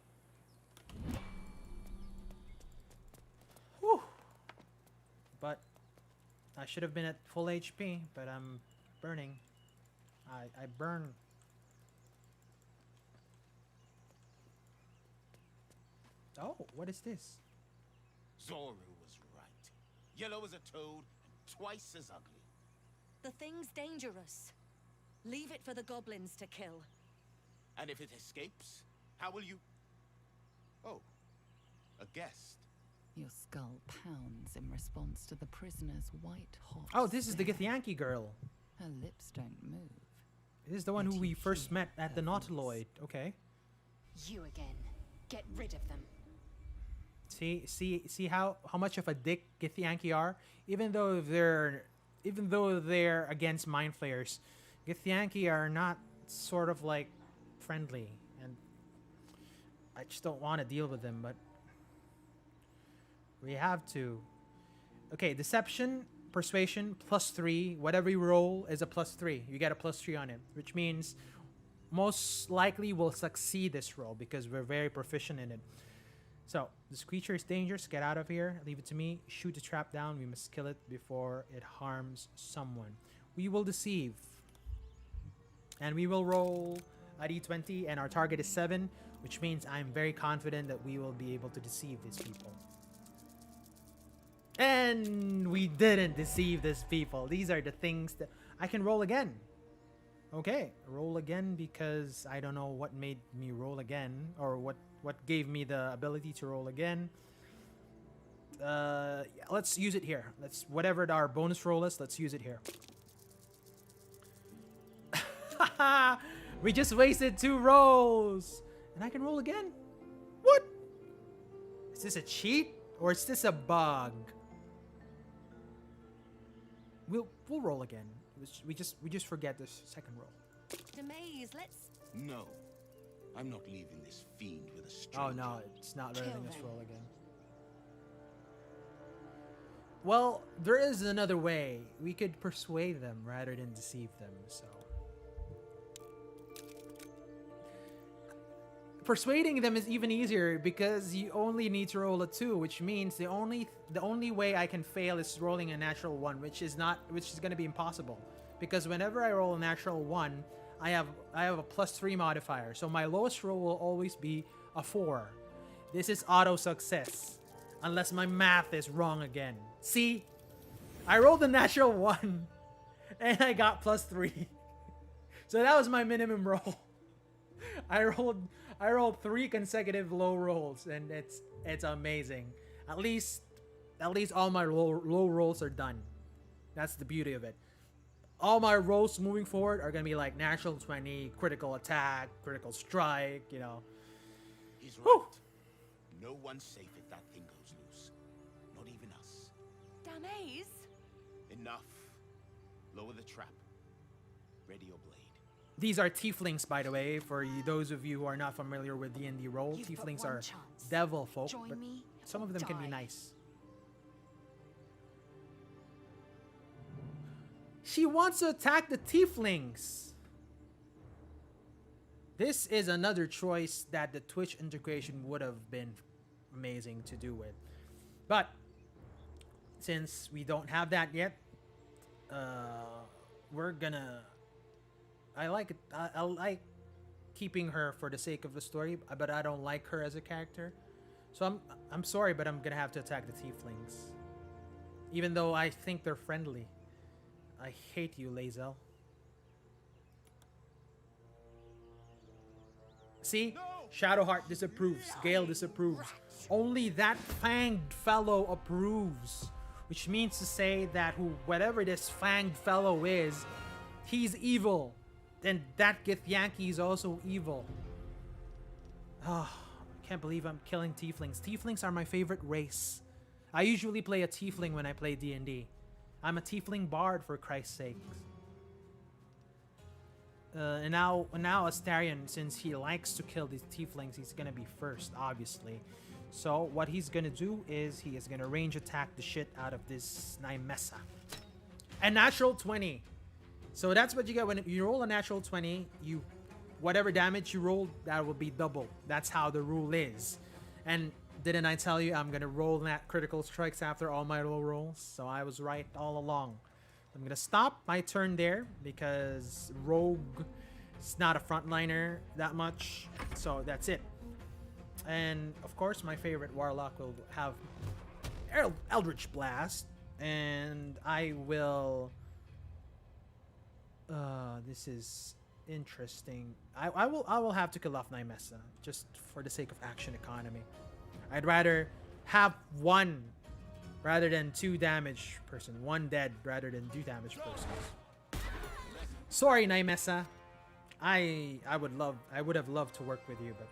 Whew. But I should have been at full HP, but I'm burning. I burn. Oh, what is this? Zoru was right. Yellow as a toad and twice as ugly. The thing's dangerous. Leave it for the goblins to kill. And if it escapes, how will you... Oh, a guest. Your skull pounds in response to the prisoner's white-hot Oh, this is the stare. Githyanki girl. Her lips don't move. This is the one who Yet we you first hear met at the her voice. Nautiloid. Okay. You again. Get rid of them. See how much of a dick Githyanki are? Even though they're against mind flayers, Githyanki are not sort of like friendly, and I just don't want to deal with them, but we have to. Okay, deception, persuasion, +3. Whatever you roll is a +3. You get a +3 on it, which means most likely we'll succeed this roll because we're very proficient in it. So, this creature is dangerous. Get out of here. Leave it to me. Shoot the trap down. We must kill it before it harms someone. We will deceive. And we will roll a d20, and our target is 7, which means I'm very confident that we will be able to deceive these people. And we didn't deceive these people. These are the things that I can roll again. Okay, roll again because I don't know what made me roll again, or what gave me the ability to roll again. Yeah, let's use it here. Let's, whatever our bonus roll is, let's use it here. We just wasted 2 rolls, and I can roll again. What? Is this a cheat or is this a bug? We'll roll again. We just forget this second roll. Demaze, let's... No. I'm not leaving this fiend with a stranger. Oh no, it's not letting us roll again. Well, there is another way. We could persuade them rather than deceive them, so. Persuading them is even easier because you only need to roll a 2, which means the only way I can fail is rolling a natural 1, which is going to be impossible. Because whenever I roll a natural 1, I have a +3 modifier, so my lowest roll will always be a 4. This is auto success, unless my math is wrong again. See, I rolled a natural 1, and I got +3, so that was my minimum roll. I rolled 3 consecutive low rolls, and it's amazing. At least all my low rolls are done. That's the beauty of it. All my rolls moving forward are gonna be like natural 20, critical attack, critical strike, you know. He's right. Whew. No one's safe if that thing goes loose. Not even us. Damaze? Enough. Lower the trap. Ready your blade. These are tieflings, by the way, for those of you who are not familiar with D&D role. You've got Tieflings one are chance. devil folk, Join but me some of them can be die. nice. She wants to attack the tieflings. This is another choice that the Twitch integration would have been amazing to do with. But since we don't have that yet, we're gonna... I like it. I like keeping her for the sake of the story, but I don't like her as a character. So I'm sorry, but I'm gonna have to attack the tieflings. Even though I think they're friendly. I hate you, Lae'zel. See? No! Shadowheart disapproves. Gale disapproves. Only that fanged fellow approves. Which means to say that whatever this fanged fellow is, he's evil. Then that Githyanki is also evil. Oh, I can't believe I'm killing tieflings. Tieflings are my favorite race. I usually play a tiefling when I play D&D. I'm a tiefling bard, for Christ's sake. And now Astarion, since he likes to kill these tieflings, he's gonna be first, obviously. So what he's gonna do is he is gonna range attack the shit out of this Nymessa. A natural 20. So that's what you get when you roll a natural 20. Whatever damage you roll, that will be double. That's how the rule is. And didn't I tell you I'm gonna roll that critical strikes after all my low rolls? So I was right all along. I'm gonna stop my turn there because Rogue is not a frontliner that much. So that's it. And of course, my favorite Warlock will have Eldritch Blast, and I will. This is interesting. I will have to kill off Nymessa just for the sake of action economy. I'd rather have 1 rather than 2 damage person. 1 dead rather than 2 damage persons. Sorry, Nymessa. I would have loved to work with you, but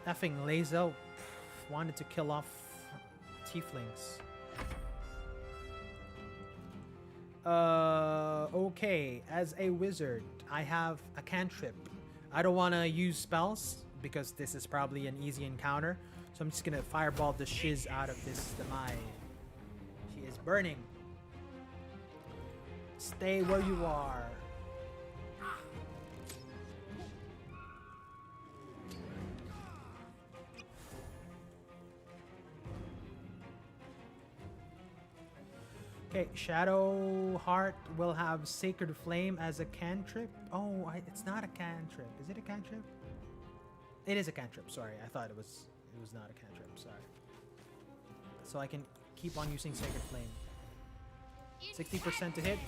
effing Lae'zel wanted to kill off tieflings. Okay, as a wizard, I have a cantrip. I don't want to use spells because this is probably an easy encounter. So I'm just gonna fireball the shiz out of this Demai. She is burning. Stay where you are. Okay, Shadowheart will have Sacred Flame as a cantrip. Oh, it's not a cantrip. Is it a cantrip? It is a cantrip. Sorry, I thought it was not a cantrip. Sorry. So I can keep on using Sacred Flame. 60% to hit.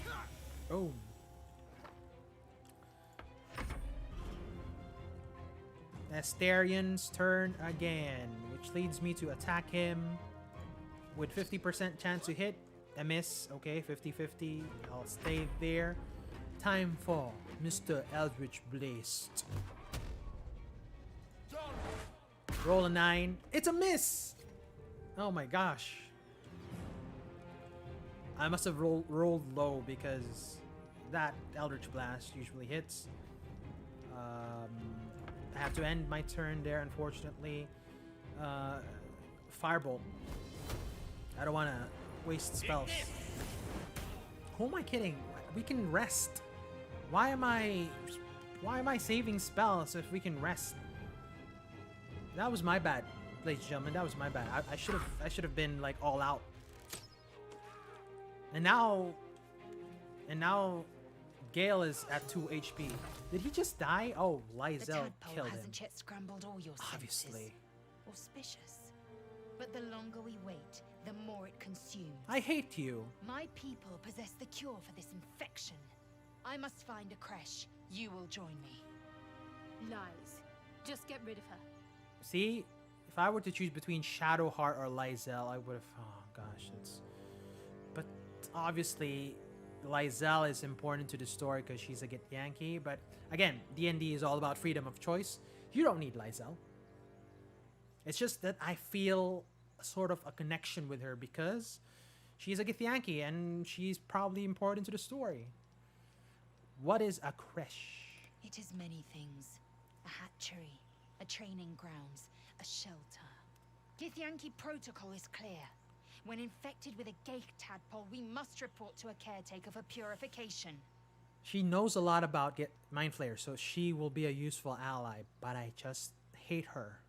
Oh. Asterian's turn again, which leads me to attack him with 50% chance to hit. A miss. Okay, 50-50. I'll stay there. Time for Mr. Eldritch Blast. Roll a 9. It's a miss! Oh my gosh. I must have rolled low because that Eldritch Blast usually hits. I have to end my turn there, unfortunately. Firebolt. I don't want to waste spells. Who am I kidding? We can rest. Why am I saving spells if we can rest? That was my bad, ladies and gentlemen. That was my bad. I should have been like all out. And now Gale is at 2 HP. Did he just die? Oh, Lysel killed him. Hasn't yet scrambled all your Obviously. senses. Auspicious. But the longer we wait, the more it consumes. I hate you. My people possess the cure for this infection. I must find a creche. You will join me. Lies. Just get rid of her. See, if I were to choose between Shadowheart or Lysel, I would have. Oh gosh, it's. But obviously, Lysel is important to the story because she's a Githyanki. But again, D&D is all about freedom of choice. You don't need Lysel. It's just that I feel sort of a connection with her because she's a Githyanki and she's probably important to the story. What is a creche? It is many things. A hatchery, a training grounds, a shelter. Githyanki protocol is clear. When infected with a Ghaik tadpole, we must report to a caretaker for purification. She knows a lot about Mind Flayer, so she will be a useful ally, but I just hate her.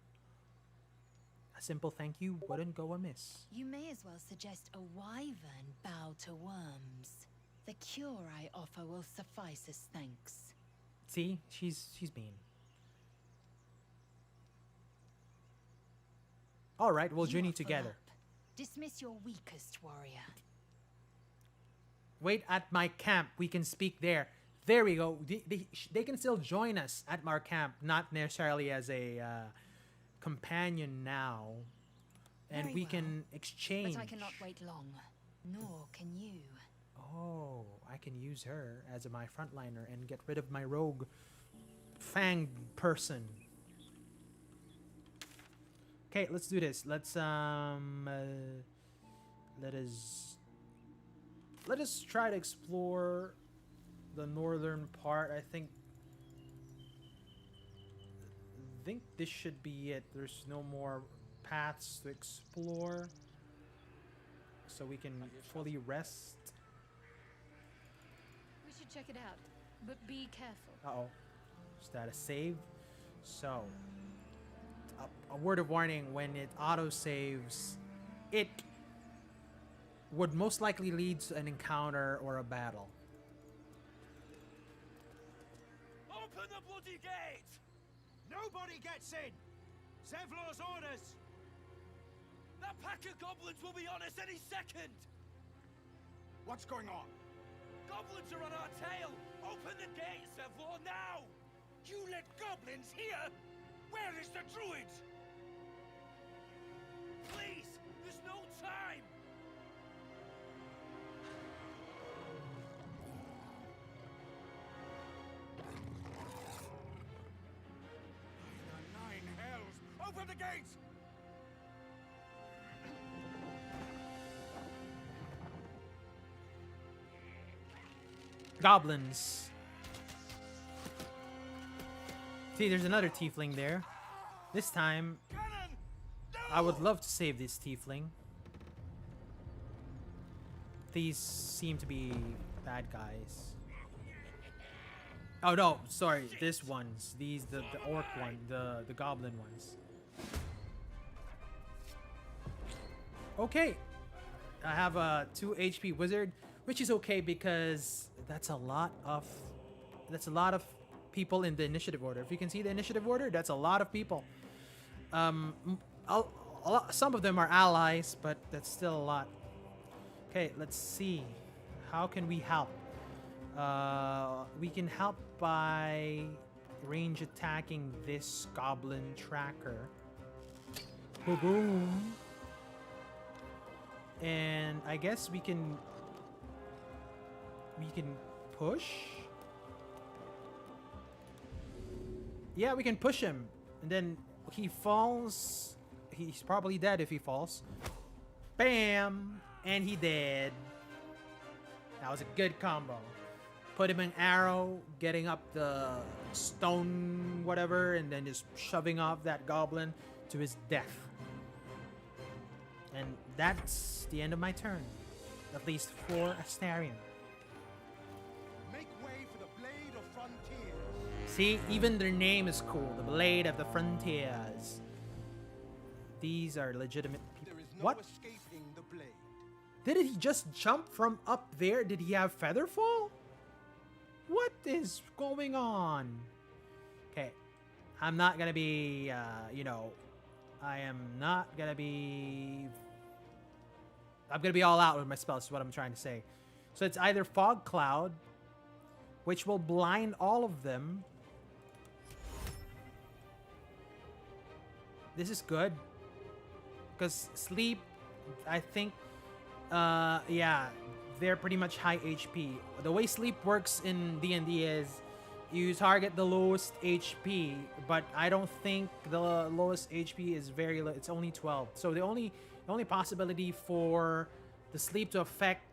A simple thank you wouldn't go amiss. You may as well suggest a wyvern bow to worms. The cure I offer will suffice as thanks. See, she's mean. All right, we'll journey together. Up. Dismiss your weakest warrior. Wait at my camp. We can speak there. There we go. They can still join us at our camp, not necessarily as a companion now. And Very we well. can exchange. But I cannot wait long. Nor can you. Oh, I can use her as my frontliner and get rid of my rogue fang person. Okay, let's do this. Let us try to explore the northern part. I think this should be it. There's no more paths to explore, so we can fully rest. We should check it out, but be careful. Uh-oh. Is that a save? So, a word of warning, when it auto-saves, it would most likely lead to an encounter or a battle. Open the bloody gate! Nobody gets in! Zevlor's orders! That pack of goblins will be on us any second! What's going on? Goblins are on our tail! Open the gate, Zevlor, now! You let goblins here? Where is the druid? Please! There's no time! By the nine hells! Open the gates! Goblins. See, there's another tiefling there. This time, I would love to save this tiefling. These seem to be bad guys. Oh no, sorry, this ones. These, the orc one, the goblin ones. Okay. I have a 2 HP wizard, which is okay because that's a lot of people in the initiative order. If you can see the initiative order, that's a lot of people. some of them are allies, but that's still a lot. Okay, let's see. How can we help? We can help by range attacking this goblin tracker. Boom, boom. And I guess we can push. Yeah, we can push him, and then he falls. He's probably dead if he falls. Bam, and he dead. That was a good combo. Put him in arrow, getting up the stone, whatever, and then just shoving off that goblin to his death. And that's the end of my turn. At least for Astarion. Make way for the Blade of Frontiers. See, even their name is cool. The Blade of the Frontiers. These are legitimate people. There is no What? escaping the blade. Did he just jump from up there? Did he have Featherfall? What is going on? Okay. I'm not gonna be, I am not gonna be... I'm gonna be all out with my spells is what I'm trying to say. So it's either Fog Cloud, which will blind all of them. This is good. Because Sleep, I think, yeah, they're pretty much high HP. The way Sleep works in D&D is you target the lowest HP, but I don't think the lowest HP is very low. It's only 12. So the only possibility for the Sleep to affect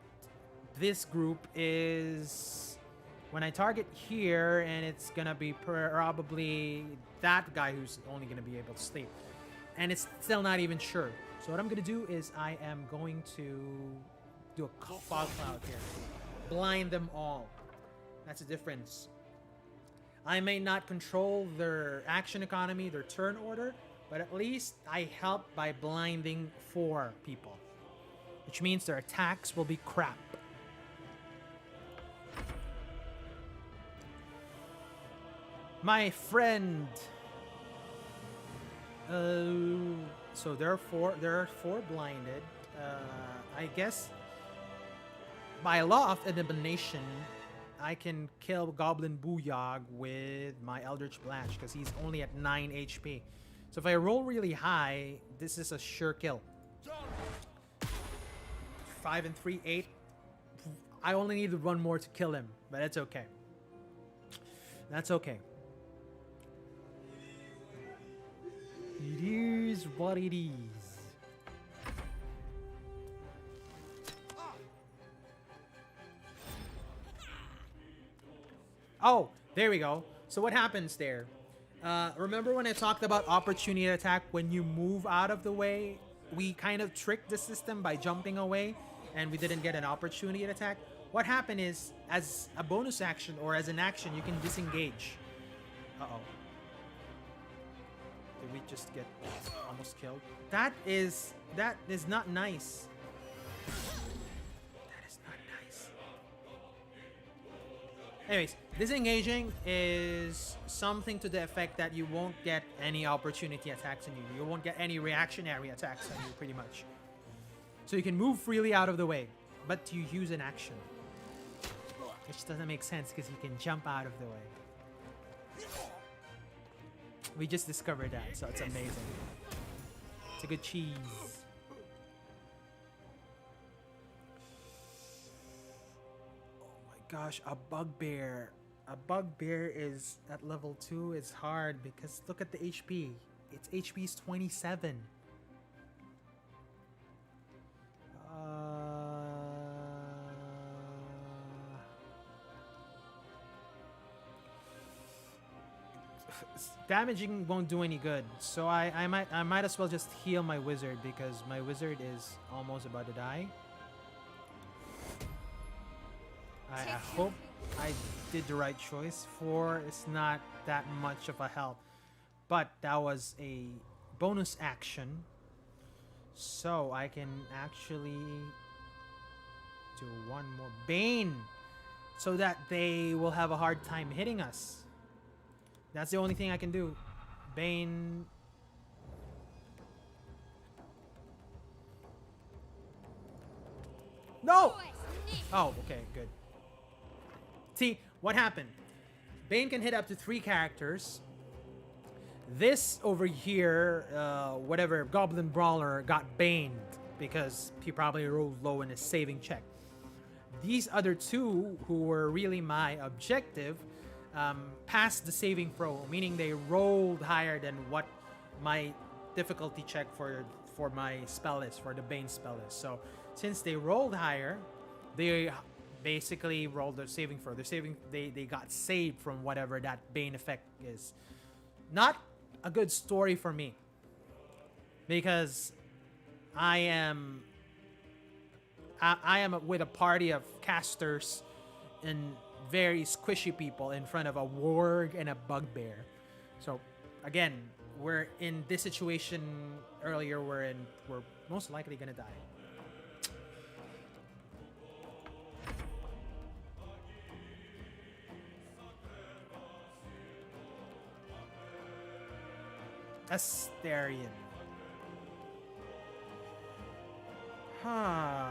this group is when I target here, and it's gonna be probably that guy who's only gonna be able to sleep. And it's still not even sure. So what I'm gonna do is I am going to do a fog cloud here. Blind them all. That's the difference. I may not control their action economy, their turn order, but at least I help by blinding 4 people. Which means their attacks will be crap. My friend. So there are 4 blinded. I guess by law of elimination, I can kill Goblin Booyog with my Eldritch Blast because he's only at 9 HP. So if I roll really high, this is a sure kill. 5 and 3, 8. I only need 1 more to kill him, but that's okay. That's okay. It is what it is. Oh, there we go. So what happens there? Remember when I talked about opportunity attack when you move out of the way? We kind of tricked the system by jumping away and we didn't get an opportunity attack. What happened is, as a bonus action or as an action, you can disengage. Uh-oh. Did we just get almost killed? That is not nice. That is not nice. Anyways, disengaging is something to the effect that you won't get any opportunity attacks on you. You won't get any reactionary attacks on you, pretty much. So you can move freely out of the way, but you use an action. Which doesn't make sense because you can jump out of the way. We just discovered that, so it's amazing. It's a good cheese. Oh my gosh, a bugbear. A bugbear is at level 2 is hard because look at the HP. Its HP is 27. Damaging won't do any good, so I might as well just heal my wizard because my wizard is almost about to die. I hope I did the right choice. 4 is not that much of a help, but that was a bonus action, so I can actually do 1 more Bane so that they will have a hard time hitting us. That's the only thing I can do. Bane. No! Oh, okay, good. See, what happened? Bane can hit up to 3 characters. This over here, whatever, Goblin Brawler got baned because he probably rolled low in his saving check. These other 2, who were really my objective, passed the saving throw, meaning they rolled higher than what my difficulty check for my spell is, for the Bane spell is. So since they rolled higher, they basically rolled their saving throw. They got saved from whatever that Bane effect is. Not a good story for me, because I am with a party of casters and very squishy people in front of a warg and a bugbear. So again, we're in this situation earlier. We're most likely gonna die. Asterian. Huh.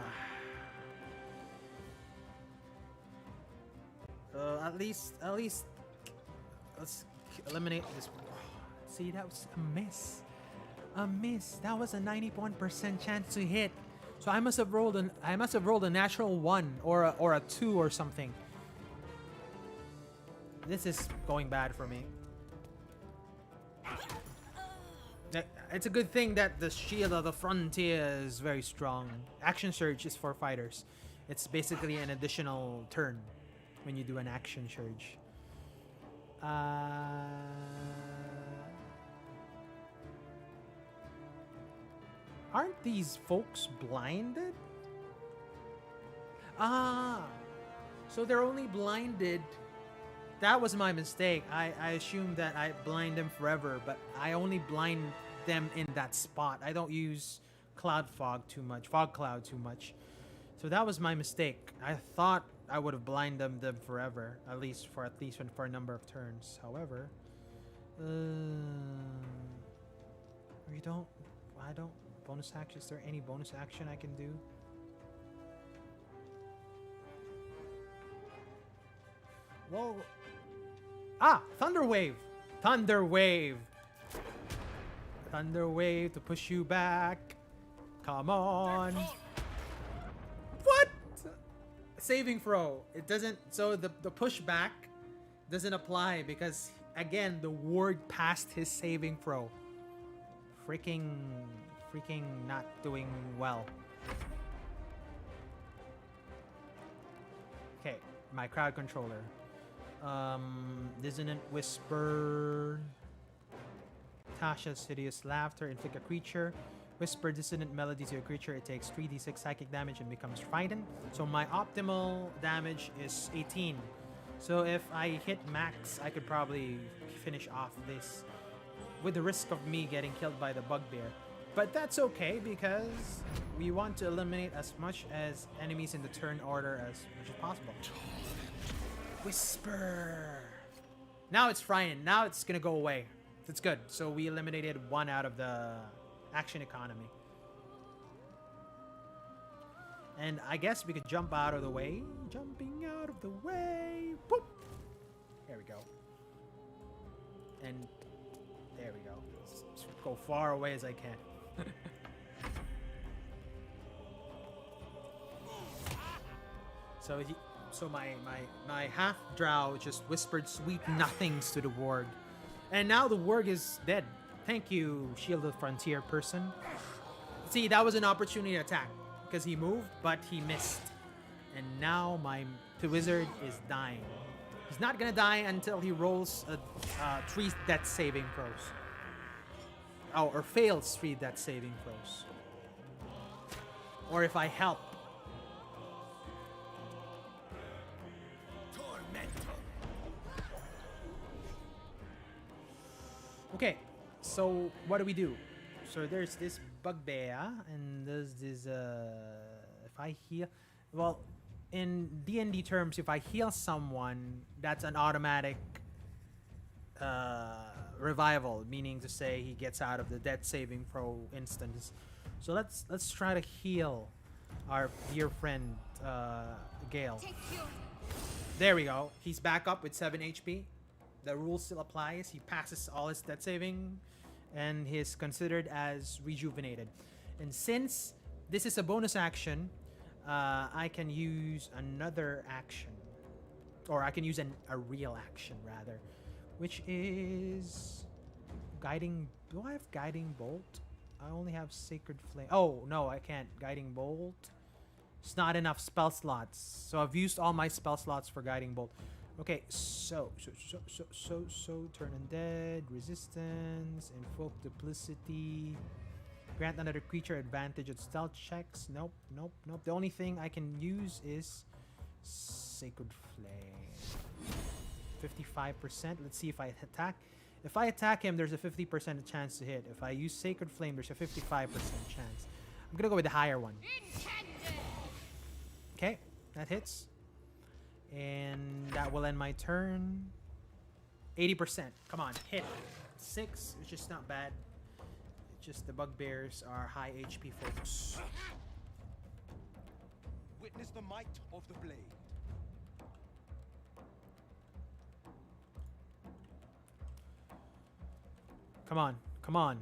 At least, let's eliminate this. See, that was a miss. A miss. That was a 91% chance to hit. So I must have rolled a natural 1 or a 2 or something. This is going bad for me. It's a good thing that the Shield of the Frontier is very strong. Action Surge is for fighters. It's basically an additional turn when you do an Action Surge. Aren't these folks blinded? So they're only blinded. That was my mistake. I assumed that I blind them forever, but I only blind them in that spot. I don't use fog cloud too much. So that was my mistake. I thought I would have blinded them forever, at least for a number of turns. However, I don't bonus action. Is there any bonus action I can do? Well, Thunder Wave. Thunder Wave to push you back. Come on. What? Saving throw. It doesn't. So the pushback doesn't apply because again the ward passed his saving throw. Freaking not doing well. Okay, my crowd controller. Dissonant Whisper. Tasha's hideous laughter. Inflict a creature. Whisper dissonant melody to a creature. It takes 3d6 psychic damage and becomes frightened. So my optimal damage is 18. So if I hit max, I could probably finish off this with the risk of me getting killed by the bugbear. But that's okay because we want to eliminate as much as enemies in the turn order as much as possible. Whisper. Now it's frightened. Now it's gonna go away. That's good. So we eliminated 1 out of the action economy. And I guess we could jump out of the way. Jumping out of the way. Whoop. There we go. And there we go. Let's go far away as I can. So my half drow just whispered sweet nothings to the warg. And now the warg is dead. Thank you, Shield of the Frontier person. See, that was an opportunity attack because he moved, but he missed. And now my wizard is dying. He's not gonna die until he rolls 3 death saving throws. Oh, or fails 3 death saving throws. Or if I help. Okay, so what do we do? So there's this bugbear, and there's this, if I heal, well, in D&D terms, if I heal someone, that's an automatic revival, meaning to say he gets out of the death saving throw instance. So let's try to heal our dear friend, Gale. Take cure. There we go. He's back up with 7 HP. The rule still applies. He passes all his death saving, and he's considered as rejuvenated. And since this is a bonus action, I can use another action. Or I can use a real action, rather. Which is... Guiding... Do I have Guiding Bolt? I only have Sacred Flame. Oh, no, I can't. Guiding Bolt. It's not enough spell slots. So I've used all my spell slots for Guiding Bolt. Okay, so Turn Undead, Resistance, Invoke Duplicity, grant another creature advantage at stealth checks. Nope. The only thing I can use is Sacred Flame. 55%. Let's see if I attack. If I attack him, there's a 50% chance to hit. If I use Sacred Flame, there's a 55% chance. I'm gonna go with the higher one. Okay, that hits. And that will end my turn. 80%. Come on, hit. 6, which is not bad. It's just the bugbears are high HP folks. Witness the might of the blade. Come on, come on.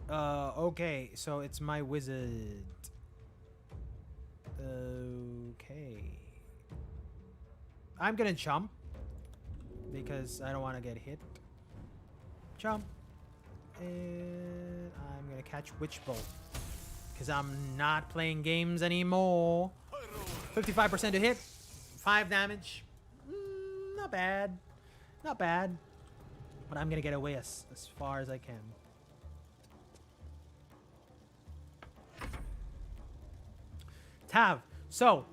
Okay, so it's my wizard. Okay. I'm gonna jump because I don't want to get hit. Jump. And I'm gonna catch Witch Bolt because I'm not playing games anymore. 55% to hit. 5 damage. Not bad. Not bad. But I'm gonna get away as far as I can. Tav. So,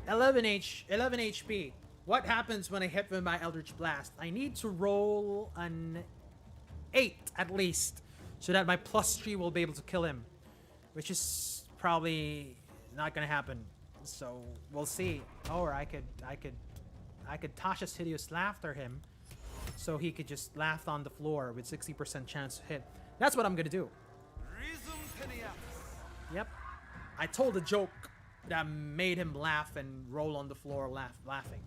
11 HP. What happens when I hit with my Eldritch Blast? I need to roll an 8 at least, so that my +3 will be able to kill him, which is probably not gonna happen. So we'll see. Or I could Tasha's Hideous Laughter him, so he could just laugh on the floor with 60% chance to hit. That's what I'm gonna do. Yep. I told a joke that made him laugh and roll on the floor laughing.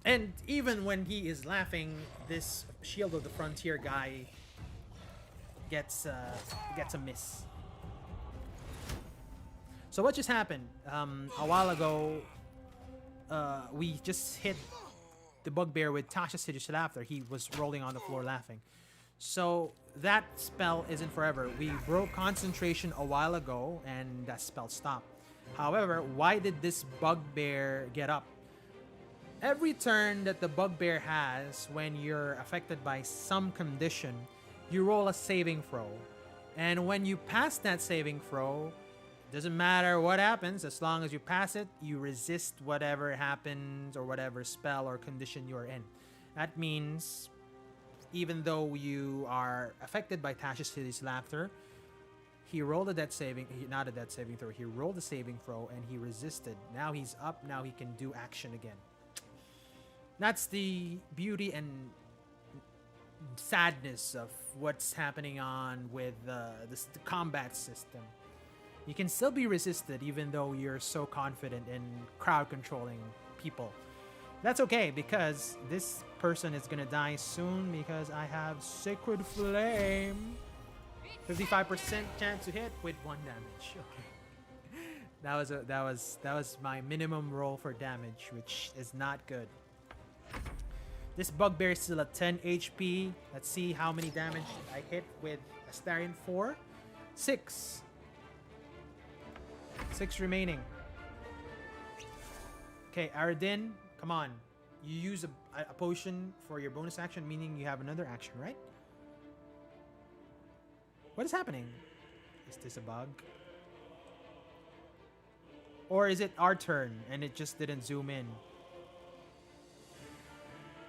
And even when he is laughing, this Shield of the Frontier guy gets a miss. So what just happened? A while ago, we just hit the bugbear with Tasha's Hideous Laughter. He was rolling on the floor laughing. So that spell isn't forever. We broke concentration a while ago, and that spell stopped. However, why did this bugbear get up? Every turn that the bugbear has, when you're affected by some condition, you roll a saving throw. And when you pass that saving throw, doesn't matter what happens, as long as you pass it, you resist whatever happens or whatever spell or condition you're in. That means, even though you are affected by Tasha's Hideous Laughter, he rolled a death saving, not a death saving throw, he rolled a saving throw and he resisted. Now he's up, now he can do action again. That's the beauty and sadness of what's happening on with the combat system. You can still be resisted even though you're so confident in crowd controlling people. That's okay, because this person is gonna die soon because I have Sacred Flame. 55% chance to hit with 1 damage. Okay. That was my minimum roll for damage, which is not good. This bugbear is still at 10 HP. Let's see how many damage I hit with Astarion 4. 6. 6 remaining. Okay, Aradin, come on. You use a potion for your bonus action, meaning you have another action, right? What is happening? Is this a bug? Or is it our turn and it just didn't zoom in?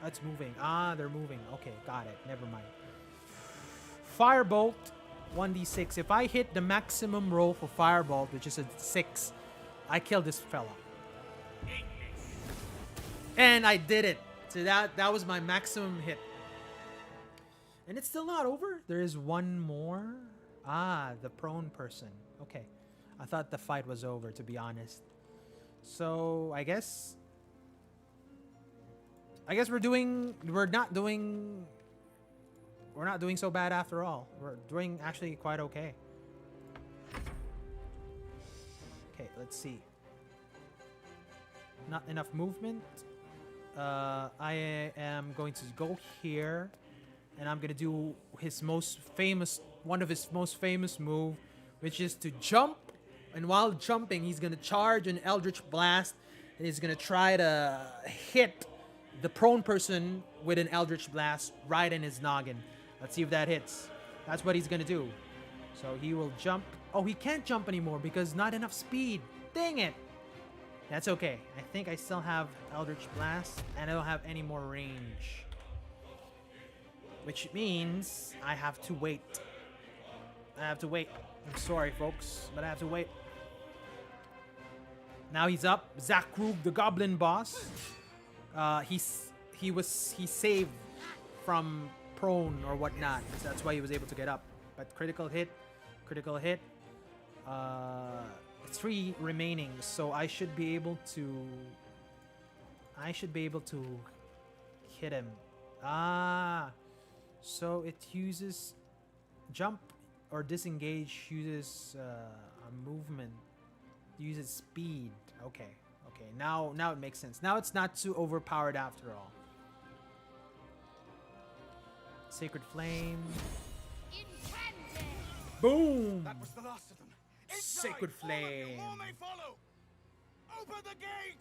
Oh, it's moving. Ah, they're moving. Okay, got it. Never mind. Firebolt, 1d6. If I hit the maximum roll for Firebolt, which is a 6, I kill this fella. And I did it. So that was my maximum hit. And it's still not over. There is one more. Ah, the prone person. Okay. I thought the fight was over, to be honest. So, I guess we're not doing so bad after all. We're doing actually quite okay. Okay, let's see. Not enough movement. I am going to go here, and I'm gonna do one of his most famous move, which is to jump. And while jumping, he's gonna charge an Eldritch Blast, and he's gonna try to hit the prone person with an Eldritch Blast right in his noggin. Let's see if that hits. That's what he's gonna do. So he will jump. Oh, he can't jump anymore because not enough speed. Dang it. That's okay. I think I still have Eldritch Blast, and I don't have any more range. Which means I have to wait. I'm sorry, folks, but I have to wait. Now he's up. Zakrug, the Goblin Boss. He saved from prone or whatnot. So that's why he was able to get up. But critical hit. 3 remaining, so I should be able to hit him. Ah, so it uses jump or disengage, uses a movement, uses speed. Okay, now it makes sense. Now it's not too overpowered after all. Sacred Flame. Boom! That was the last of them. Inside, Sacred all of you, Flame. more may follow. Open the gate!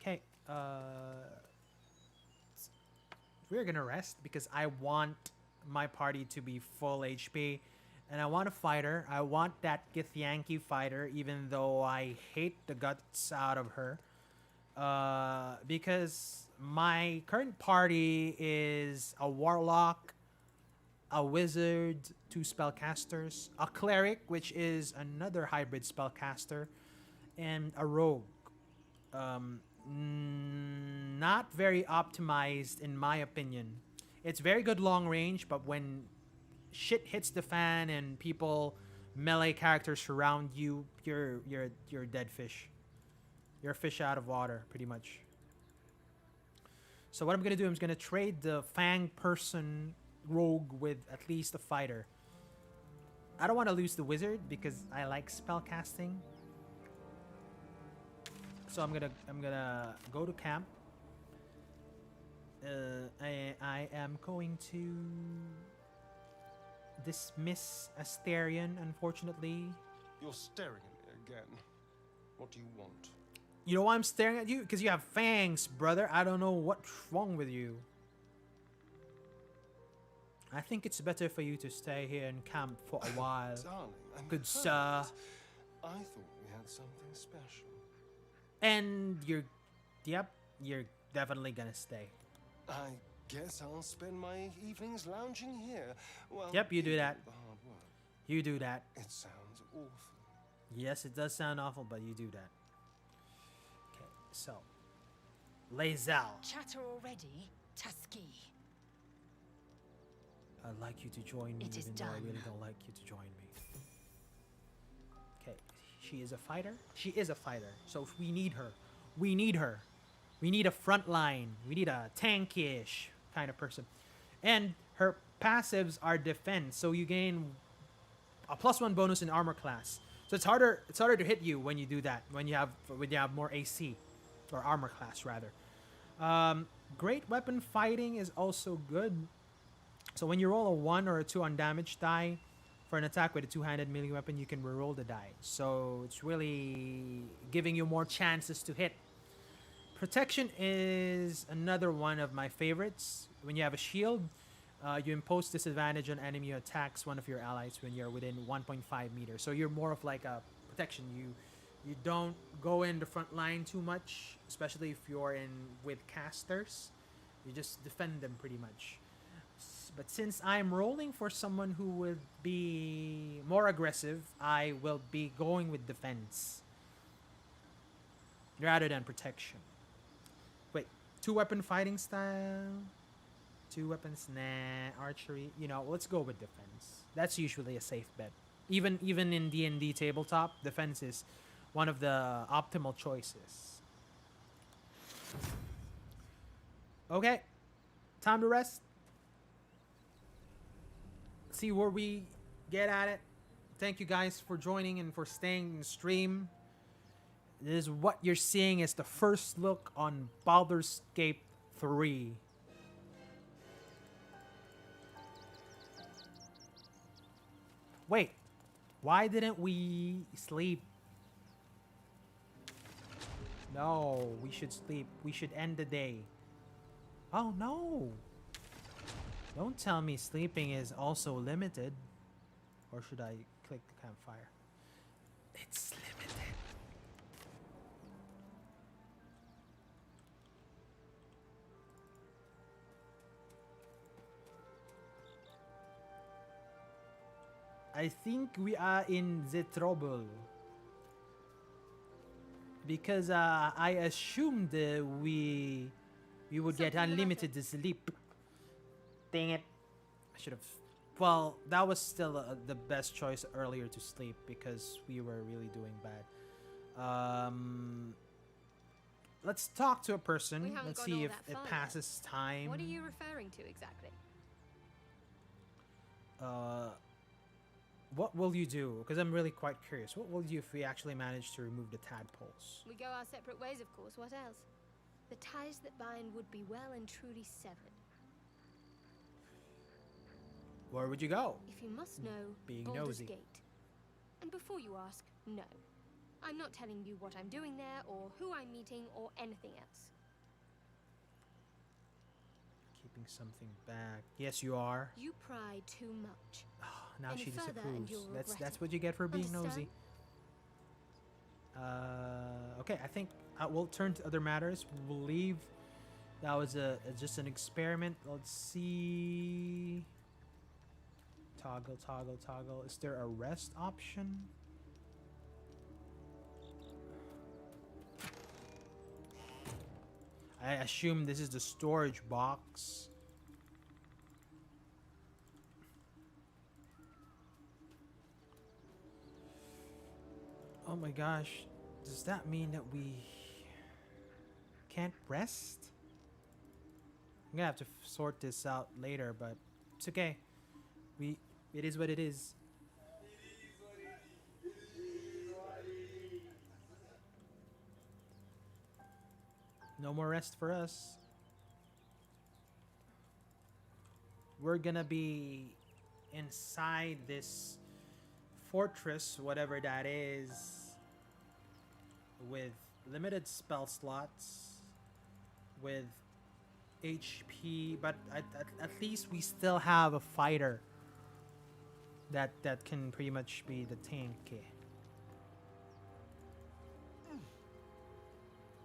Okay, we're gonna rest because I want my party to be full HP, and I want a fighter. I want that Githyanki fighter, even though I hate the guts out of her. Because my current party is a warlock, a wizard, 2 spellcasters, a cleric, which is another hybrid spellcaster, and a rogue. Not very optimized in my opinion. It's very good long range, but when shit hits the fan and melee characters surround you, you're dead fish. You're a fish out of water, pretty much. So what I'm gonna do, I'm gonna trade the Fang person rogue with at least a fighter. I don't want to lose the wizard because I like spellcasting. So I'm gonna go to camp. I am going to dismiss Asterion, unfortunately. You're staring at me again. What do you want? You know why I'm staring at you? Because you have fangs, brother. I don't know what's wrong with you. I think it's better for you to stay here in camp for a while. Darling, I'm Good hurt. sir. I thought we had something special. And you're definitely gonna stay. I guess I'll spend my evenings lounging here. Well, Yep, you do that. The hard work. You do that. It sounds awful. Yes, it does sound awful, but you do that. Okay, so. Lae'zel. Chatter already, Tusky. I'd like you to join me, It is even though I done. really don't like you to join me. Okay, she is a fighter. She is a fighter. So if we need her. We need her. We need a front line. We need a tankish kind of person. And her passives are defense, so you gain a +1 bonus in armor class. So it's harder to hit you when you do that. When you have more AC or armor class rather. Great weapon fighting is also good. So when you roll a 1 or a 2 on damage die for an attack with a 2-handed melee weapon, you can reroll the die. So it's really giving you more chances to hit. Protection is another one of my favorites. When you have a shield, you impose disadvantage on enemy who attacks one of your allies when you're within 1.5 meters. So you're more of like a protection. You don't go in the front line too much, especially if you're in with casters. You just defend them pretty much. But since I'm rolling for someone who would be more aggressive, I will be going with defense rather than protection. Wait, Two weapon fighting style. Two weapons, nah. Archery, you know, let's go with defense. That's usually a safe bet. Even in D&D tabletop, defense is one of the optimal choices. Okay, time to rest. See where we get at it. Thank you guys for joining and for staying in the stream. This is what you're seeing is the first look on Baldur's Gate 3. Wait, why didn't we sleep? No, we should sleep. We should end the day. Oh no! Don't tell me sleeping is also limited. Or should I click the campfire? It's limited. I think we are in the trouble. Because I assumed we would get unlimited sleep. Dang it. I should have... Well, that was still the best choice earlier to sleep because we were really doing bad. Let's talk to a person. Let's see if it passes time. What are you referring to exactly? What will you do? Because I'm really quite curious. What will you do if we actually manage to remove the tadpoles? We go our separate ways, of course. What else? The ties that bind would be well and truly severed. Where would you go? If you must know, Being Baldur's nosy. Gate. And before you ask, no. I'm not telling you what I'm doing there, or who I'm meeting, or anything else. Keeping something back. Yes, you are. You pry too much. Now Any she further and disapproves. you'll That's regret what you get for being nosy. Understand? Okay, I think we'll turn to other matters. We'll leave. That was just an experiment. Let's see. Toggle, toggle, toggle. Is there a rest option? I assume this is the storage box. Oh my gosh. Does that mean that we can't rest? I'm gonna have to sort this out later, but it's okay. It is what it is. No more rest for us. We're gonna be inside this fortress, whatever that is, with limited spell slots, with HP, but at least we still have a fighter that can pretty much be the tank.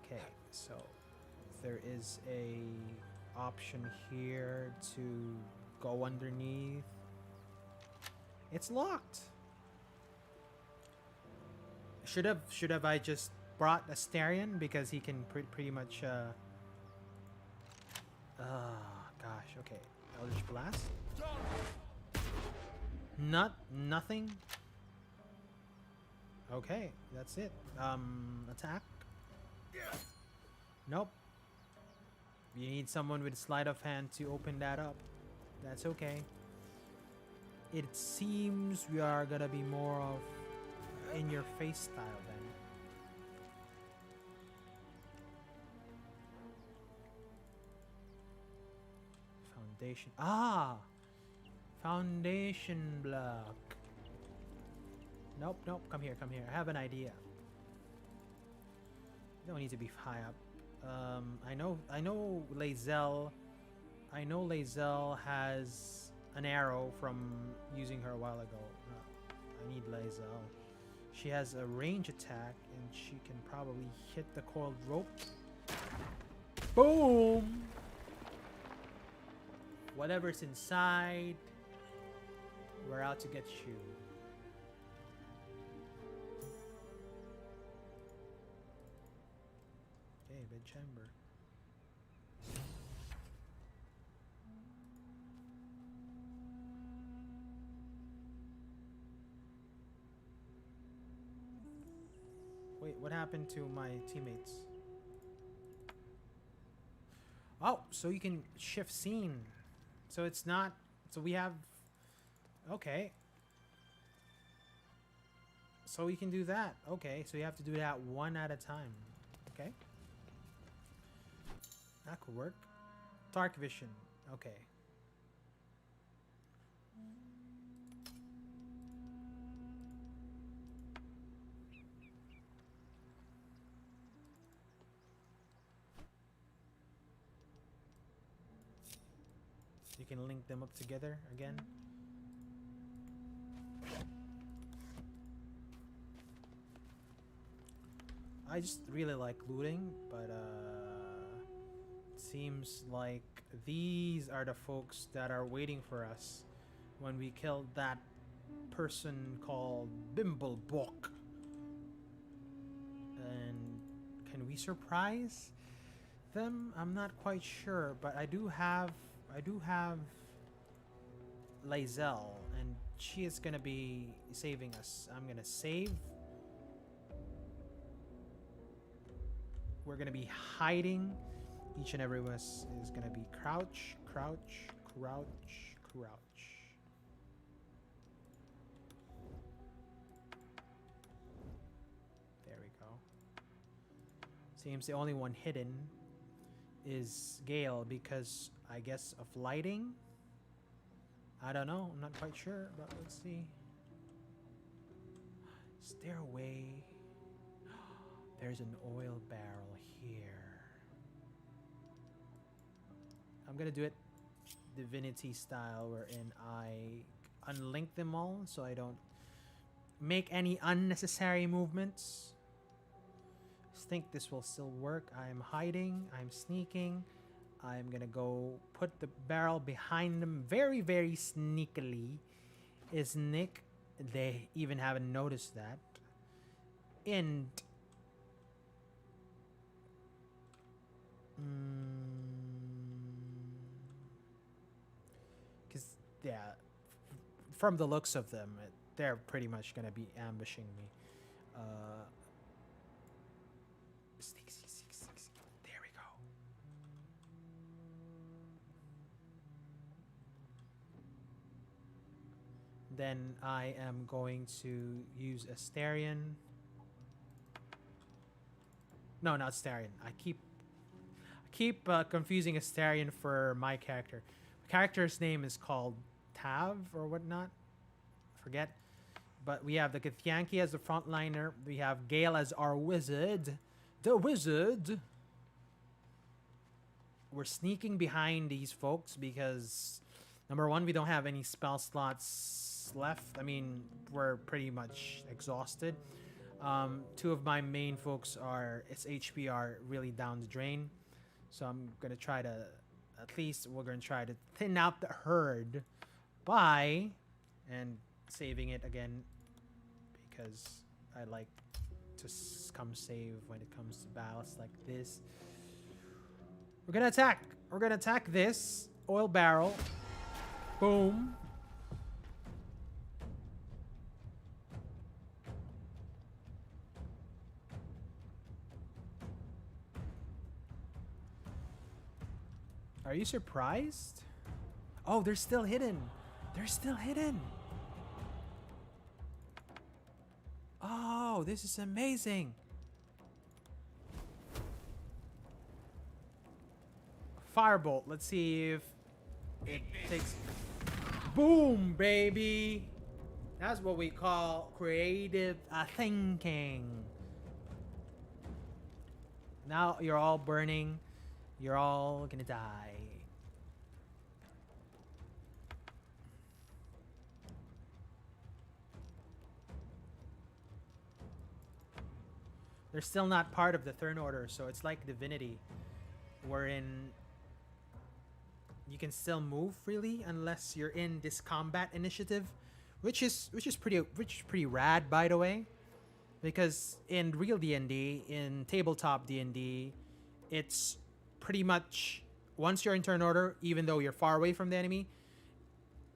Okay, so there is a option here to go underneath. It's locked. Should have I just brought Astarion because he can pretty much gosh, okay. Eldritch Blast. Nothing. Okay, that's it. Attack. Nope. You need someone with sleight of hand to open that up. That's okay. It seems we are gonna be more of in your face style then. Foundation. Foundation block. Nope. Come here. I have an idea. You don't need to be high up. I know Lae'zel. I know Lae'zel has an arrow from using her a while ago. I need Lae'zel. She has a range attack, and she can probably hit the coiled rope. Boom! Whatever's inside, we're out to get you. Okay, bed chamber. happened to my teammates? Oh, so you can shift scene. So it's not... So we have... Okay. So we can do that. Okay, so you have to do that one at a time. Okay. That could work. Dark vision. Okay. You can link them up together again. I just really like looting, but it seems like these are the folks that are waiting for us when we killed that person called Bimblebok. And can we surprise them? I'm not quite sure, but I do have Lae'zel, and she is gonna be saving us. I'm gonna save. We're gonna be hiding. Each and every of us is gonna be crouch, crouch, crouch, crouch. There we go. Seems the only one hidden is Gale because I guess of lighting. I don't know. I'm not quite sure, but let's see. Stairway. There's an oil barrel here. I'm gonna do it Divinity style, wherein I unlink them all so I don't make any unnecessary movements. I think this will still work. I'm hiding. I'm sneaking. I'm gonna go put the barrel behind them very, very sneakily. Is Nick? They even haven't noticed that. And because yeah, from the looks of them, they're pretty much gonna be ambushing me. Sneak, sneak, sneak, sneak, sneak. There we go. Then I am going to use Astarion. No, not Astarion. I keep confusing Astarion for my character. My character's name is called Tav or whatnot. Forget. But we have the Githyanki as the frontliner. We have Gale as our wizard. The wizard. We're sneaking behind these folks because, number one, we don't have any spell slots left. I mean, we're pretty much exhausted. Two of my main folks its HP are really down the drain. So I'm going to try to, at least we're going to try to thin out the herd by, and saving it again because I like to come save when it comes to battles like this. We're going to attack. We're going to attack this oil barrel. Boom. Are you surprised? Oh, they're still hidden. They're still hidden. Oh, this is amazing. Firebolt. Let's see if it takes... Boom, baby. That's what we call creative thinking. Now you're all burning. You're all gonna die. They're still not part of the third order, so it's like Divinity, wherein you can still move freely unless you're in this combat initiative, which is pretty rad, by the way, because in real D&D, in tabletop D&D, it's pretty much once you're in turn order, even though you're far away from the enemy,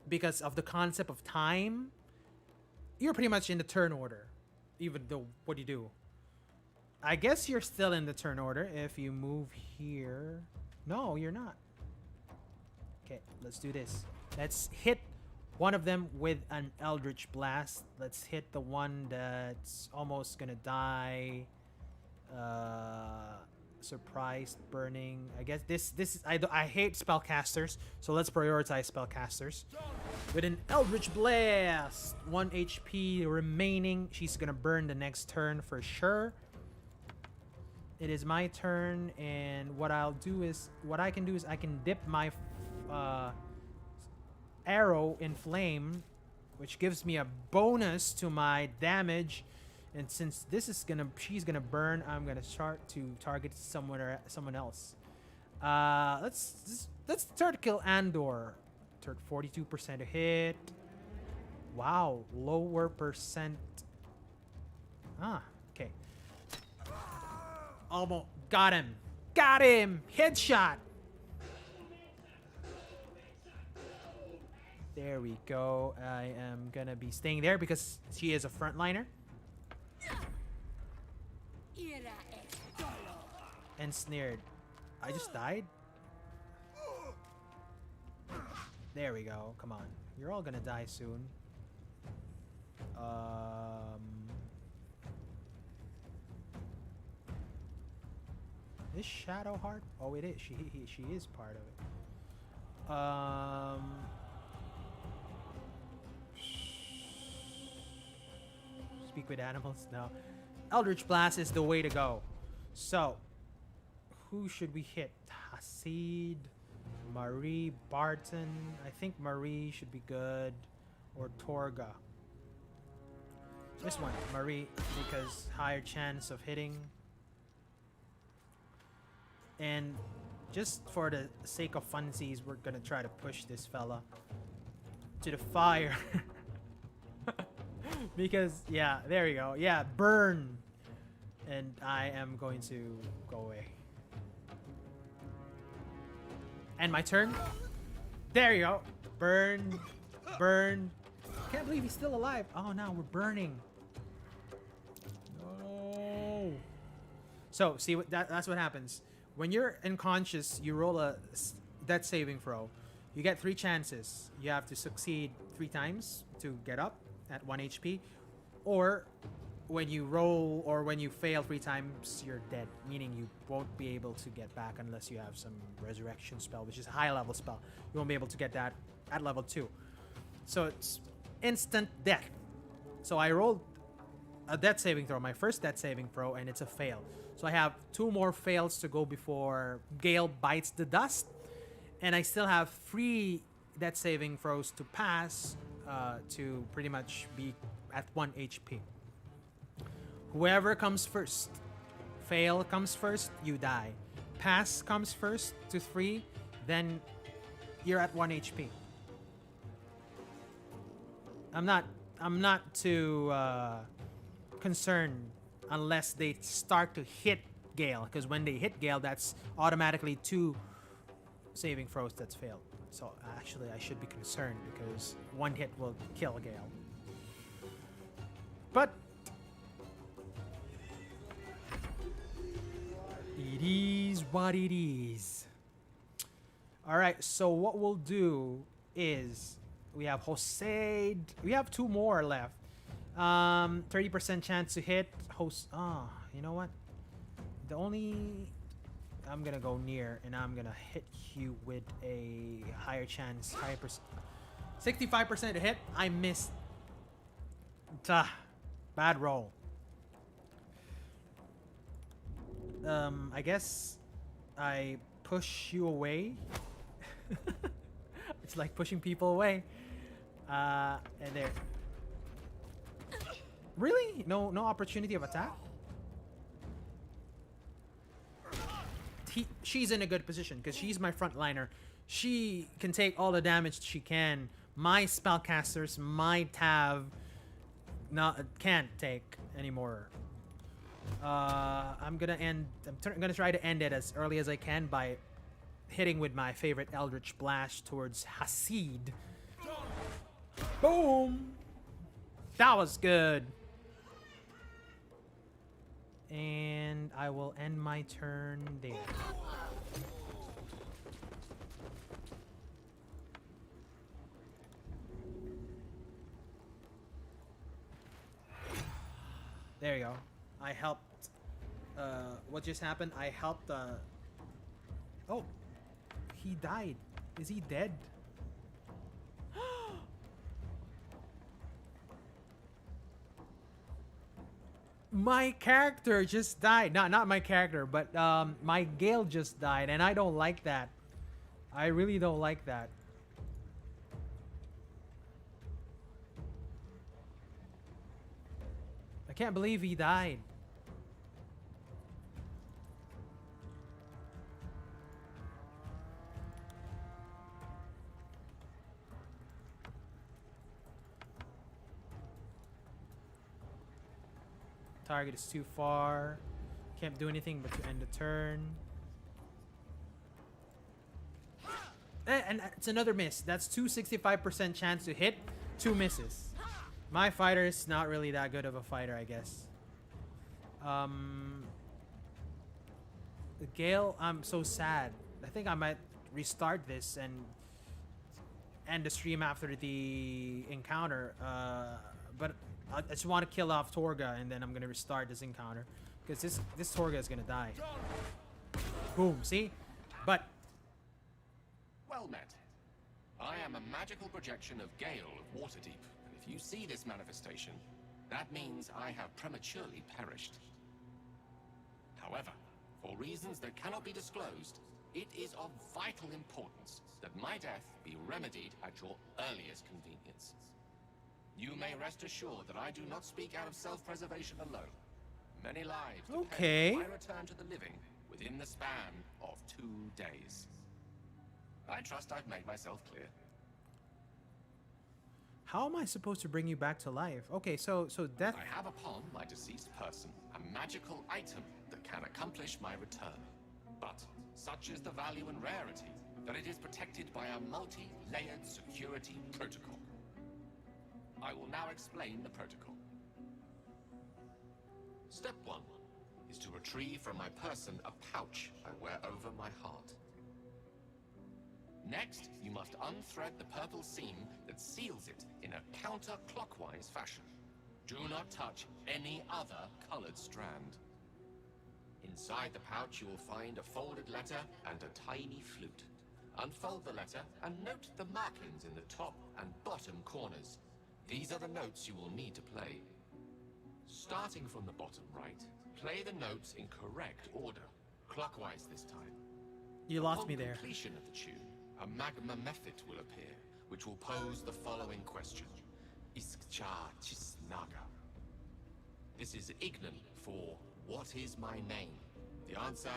because of the concept of time, you're pretty much in the turn order, even though what do you do? I guess you're still in the turn order if you move here. No, you're not. Okay, let's do this. Let's hit one of them with an Eldritch Blast. Let's hit the one that's almost gonna die. Surprised burning. I guess this is I hate spellcasters, so let's prioritize spellcasters. With an Eldritch Blast, 1 HP remaining. She's gonna burn the next turn for sure. It is my turn, and what I can do is I can dip my arrow in flame, which gives me a bonus to my damage. And since she's gonna burn, I'm gonna start to target someone else. Let's start to kill Andor. 42% to hit. Wow, lower percent. Okay. Almost got him. Got him. Headshot. There we go. I am gonna be staying there because she is a frontliner. Ensnared. I just died? There we go. Come on. You're all gonna die soon. Is Shadowheart? Oh, it is. She is part of it. Speak with animals? No. Eldritch Blast is the way to go. So, who should we hit? Hasid, Marie, Barton. I think Marie should be good. Or Torga. This one, Marie, because higher chance of hitting. And just for the sake of funsies, we're gonna try to push this fella to the fire. Because, yeah, there you go. Yeah, burn. And I am going to go away. And my turn. There you go. Burn. Burn. Can't believe he's still alive. Oh, no, we're burning. No. So, see, that's what happens. When you're unconscious, you roll a death saving throw. You get 3 chances. You have to succeed 3 times to get up at 1 HP. Or when you roll or when you fail 3 times, you're dead. Meaning you won't be able to get back unless you have some resurrection spell, which is a high level spell. You won't be able to get that at level 2. So it's instant death. So I rolled a death saving throw, my first death saving throw, and it's a fail. So I have 2 more fails to go before Gale bites the dust. And I still have 3 death saving throws to pass to pretty much be at 1 HP. Whoever comes first. Fail comes first, you die. Pass comes first to 3, then you're at 1 HP. I'm not too concerned unless they start to hit Gale, because when they hit Gale, that's automatically 2 saving throws that's failed. So actually, I should be concerned because 1 hit will kill Gale. But it is what it is. All right, so what we'll do is we have Jose. We have 2 more left. 30% chance to hit. You know what? I'm gonna go near and I'm gonna hit you with a higher chance, 65% to hit. I missed. Bad roll. I guess I push you away. It's like pushing people away. And there. Really? No opportunity of attack? She's in a good position because she's my frontliner. She can take all the damage she can. My spellcasters might have can't take anymore. I'm gonna try to end it as early as I can by hitting with my favorite Eldritch Blast towards Hasid. Boom! That was good. And I will end my turn there. There you go. I helped. What just happened? I helped. Oh, he died. Is he dead? My character just died. Not my character, but my Gale just died, and I don't like that. I really don't like that. I can't believe he died. Target is too far. Can't do anything but to end the turn. And it's another miss. That's 265% chance to hit. 2 misses. My fighter is not really that good of a fighter, I guess. The Gale, I'm so sad. I think I might restart this and end the stream after the encounter. But I just want to kill off Torga, and then I'm gonna restart this encounter because this Torga is gonna die. Boom. See, but Well met. I am a magical projection of Gale of Waterdeep, and if you see this manifestation, that means I have prematurely perished. However, for reasons that cannot be disclosed, it is of vital importance that my death be remedied at your earliest convenience. You may rest assured that I do not speak out of self-preservation alone. Many lives depend on my return to the living within the span of 2 days. I trust I've made myself clear. how am I supposed to bring you back to life? Okay, so death. I have upon my deceased person a magical item that can accomplish my return. But such is the value and rarity that it is protected by a multi-layered security protocol. I will now explain the protocol. Step 1 is to retrieve from my person a pouch I wear over my heart. Next, you must unthread the purple seam that seals it in a counterclockwise fashion. Do not touch any other colored strand. Inside the pouch you will find a folded letter and a tiny flute. Unfold the letter and note the markings in the top and bottom corners. These are the notes you will need to play. Starting from the bottom right, play the notes in correct order, clockwise this time. You lost me there. Upon completion of the tune, a magma method will appear, which will pose the following question. Iskcha Chisnaga. This is Ignan for what is my name? The answer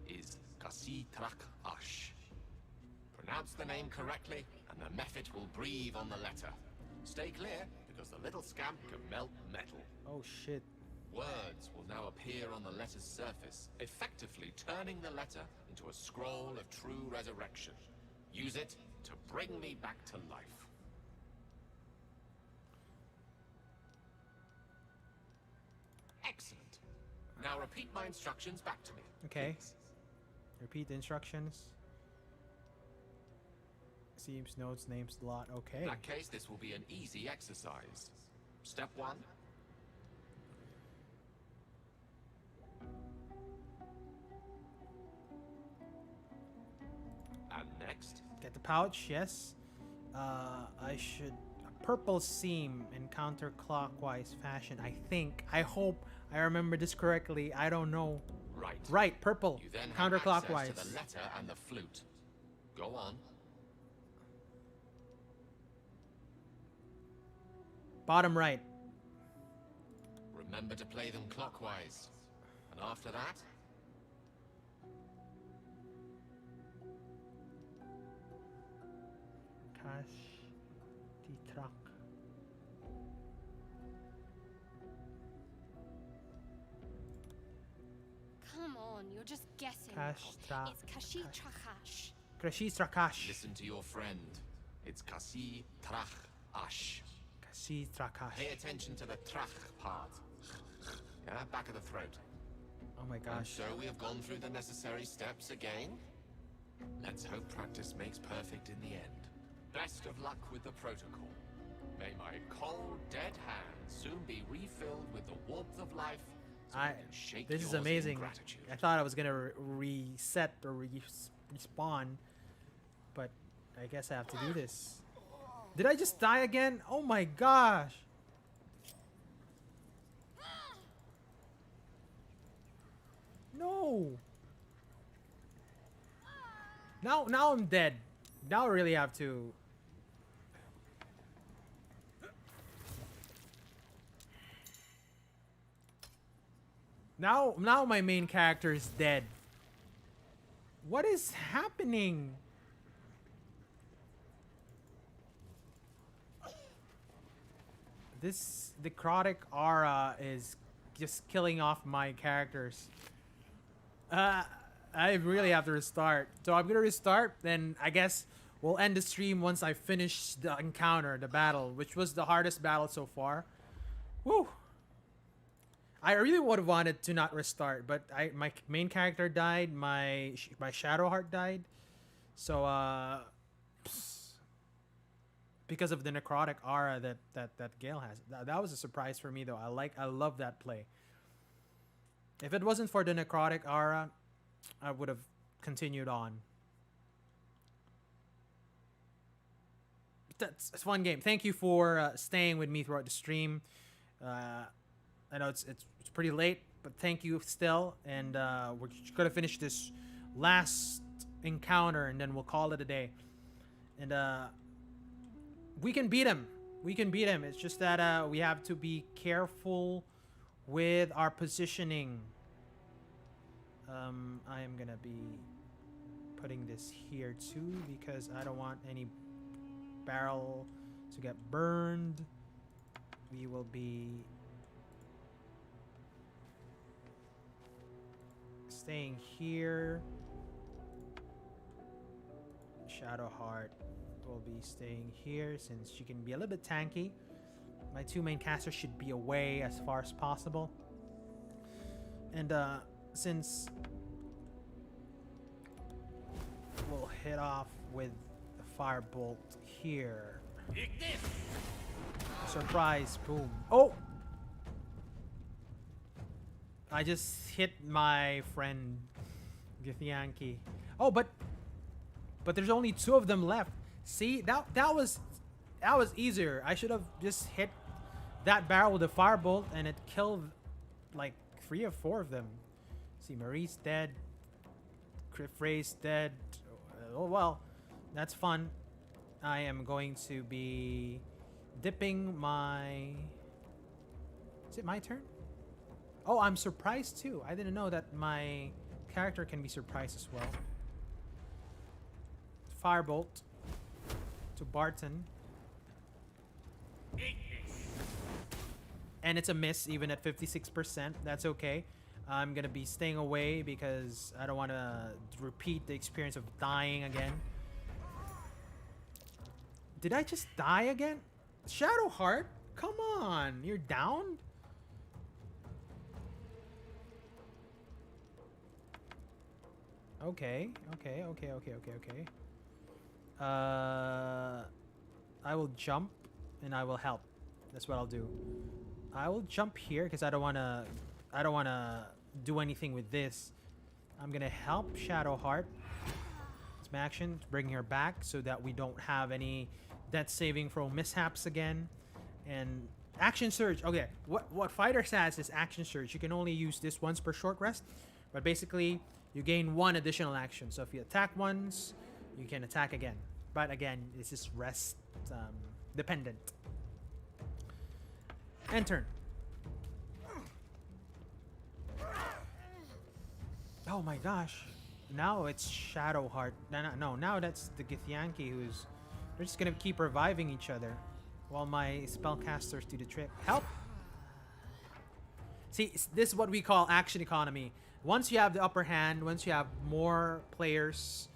is Kasi Trak Ash. Pronounce the name correctly, and the method will breathe on the letter. Stay clear, because the little scamp can melt metal. Oh shit. Words will now appear on the letter's surface, effectively turning the letter into a scroll of true resurrection. Use it to bring me back to life. Excellent. Now repeat my instructions back to me. Okay. Please. Repeat the instructions. Seems, notes, names, lot. Okay. In that case, this will be an easy exercise. Step 1. And next. Get the pouch, yes. I should... A purple seam in counterclockwise fashion, I think. I hope I remember this correctly. I don't know. Right. Right, purple. You then have Counterclockwise. access to the letter and the flute. Go on. Bottom right. Remember to play them clockwise. And after that, Cash the truck. Come on, you're just guessing. Kashtra- It's Kashi Trakash. Krashis Trakash. listen to your friend. It's Kasi Trach Ash. Krashis Trakash. Pay attention to the trach part. Yeah, back of the throat. Oh my And gosh. so we have gone through the necessary steps again. Let's hope practice makes perfect in the end. Best of luck with the protocol. May my cold, dead hands soon be refilled with the warmth of life. So I can shake This is yours in amazing. gratitude. I thought I was gonna reset or respawn, but I guess I have to do this. Did I just die again? Oh my gosh! No. Now I'm dead. Now I really have to. Now my main character is dead. What is happening? This necrotic aura is just killing off my characters. I really have to restart. So I'm gonna restart, then I guess we'll end the stream once I finish the encounter, the battle, which was the hardest battle so far. Woo! I really would have wanted to not restart, but my main character died, my shadow heart died, so because of the necrotic aura that Gale has. That was a surprise for me though. I love that play. If it wasn't for the necrotic aura, I would have continued on. It's a fun game. Thank you for staying with me throughout the stream. I know it's pretty late, but thank you still. And we're gonna finish this last encounter, and then we'll call it a day. And we can beat him. We can beat him. It's just that we have to be careful with our positioning. I am gonna be putting this here too because I don't want any barrel to get burned. We will be staying here. Shadowheart will be staying here since she can be a little bit tanky. My two main casters should be away as far as possible. And since we'll hit off with the firebolt here. Surprise, boom. Oh! I just hit my friend Githyanki. Oh, but there's only two of them left. See, that was easier. I should have just hit that barrel with a firebolt and it killed like 3 or 4 of them. See, Marie's dead. Frey's dead. Oh well, that's fun. I am going to be dipping my... Is it my turn? Oh, I'm surprised too. I didn't know that my character can be surprised as well. Firebolt to Barton. And it's a miss even at 56%. That's okay. I'm gonna be staying away because I don't want to repeat the experience of dying again. Did I just die again? Shadowheart? Come on, you're down? Okay. I will jump and I will help. That's what I'll do. I will jump here because I don't wanna do anything with this. I'm gonna help Shadowheart. It's my action to bring her back so that we don't have any death saving throw mishaps again. And action surge. Okay, what Fighters has is action surge. You can only use this once per short rest, but basically you gain 1 additional action. So if you attack once, you can attack again. But again, this is rest dependent. End turn. Oh my gosh. Now it's Shadowheart. No, now that's the Githyanki who's... They're just gonna keep reviving each other while my spellcasters do the trick. Help! See, this is what we call action economy. Once you have the upper hand, once you have more players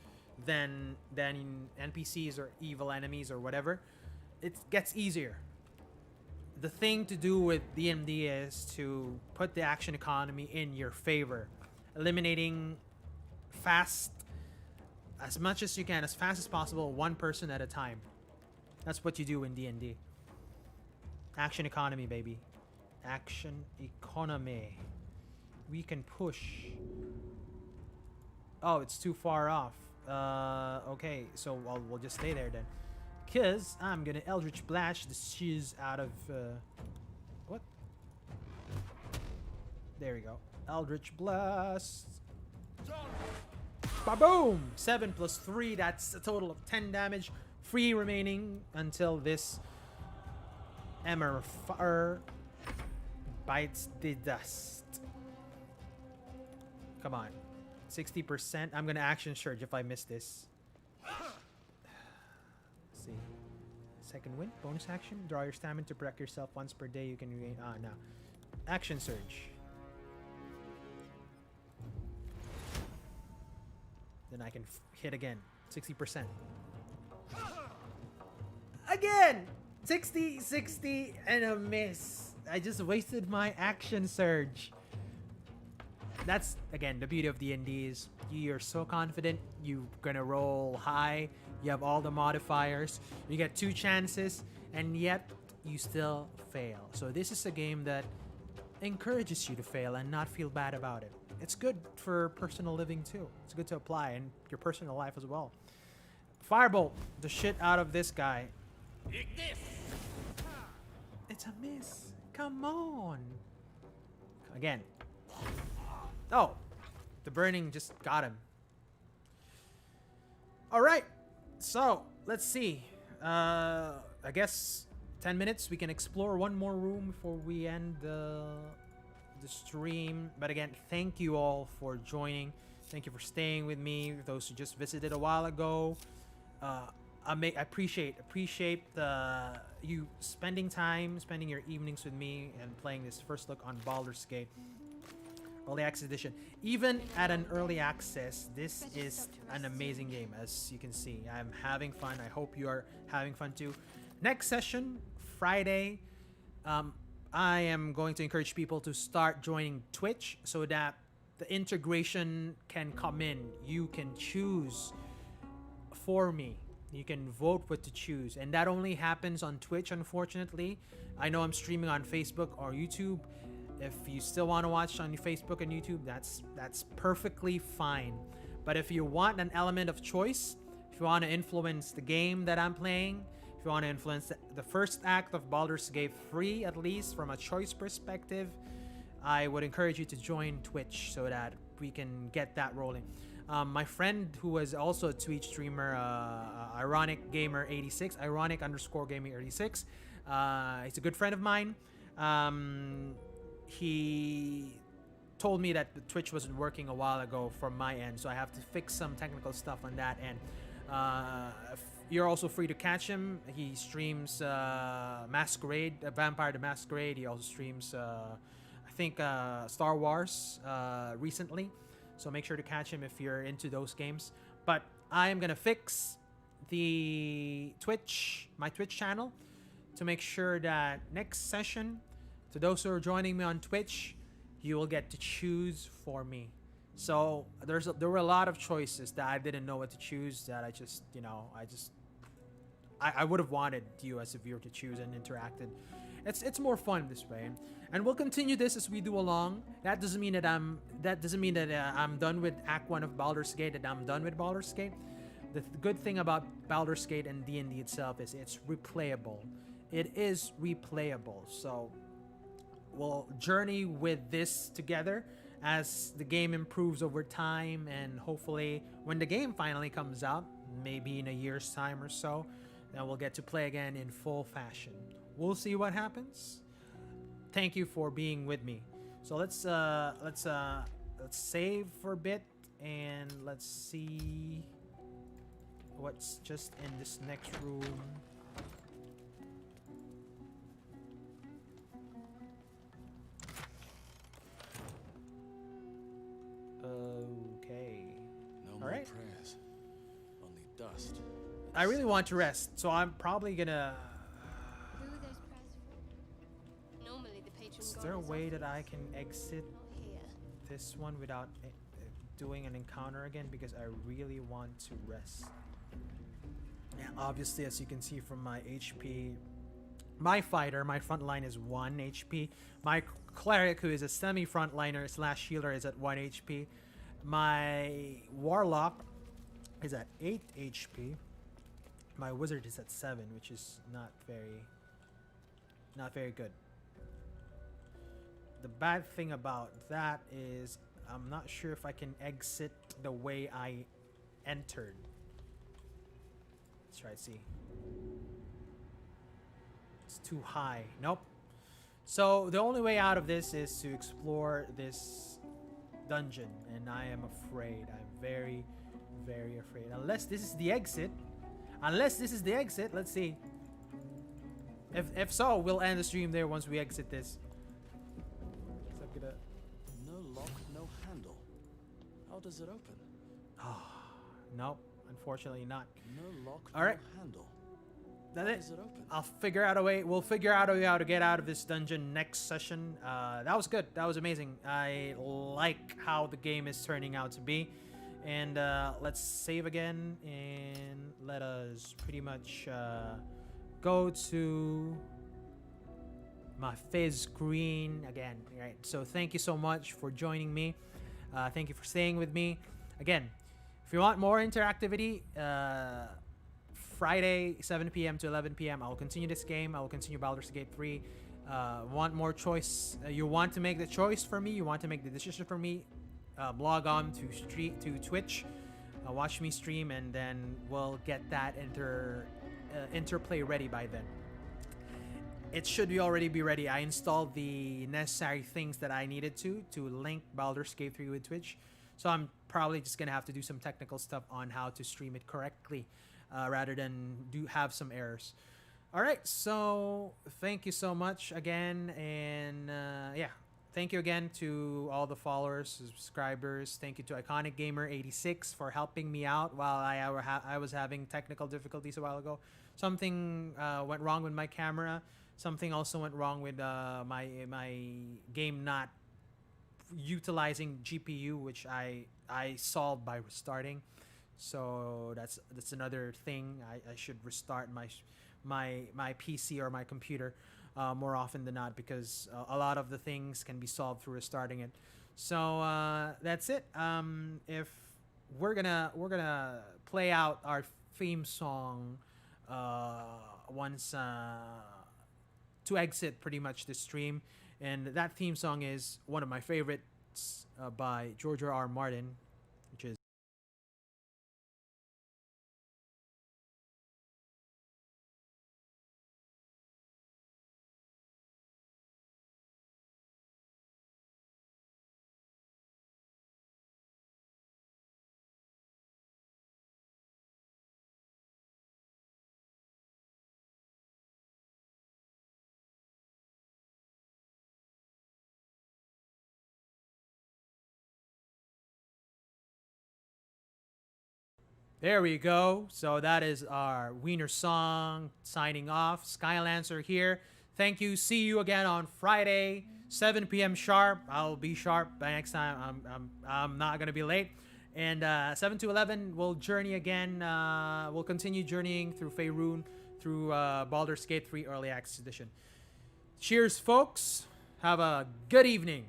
than NPCs or evil enemies or whatever, it gets easier. The thing to do with D&D is to put the action economy in your favor. eliminating fast, as much as you can, as fast as possible, one person at a time. That's what you do in D&D. Action economy, baby. Action economy. We can push. Oh, it's too far off. Okay, so we'll just stay there then. Cause I'm gonna Eldritch Blast the shoes out of what? There we go. Eldritch Blast. Ba-boom! 7 plus 3, that's a total of 10 damage. 3 remaining until this Emmer Fire bites the dust. Come on. 60%. I'm gonna action surge if I miss this. Let's see. Second wind. Bonus action. Draw your stamina to protect yourself once per day. You can regain. No. Action surge. Then I can hit again. 60%. Again! 60, 60, and a miss. I just wasted my action surge. That's, again, the beauty of D&D is you're so confident. You're gonna roll high. You have all the modifiers. You get 2 chances, and yet you still fail. So this is a game that encourages you to fail and not feel bad about it. It's good for personal living too. It's good to apply in your personal life as well. Firebolt the shit out of this guy. It's a miss. Come on. Again. Oh, the burning just got him. All right. So let's see. I guess 10 minutes. We can explore one more room before we end the stream. But again, thank you all for joining. Thank you for staying with me. Those who just visited a while ago, I appreciate you spending your evenings with me and playing this first look on Baldur's Gate Early Access Edition. Even at an early access, this is an amazing game. As you can see, I'm having fun. I hope you are having fun too. Next session, Friday. I am going to encourage people to start joining Twitch so that the integration can come in. You can choose for me. You can vote what to choose. And that only happens on Twitch, unfortunately. I know I'm streaming on Facebook or YouTube. If you still want to watch on Facebook and YouTube, that's perfectly fine. But if you want an element of choice, if you want to influence the game that I'm playing, if you want to influence the first act of Baldur's Gate 3, at least from a choice perspective, I would encourage you to join Twitch so that we can get that rolling. My friend who was also a Twitch streamer, Ironic Gamer 86, Ironic _ Gaming 86, he's a good friend of mine. He told me that the Twitch wasn't working a while ago from my end, so I have to fix some technical stuff on that end. You're also free to catch him. He streams Masquerade, Vampire the Masquerade. He also streams, I think, Star Wars recently. So make sure to catch him if you're into those games. But I am going to fix my Twitch channel to make sure that next session, to those who are joining me on Twitch, you will get to choose for me. So there were a lot of choices that I didn't know what to choose, that I would have wanted you as a viewer to choose and interacted. It's more fun this way, and we'll continue this as we do along. That doesn't mean that I'm done with Act 1 of Baldur's Gate. That I'm done with Baldur's Gate. The good thing about Baldur's Gate and D&D itself is it's replayable. It is replayable. So we'll journey with this together as the game improves over time, and hopefully when the game finally comes out, maybe in a year's time or so, then we'll get to play again in full fashion. We'll see what happens. Thank you for being with me. So let's save for a bit and let's see what's just in this next room. Okay. No more prayers. Only dust. I really want to rest, so I'm probably gonna. Who are those prayers for? Normally the patron Is god there a is way offered, that I can exit not here. this one without doing an encounter again because I really want to rest. And obviously, as you can see from my HP, my fighter, my front line is 1 HP. My cleric, who is a semi-frontliner slash healer, is at 1 HP. My warlock is at 8 HP. My wizard is at 7, which is not very good. The bad thing about that is I'm not sure if I can exit the way I entered. Let's try to see. It's too high. Nope. So the only way out of this is to explore this dungeon, and I am afraid. I'm very, very afraid. Unless this is the exit. Let's see. If so, we'll end the stream there once we exit this. So I'm gonna... No lock, no handle. How does it open? Nope, unfortunately not. No lock, All right. no handle. That's How it. does it open? I'll figure out a way. We'll figure out a way how to get out of this dungeon next session. That was good. That was amazing. I like how the game is turning out to be. And let's save again and let us pretty much go to my fizz screen again. All right. So thank you so much for joining me. Thank you for staying with me. Again, if you want more interactivity, Friday, 7 p.m. to 11 p.m. I will continue this game. I will continue Baldur's Gate 3. Want more choice? You want to make the choice for me? You want to make the decision for me? Log on to Twitch, watch me stream, and then we'll get that interplay ready by then. It should already be ready. I installed the necessary things that I needed to link Baldur's Gate 3 with Twitch. So I'm probably just gonna have to do some technical stuff on how to stream it correctly, rather than have some errors. All right, so thank you so much again, and yeah. Thank you again to all the followers, subscribers. Thank you to Iconic Gamer 86 for helping me out while I was having technical difficulties a while ago. Something went wrong with my camera. Something also went wrong with my game not utilizing GPU, which I solved by restarting. So that's another thing. I should restart my PC or my computer more often than not, because a lot of the things can be solved through restarting it. So that's it. If we're gonna play out our theme song once to exit pretty much the stream, and that theme song is one of my favorites by George R. Martin, which is There we go. So that is our Wiener song signing off. Skylancer here. Thank you. See you again on Friday, 7 p.m. sharp. I'll be sharp by next time. I'm not gonna be late. And 7 to 11, we'll journey again. We'll continue journeying through Faerun, through Baldur's Gate 3 Early Access Edition. Cheers, folks. Have a good evening.